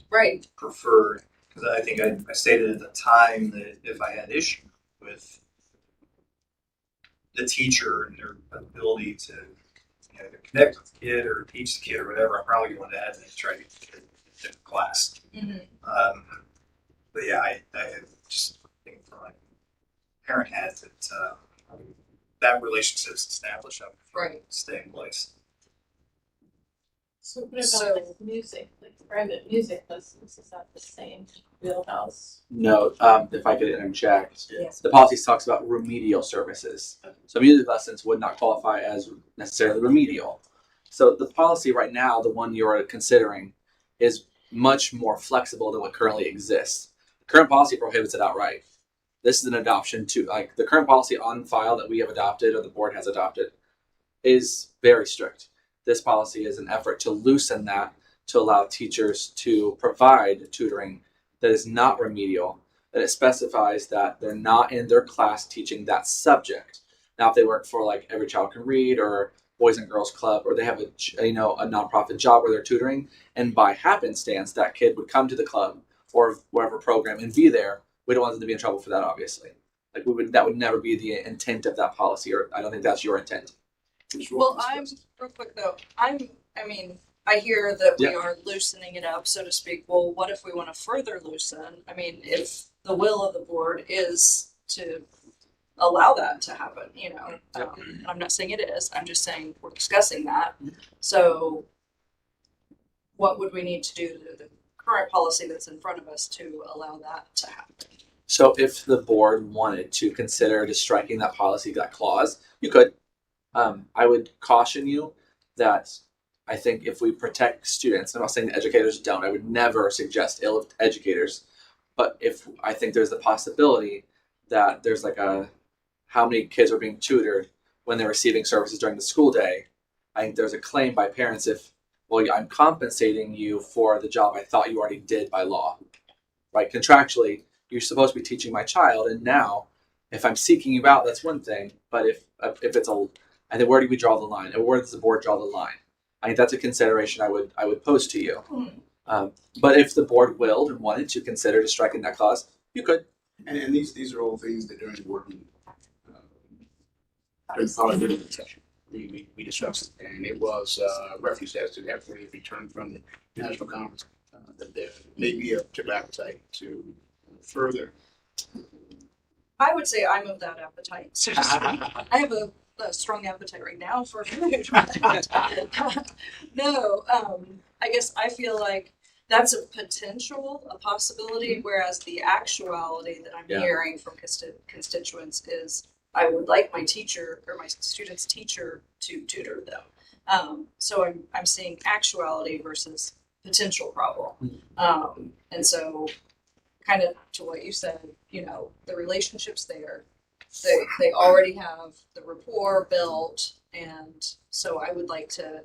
Right. Preferred, because I think I stated at the time that if I had issue with the teacher and their ability to either connect with the kid or teach the kid or whatever, I'm probably going to add and try to get the kid in class. But yeah, I just think from my parent hat that that relationship's established, I would stay in place. So what about like music, like private music lessons? Is that the same wheelhouse? No, if I could interject, Yes. the policy talks about remedial services. So music lessons would not qualify as necessarily remedial. So the policy right now, the one you're considering, is much more flexible than what currently exists. The current policy prohibits it outright. This is an adoption to, like, the current policy on file that we have adopted or the board has adopted is very strict. This policy is an effort to loosen that to allow teachers to provide tutoring that is not remedial, that it specifies that they're not in their class teaching that subject. Now, if they work for like Every Child Can Read or Boys and Girls Club, or they have a nonprofit job where they're tutoring, and by happenstance that kid would come to the club or whatever program and be there, we don't want them to be in trouble for that, obviously. Like that would never be the intent of that policy, or I don't think that's your intent. Well, I'm real quick though. I hear that we are loosening it up, so to speak. Well, what if we want to further loosen? I mean, if the will of the board is to allow that to happen, I'm not saying it is. I'm just saying we're discussing that. So, what would we need to do to the current policy that's in front of us to allow that to happen? So, if the board wanted to consider just striking that policy, that clause, you could. I would caution you that I think if we protect students, I'm not saying that educators don't, I would never suggest ill of educators, but if I think there's the possibility that there's like how many kids are being tutored when they're receiving services during the school day, I think there's a claim by parents I'm compensating you for the job I thought you already did by law, right? Contractually, you're supposed to be teaching my child, and now if I'm seeking you out, that's one thing, but if it's I think where do we draw the line? And where does the board draw the line? I think that's a consideration I would pose to you. But if the board willed and wanted to consider to striking that clause, you could. And these are all things that during the working during the policy session we discussed, and it was referenced as to after we return from the national conference that there may be a particular appetite to further. I would say I'm of that appetite. So to speak. I have a strong appetite right now for food. No, I guess I feel like that's a potential, a possibility, whereas the actuality that I'm hearing from constituents is I would like my teacher or my student's teacher to tutor them. So I'm seeing actuality versus potential problem. And so kind of to what you said, you know, the relationships there, they already have the rapport built. And so I would like to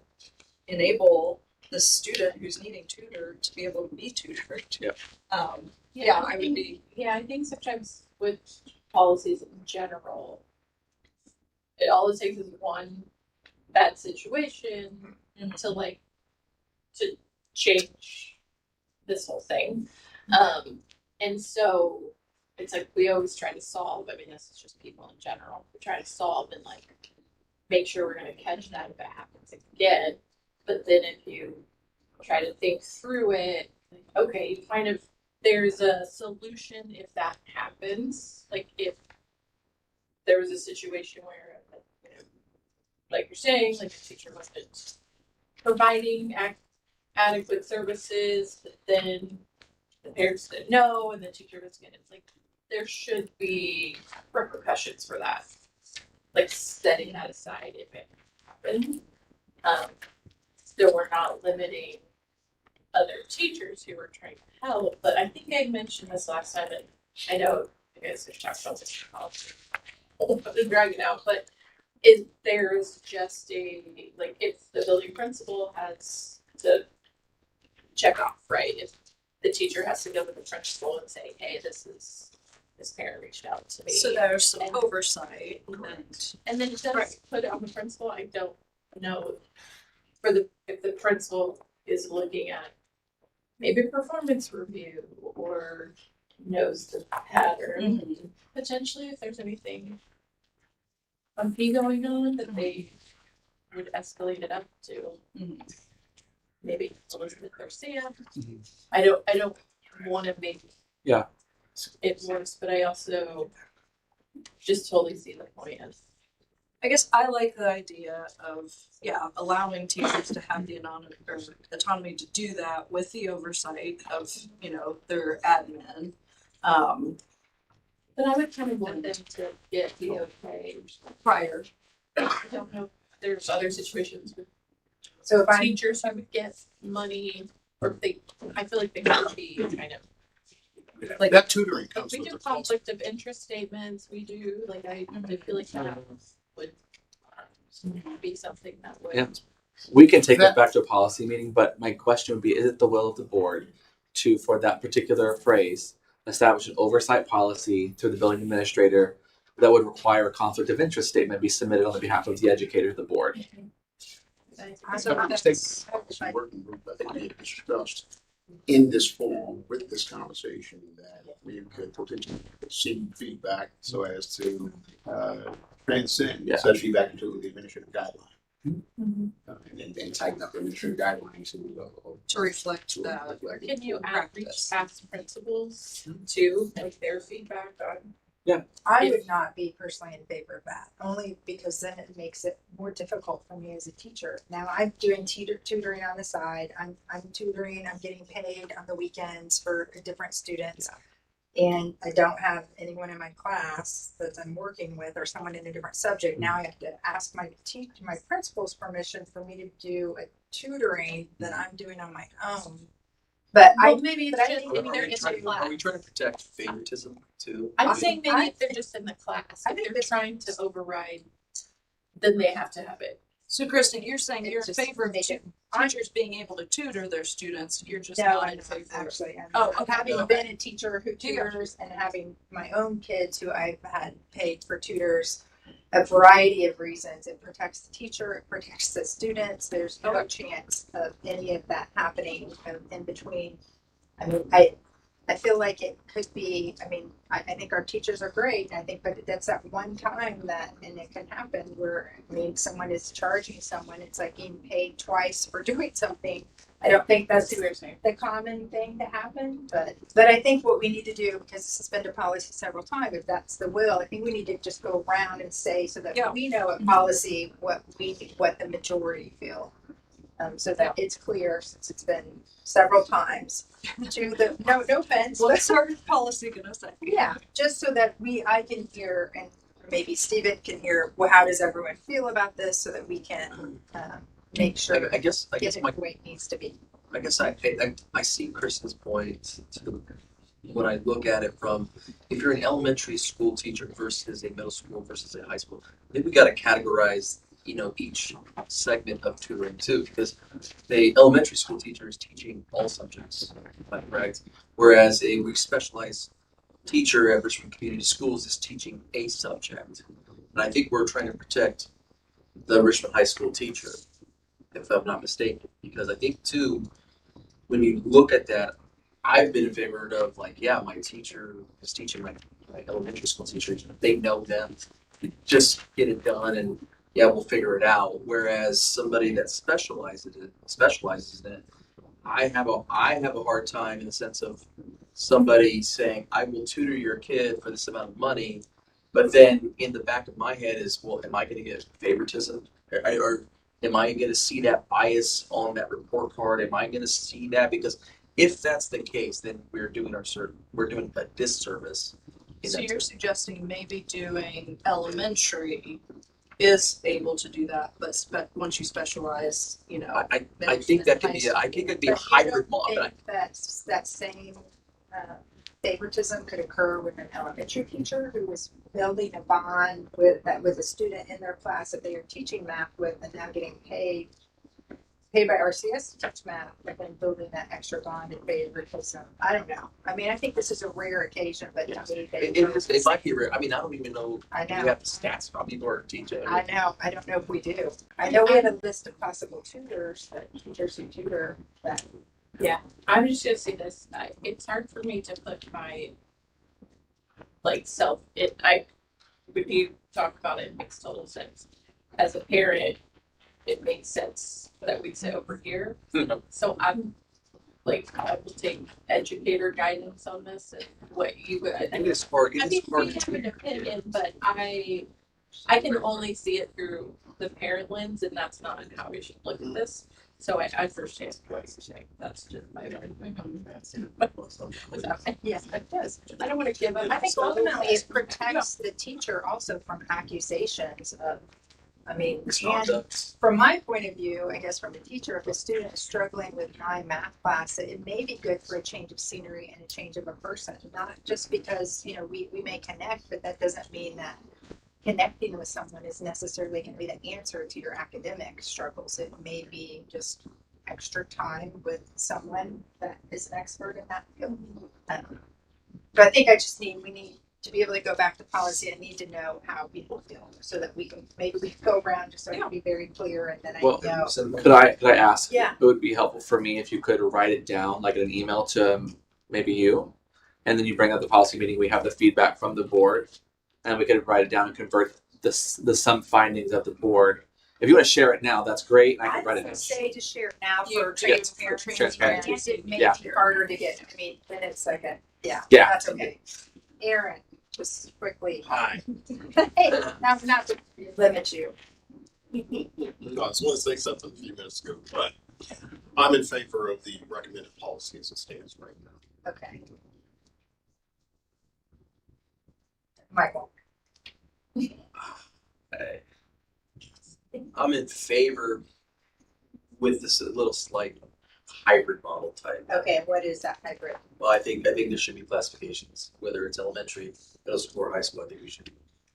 enable the student who's needing tutor to be able to be tutored. I would be. Yeah, I think sometimes with policies in general, all it takes is one bad situation to change this whole thing. And so it's like we always try to solve. I mean, this is just people in general. We try to solve and like make sure we're going to catch that if it happens again. But then if you try to think through it, like, okay, you kind of there's a solution if that happens. Like if there was a situation where, you know, like you're saying, like the teacher wasn't providing adequate services, but then the parents didn't know, and the teacher was getting like there should be repercussions for that, like setting that aside if it happened. Still, we're not limiting other teachers who are trying to help, but I think I mentioned this last time, and I know you guys have talked about this. I've been dragging out, but if there's just like if the building principal has to check off, right? If the teacher has to go to the principal and say, hey, this parent reached out to me. So there's some oversight. And then it does put it on the principal. I don't know if the principal is looking at maybe performance review or knows the pattern. Potentially if there's anything funky going on that they would escalate it up to maybe Elizabeth Garcia. I don't want to make it worse, but I also just totally see the point of. I guess I like the idea of allowing teachers to have the autonomy to do that with the oversight of, you know, their admin. But I would kind of want them to get the okay prior. I don't know if there's other situations with teachers who would get money, or I feel like they could be kind of like that tutoring comes we with do the conflict of interest statements. We do like I feel like that would be something that would. Yeah. We can take this back to a policy meeting, but my question would be, is it the will of the board to, for that particular phrase, establish an oversight policy through the building administrator that would require a conflict of interest statement be submitted on the behalf of the educator of the board? So that's a working group that we had discussed in this forum with this conversation that we could potentially see feedback so as to transcend such feedback into the administrative guideline. And tighten up the administrative guidelines to reflect that. Can you ask principals too, like their feedback on? Yeah, I would not be personally in favor of that, only because then it makes it more difficult for me as a teacher. Now I'm doing tutoring on the side. I'm tutoring. I'm getting paid on the weekends for different students, and I don't have anyone in my class that I'm working with or someone in a different subject. Now I have to ask my principal's permission for me to do a tutoring that I'm doing on my own. But Are we trying to protect favoritism too? I'm saying maybe if they're just in the class, if they're trying to override, then they have to have it. So, Kristen, you're saying you're in favor of teachers being able to tutor their students. You're just not in favor. Actually, having been a teacher who tutors and having my own kids who I've had paid for tutors, a variety of reasons. It protects the teacher, it protects the students. There's no chance of any of that happening in between. I mean, I feel like it could be, I think our teachers are great. I think, but that's that one time that, and it can happen where, someone is charging someone, it's like being paid twice for doing something. I don't think that's the common thing to happen, but I think what we need to do, because this has been to policy several times, if that's the will, I think we need to just go around and say, so that we know at policy what the majority feel. So that it's clear, since it's been several times, to the, no offense. What's our policy gonna say? Yeah, just so that I can hear, and maybe Stephen can hear, well, how does everyone feel about this, so that we can make sure I guess it my the way it needs to be. I guess I see Chris's point to when I look at it from, if you're an elementary school teacher versus a middle school versus a high school, I think we got to categorize, each segment of tutoring too, because the elementary school teacher is teaching all subjects, correct? Whereas a specialized teacher at Richmond Community Schools is teaching a subject. And I think we're trying to protect the Richmond High School teacher, if I'm not mistaken, because I think too, when you look at that, I've been in favor of my teacher is teaching my elementary school teachers. They know them, just get it done, and we'll figure it out. Whereas somebody that specializes in it, I have a hard time in the sense of somebody saying, I will tutor your kid for this amount of money, but then in the back of my head is, well, am I going to get favoritism? Or am I going to see that bias on that report card? Am I going to see that? Because if that's the case, then we're doing a disservice. So you're suggesting maybe doing elementary is able to do that, but once you specialize, I think that could be I think it could be a hybrid model. Think that same favoritism could occur with an elementary teacher who was building a bond with a student in their class that they are teaching math with, and now getting paid by RCS to teach math, but then building that extra bond and favoritism. I don't know. I think this is a rare occasion, but to me, it might be rare. I don't even know. I know. We have the stats from people are teaching. I know. I don't know if we do. I know we have a list of possible tutors, teachers who tutor that. Yeah, I'm just gonna say this. It's hard for me to put my self. When you talk about it, it makes total sense. As a parent, it makes sense that we sit over here. So I'm I will take educator guidance on this and what you guys. I think it's hard. We have an opinion, but I can only see it through the parent lens, and that's not how we should look at this. So I understand what you're saying. That's just my Yes, it does. I don't want to give up. I think ultimately it protects the teacher also from accusations of, and from my point of view, I guess from a teacher, if a student is struggling with my math class, it may be good for a change of scenery and a change of a person. Not just because, we may connect, but that doesn't mean that connecting with someone is necessarily going to be the answer to your academic struggles. It may be just extra time with someone that is an expert in that field. But I think we need to be able to go back to policy. I need to know how people feel so that we can go around just so I can be very clear, and then I know. Could I ask? Yeah. It would be helpful for me if you could write it down like in an email to maybe you, and then you bring up the policy meeting. We have the feedback from the board, and we could write it down and convert the some findings of the board. If you want to share it now, that's great. And I can write it down. Say to share it now for transparency. It may be harder to get. Then it's like yeah. That's okay. Aaron, just quickly. Hi. Hey, not to limit you. I just want to say something a few minutes ago, but I'm in favor of the recommended policy as it stands right now. Okay. Michael. I'm in favor with this little slight hybrid model type. Okay, what is that hybrid? Well, I think there should be classifications, whether it's elementary, middle school, or high school. I think we should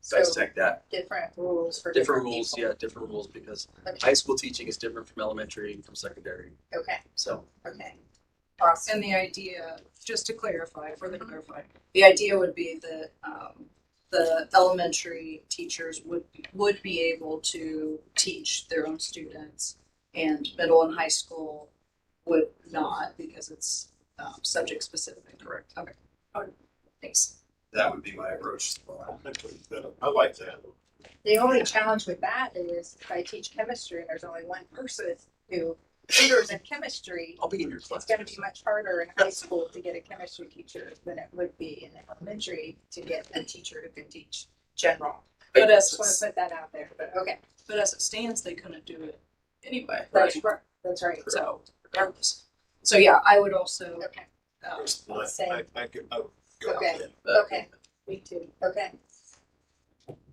dissect that. Different rules for different rules. people. Yeah, different rules, because high school teaching is different from elementary and from secondary. Okay. So. Okay. And the idea, just to clarify, the idea would be that the elementary teachers would be able to teach their own students, and middle and high school would not because it's subject specific. Correct. Okay. Thanks. That would be my approach. I like that. The only challenge with that is if I teach chemistry and there's only one person who tutors in chemistry, I'll be in your class. it's gonna be much harder in high school to get a chemistry teacher than it would be in elementary to get a teacher who can teach general. But I as just wanna put that out there, but okay. But as it stands, they couldn't do it anyway. That's right. That's right. So regardless. So yeah, I would also. Okay. I could, I would go Okay. with that. Okay. Me too. Okay.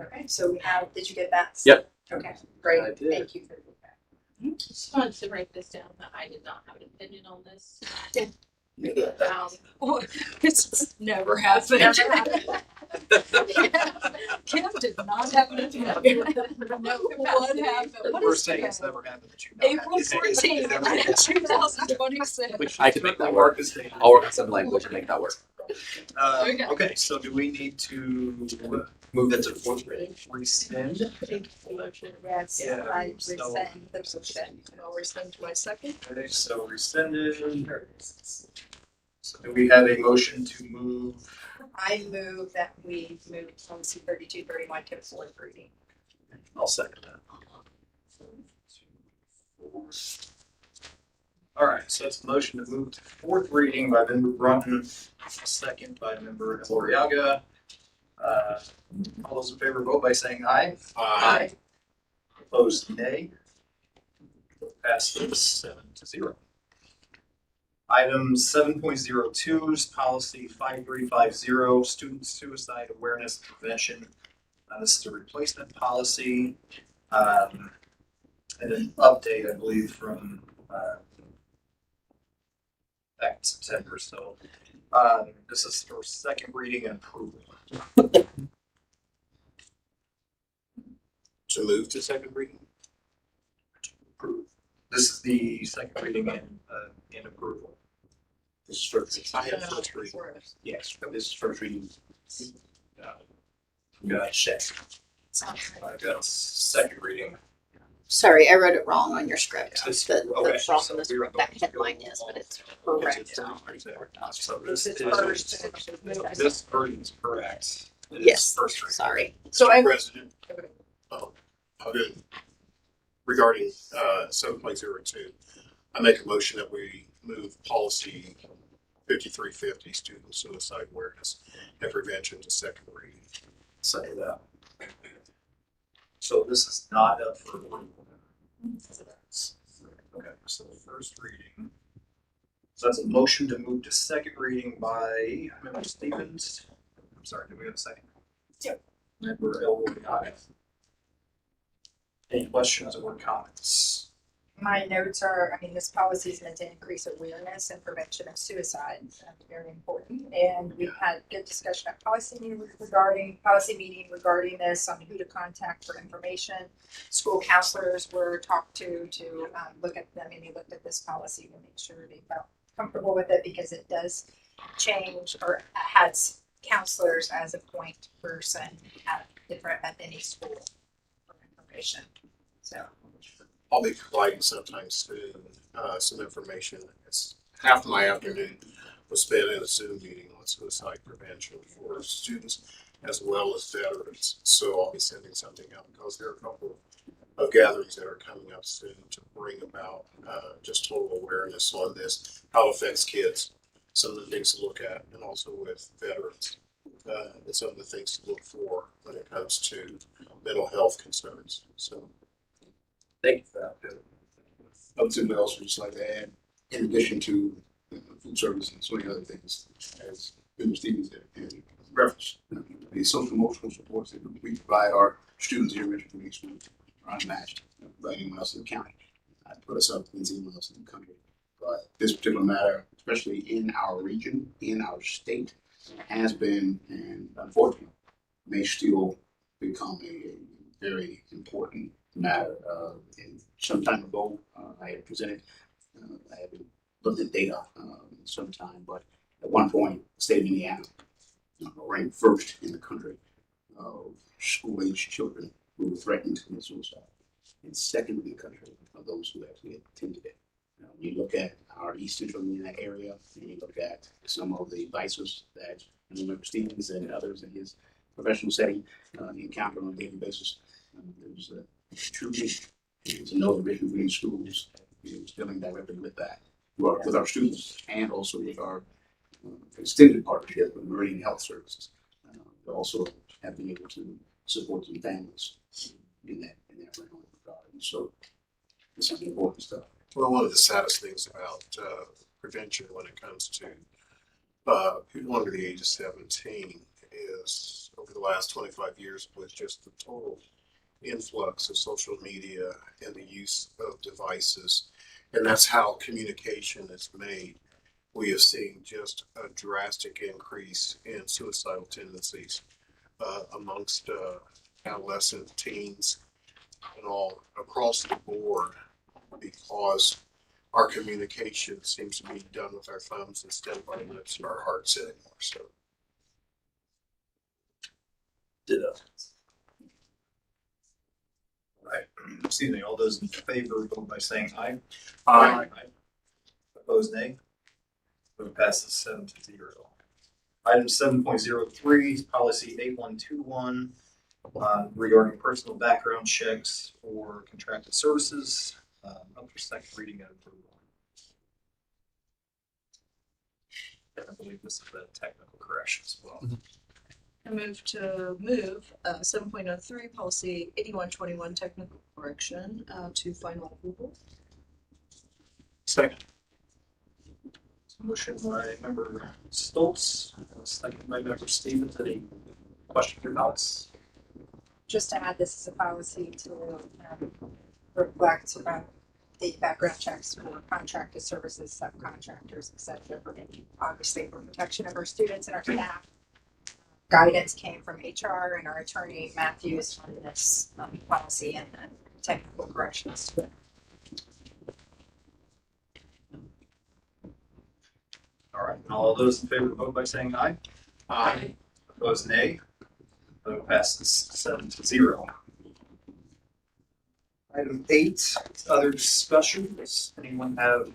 Okay, so we have, did you get that? Yep. Okay, great. I did. Thank you for that. Just wanted to write this down that I did not have an opinion on this. It's never happened. Kim did not have an opinion. No, what happened? What We're is saying today? it's never happened that you know. April 14th, 2026. Which I can make that Mark work. is saying. I'll work on some language and make that work. Okay. Okay, so do we need to move that to fourth reading? Rescind? Yes, Yeah, I so- rescind the motion. I'll rescind my second. Okay, so rescinded. So do we have a motion to move? I move that we move policy 3231 to fourth reading. I'll second that. All right, so that's the motion to move to fourth reading by member Brunton, second by member Loriaga. All those in favor vote by saying aye. Aye. Opposed, nay. Passes 7-0. Item 7.02 is policy 5350, student suicide awareness and prevention. This is a replacement policy, and an update, I believe, from back in September. So this is for second reading and approval. To move to second reading? Approve. This is the second reading and approval. This is first, I have first reading. Yes, this is first reading. Got check. I've got second reading. Sorry, I wrote it wrong on your script. This- The okay, wrong so on this, we're that going to headline go is, but it's on. correct. So This is is- first. This version is correct. It is Yes, First reading. sorry. So I, President, regarding 7.02, I make a motion that we move policy 5350, student suicide awareness and prevention, to second reading. Say that. So this is not up for approval. Okay, so first reading. So that's a motion to move to second reading by member Stevens. I'm sorry, did we have a second? Yep. Member Elwood, aye. Any questions or comments? My notes are, I mean, this policy is meant to increase awareness and prevention of suicide. That's very important. And we've had good discussion at policy meeting regarding this, on who to contact for information. School counselors were talked to look at them, and they looked at this policy to make sure they felt comfortable with it, because it does change or has counselors as a point person at any school for information. So. I'll be providing sometime soon some information. It's half my afternoon was spent in a Zoom meeting on suicide prevention for students as well as veterans. So I'll be sending something out, because there are a couple of gatherings that are coming up soon to bring about just total awareness on this, how it affects kids, some of the things to look at, and also with veterans. And some of the things to look for when it comes to mental health concerns. So. Thank you for that. I would simply also just like to add, in addition to food service and so many other things, as Mr. Stevens had referenced, the social emotional supports that we provide our students here at Richmond Community School are unmatched by anyone else in the county. I put us up against anyone else in the country. But this particular matter, especially in our region, in our state, has been, and unfortunately, may still become a very important matter. And some time ago, I had presented, I haven't looked at data sometime, but at one point, the state of Indiana ranked first in the country of school-age children who were threatened to commit suicide. And second in the country of those who actually attempted it. When you look at our East Central Indiana area, and you look at some of the vices that Member Stevens and others in his professional setting encounter on a daily basis, there's truly no division between schools dealing directly with that, with our students, and also with our extended partnership with Marine Health Services. We also have been able to support some families in that realm. So this is important stuff. Well, one of the saddest things about prevention when it comes to people under the age of 17 is over the last 25 years with just the total influx of social media and the use of devices, and that's how communication is made. We have seen just a drastic increase in suicidal tendencies amongst adolescent teens and all across the board, because our communication seems to be done with our thumbs instead of our lips and our hearts anymore. So, Ditto. All right. Excuse me. All those in favor vote by saying aye. Aye. Opposed, nay. Vote passes 7-0. Item 7.03 is policy 8121 regarding personal background checks for contracted services. Up for second reading and approval. I believe this is a technical correction as well. I move to move 7.03 policy 8121 technical correction to final approval. Second. Motion by member Stoltz, second by member Stevens. Any questions or comments? Just to add, this is a policy to reflect the background checks for contracted services, subcontractors, etc. Obviously, for protection of our students and our staff. Guidance came from HR and our attorney Matthews on this policy and technical corrections to it. All right. All those in favor vote by saying aye. Aye. Opposed, nay. Vote passes 7-0. Item 8, other discussions. Anyone have?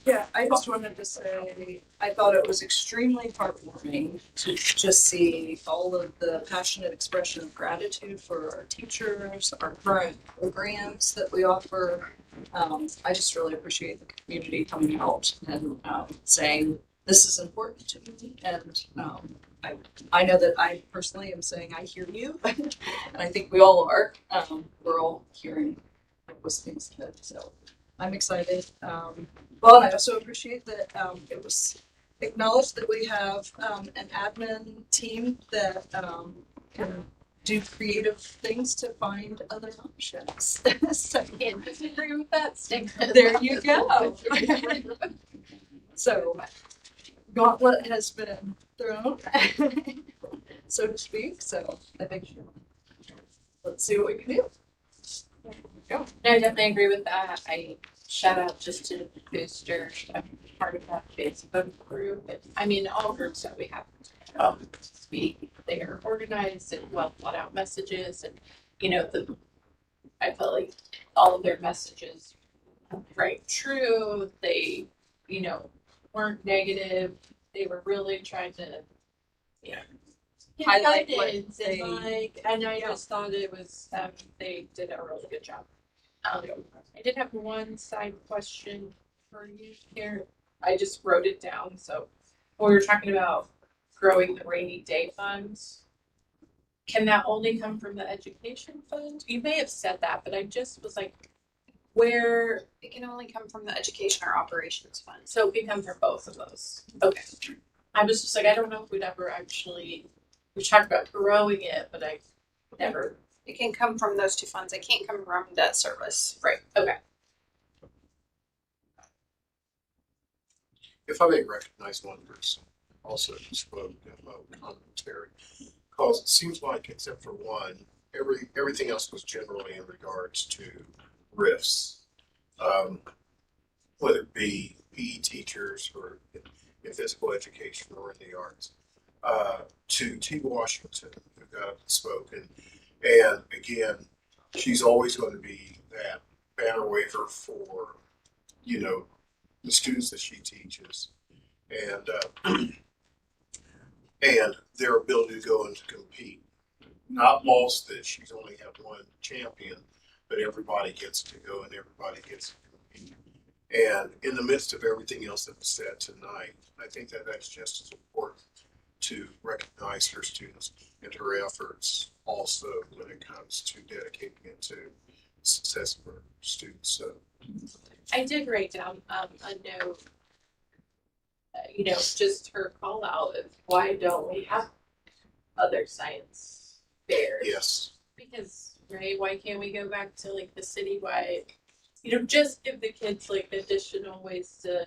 Yeah, I just wanted to say, I thought it was extremely heartwarming to just see all of the passionate expression of gratitude for our teachers, our current programs that we offer. I just really appreciate the community coming out and saying, this is important to me. And I know that I personally am saying, I hear you. And I think we all are. We're all hearing what was being said. So I'm excited. Well, and I also appreciate that it was acknowledged that we have an admin team that can do creative things to find other options. So Can't disagree with that statement. there you go. So gauntlet has been thrown, so to speak. So I think let's see what we can do. No, I definitely agree with that. I shout out just to Booster. I'm part of that Facebook group. And, I mean, all groups that we have speak. They are organized and well thought out messages, and I felt like all of their messages rang true. They, weren't negative. They were really trying to, highlight what they like, and I just thought it was they did a really good job. I did have one side question for you here. I just wrote it down. So when we were talking about growing the rainy day funds, can that only come from the education fund? You may have said that, but I just was like, where It can only come from the education or operations fund. so it can come from both of those. Okay. I was just like, I don't know if we'd ever actually we talked about growing it, but I never. It can come from those two funds. It can't come from debt service. Right. Okay. if I may recognize one person also who spoke commentary, because it seems like, except for one, everything else was generally in regards to RIFs, whether it be PE teachers or in physical education or in the arts. to T. Washington, who got up and spoke. And again, she's always going to be that banner waver for, you know, the students that she teaches. And and their ability to go and to compete. Not lost that she's only had one champion, but everybody gets to go and everybody gets to compete. And in the midst of everything else that was said tonight, I think that that's just as important to recognize her students and her efforts also when it comes to dedicating it to success of her students. So I did write down a note, just her call out of why don't we have other science fairs? yes, Because, right, why can't we go back to like the citywide, just give the kids like additional ways to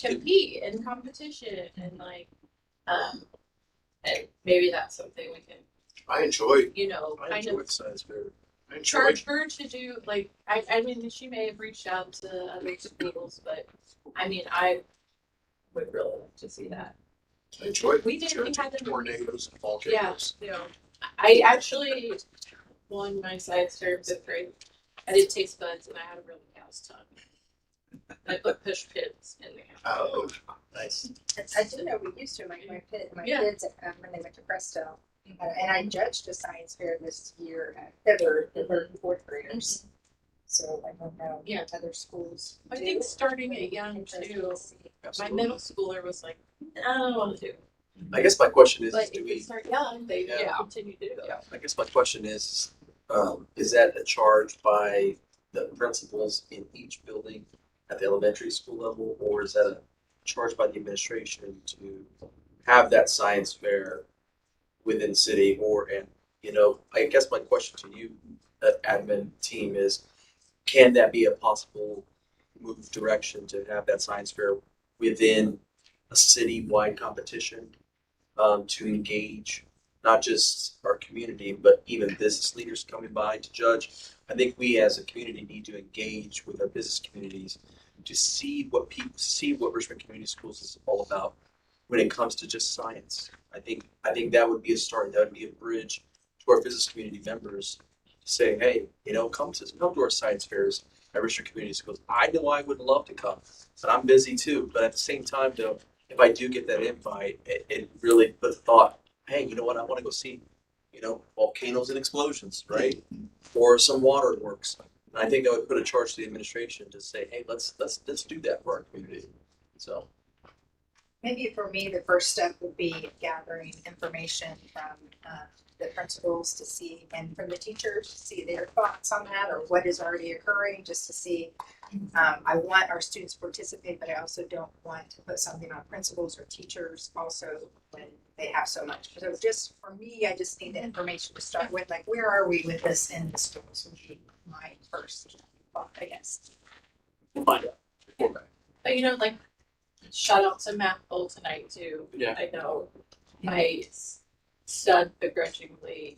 compete in competition and like, and maybe that's something we can, I enjoyed kind of science fair. I enjoyed charge her to do like, I mean, she may have reached out to other schools, but I mean, I would really like to see that. I enjoyed We didn't have them. tornadoes and volcanoes. I actually won my science fair in fifth grade. I did taste buds and I had a really cow's tongue. I put push pins in there. Oh, nice. I do know we used to, my Yeah. kids, when they went to Presto, and I judged a science fair this year at third and fourth graders. So I don't know what other schools I do. think starting at young too. My middle schooler was like, I don't want to do. I guess my question is, But do if you we? start young, they continue to do it. I guess my question is that a charge by the principals in each building at the elementary school level, or is that a charge by the administration to have that science fair within city? I guess my question to you, admin team, is can that be a possible move direction to have that science fair within a city-wide competition to engage not just our community, but even business leaders coming by to judge? I think we as a community need to engage with our business communities to see what Richmond Community Schools is all about when it comes to just science. I think that would be a start. That would be a bridge to our business community members to say, hey, come to our science fairs at Richmond Community Schools. I know I would love to come, but I'm busy too. But at the same time, though, if I do get that invite, it really put thought, hey, you know what? I want to go see, volcanoes and explosions, right? Or some waterworks. And I think that would put a charge to the administration to say, hey, let's do that for our community. So Maybe for me, the first step would be gathering information from the principals to see, and from the teachers to see their thoughts on that, or what is already occurring, just to see. I want our students to participate, but I also don't want to put something on principals or teachers also when they have so much. So just for me, I just need the information to start with, like, where are we with this in the schools would be my first thought, I guess. we'll find out. But like, shout out to Matt Bull tonight too. Yeah. I know my son begrudgingly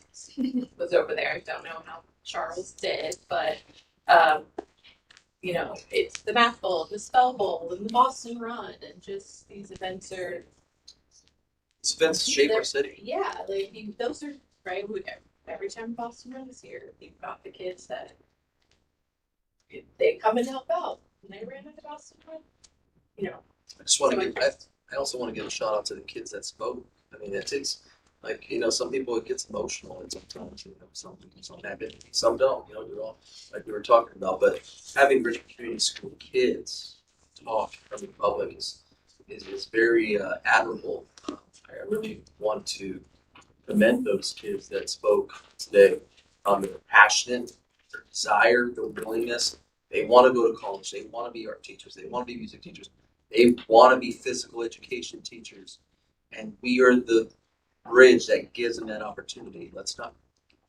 was over there. I don't know how Charles did, but it's the Math Bowl, the Spell Bowl, and the Boston Run, and just these events are. These events shape our city. Yeah, like those are right. Every time Boston Run is here, you've got the kids that they come and help out, and they ran into Boston Run. I just want to I also want to give a shout out to the kids that spoke. I mean, it takes, some people, it gets emotional, and sometimes, some happen, some don't, they're all, like we were talking about. But having Richmond Community School kids talk from the public is very admirable. I really want to commend those kids that spoke today. They're passionate, their desire, their willingness. They want to go to college. They want to be art teachers. They want to be music teachers. They want to be physical education teachers. And we are the bridge that gives them that opportunity. Let's not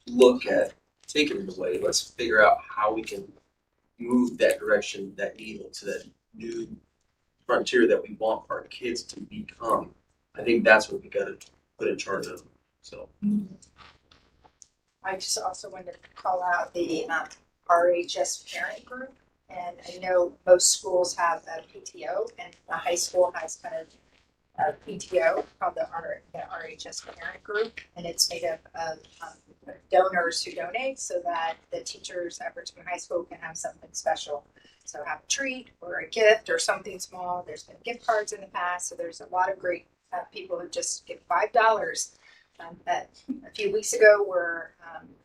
look at taking it away. Let's figure out how we can move that direction, that needle to that new frontier that we want our kids to become. I think that's what we got to put in charge of. So I just also wanted to call out the RHS parent group. And I know most schools have a PTO, and the high school has kind of PTO called the RHS Parent Group, and it's made up of donors who donate so that the teachers at Richmond High School can have something special. So have a treat or a gift or something small. There's been gift cards in the past, so there's a lot of great people who just give $5. A few weeks ago were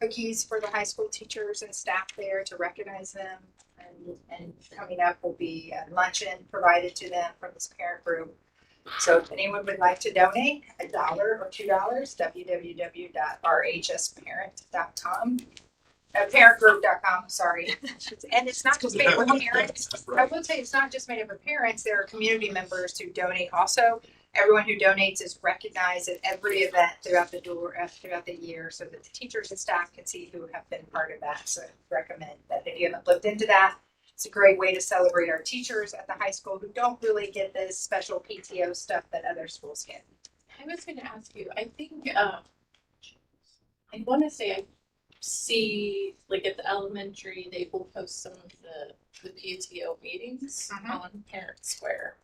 cookies for the high school teachers and staff there to recognize them. And coming up will be a luncheon provided to them from this parent group. So if anyone would like to donate $1 or $2, www.rhsparent.com. Parentgroup.com, sorry. And it's not just made up of parents. I will tell you, it's not just made up of parents. There are community members who donate also. Everyone who donates is recognized at every event throughout the year so that the teachers and staff can see who have been part of that. So I recommend that if you haven't looked into that, it's a great way to celebrate our teachers at the high school who don't really get this special PTO stuff that other schools get. I was going to ask you, I think, I want to say I see, like at the elementary, they will post some of the PTO meetings on Parent Square.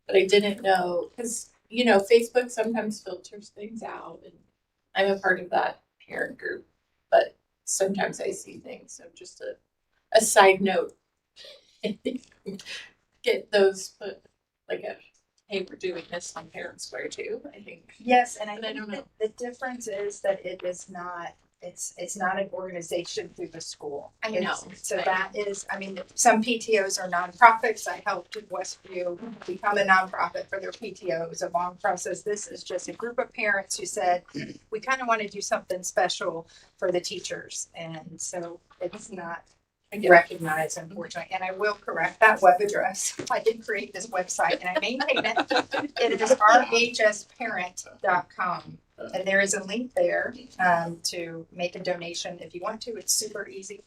But I didn't know, because, you know, Facebook sometimes filters things out, and I'm a part of that parent group, but sometimes I see things. So just a side note, get those put, like hey, we're doing this on Parent Square too, I think. Yes, and I don't think know. the difference is that it is not, it's not an organization through the school. I know. So that is, I mean, some PTOs are nonprofits. I helped Westview become a nonprofit for their PTO. It was a long process. This is just a group of parents who said, we kind of want to do something special for the teachers. And so it's not recognized, unfortunately. And I will correct that web address. I did create this website and I maintain it. It is rhsparent.com. And there is a link there to make a donation if you want to. It's super easy.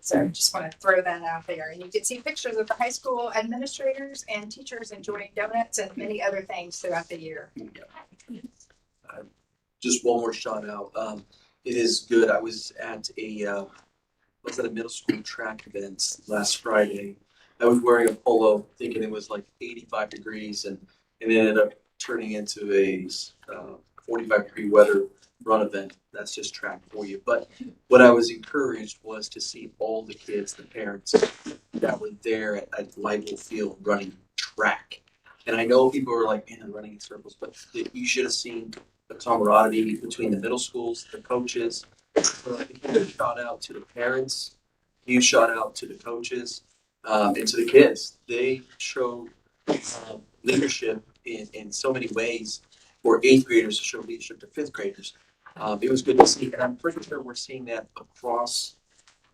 So just want to throw that out there. And you can see pictures of the high school administrators and teachers enjoying donuts and many other things throughout the year. Just one more shout out. It is good. I was at a middle school track event last Friday. I was wearing a polo thinking it was like 85 degrees and it ended up turning into a 45-degree weather run event. That's just track for you. But what I was encouraged was to see all the kids, the parents that were there at Lightville Field running track. And I know people are like, man, they're running in circles, but you should have seen the camaraderie between the middle schools, the coaches. So I think you shout out to the parents, you shout out to the coaches, and to the kids. They showed leadership in so many ways for 8th graders to show leadership to 5th graders. It was good to see, and I'm pretty sure we're seeing that across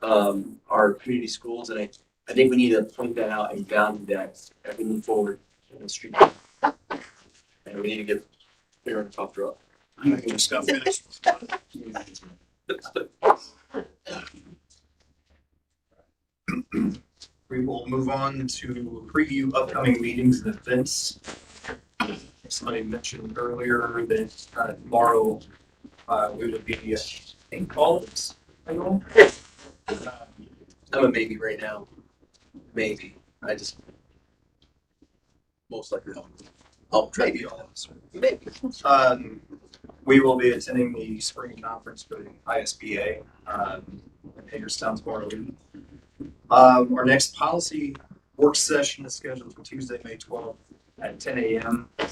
our community schools, and I think we need to point that out and value that as we move forward in the street. And we need to give Aaron a top drop. I just got finished. We will move on to preview upcoming meetings and events. Somebody mentioned earlier that tomorrow we will be in calls. I'm a maybe right now. Maybe. I just most likely I'll try to be all of us. Maybe. We will be attending the spring conference for the ISBA in Hagerstown tomorrow. Our next policy work session is scheduled for Tuesday, May 12th at 10 a.m. in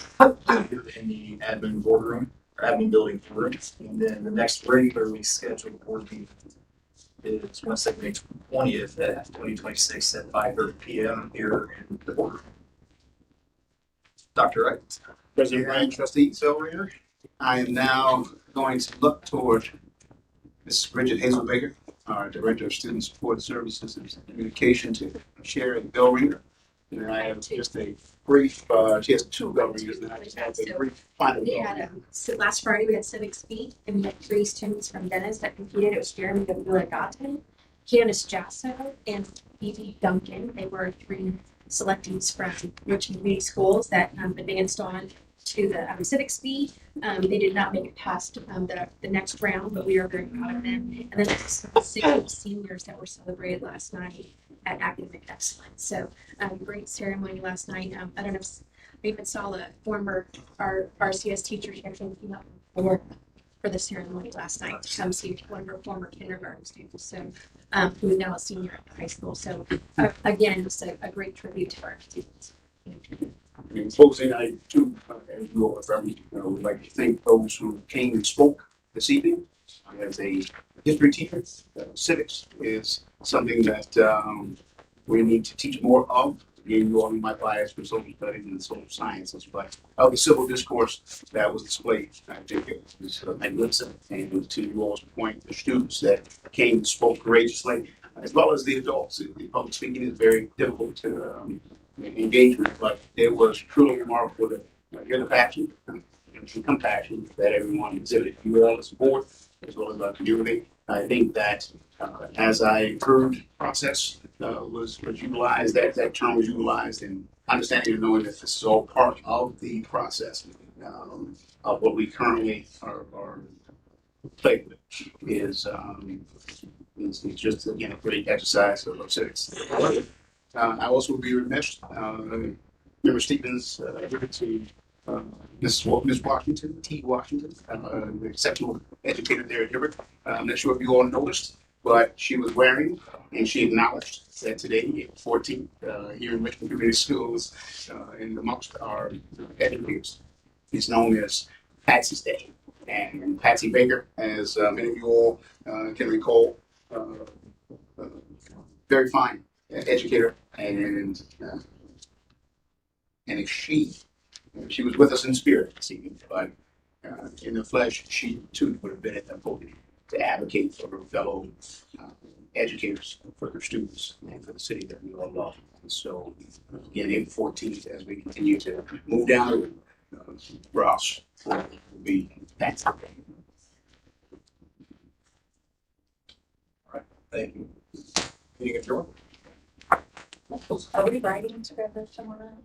the admin boardroom or admin building room. And then the next regularly scheduled board meeting is Wednesday, May 20th at 2026 at 5:30 p.m. here in the boardroom. Dr. Wright. President Brand, Trustees over here. I am now going to look toward Ms. Bridget Hazelbaker, our Director of Student Support Services and Communication, to share a bell ringer. And I have just a brief, she has 2 bell ringers, and I just have a brief final We bell had ringer. so last Friday we had civics beat and we had 3 students from Dennis that competed. It was Jeremy Villegate, Candace Jasso, and Phoebe Duncan. They were 3 selectees from Richmond Community Schools that advanced on to the civics beat. They did not make it past the next round, but we are very proud of them. And then there's 6 seniors that were celebrated last night at Academic Excellence. So great ceremony last night. I don't know if I even saw a former our RCS teacher here thanking up for the ceremony last night to come see one of her former kindergarten students. So who is now a senior at high school. So again, it's a great tribute to our students. In closing, I too, as you all have would like to thank those who came and spoke this evening. As a history teacher, civics is something that we need to teach more of. Again, you all know my bias for social studies and social sciences, but of the civil discourse that was displayed, I think it was magnificent. And to you all's point, the students that came and spoke courageously, as well as the adults. The public speaking is very difficult to engagement, but it was truly remarkable to hear the passion and the compassion that everyone exhibited. You all as a board, as well as our community. I think that as I heard process was utilized, that term was utilized, and understanding and knowing that this is all part of the process of what we currently are playing with is just again a great exercise of civics. I also would be remiss, Member Stevens, to Ms. Washington, T. Washington, the exceptional educator there at Hibbert. I'm not sure if you all noticed, but she was wearing and she acknowledged that today, April 14th, here in Richmond Community Schools, and amongst our educators, is known as Patsy's Day. And Patsy Baker, as many of you all can recall, very fine educator, and if she was with us in spirit this evening, but in the flesh, she too would have been at the podium to advocate for her fellow educators, for her students, and for the city that we all love. And so, again, April 14th, as we continue to move down the road, Ross will be Patsy. All right, thank you. Meeting adjourned. Are we writing together tomorrow?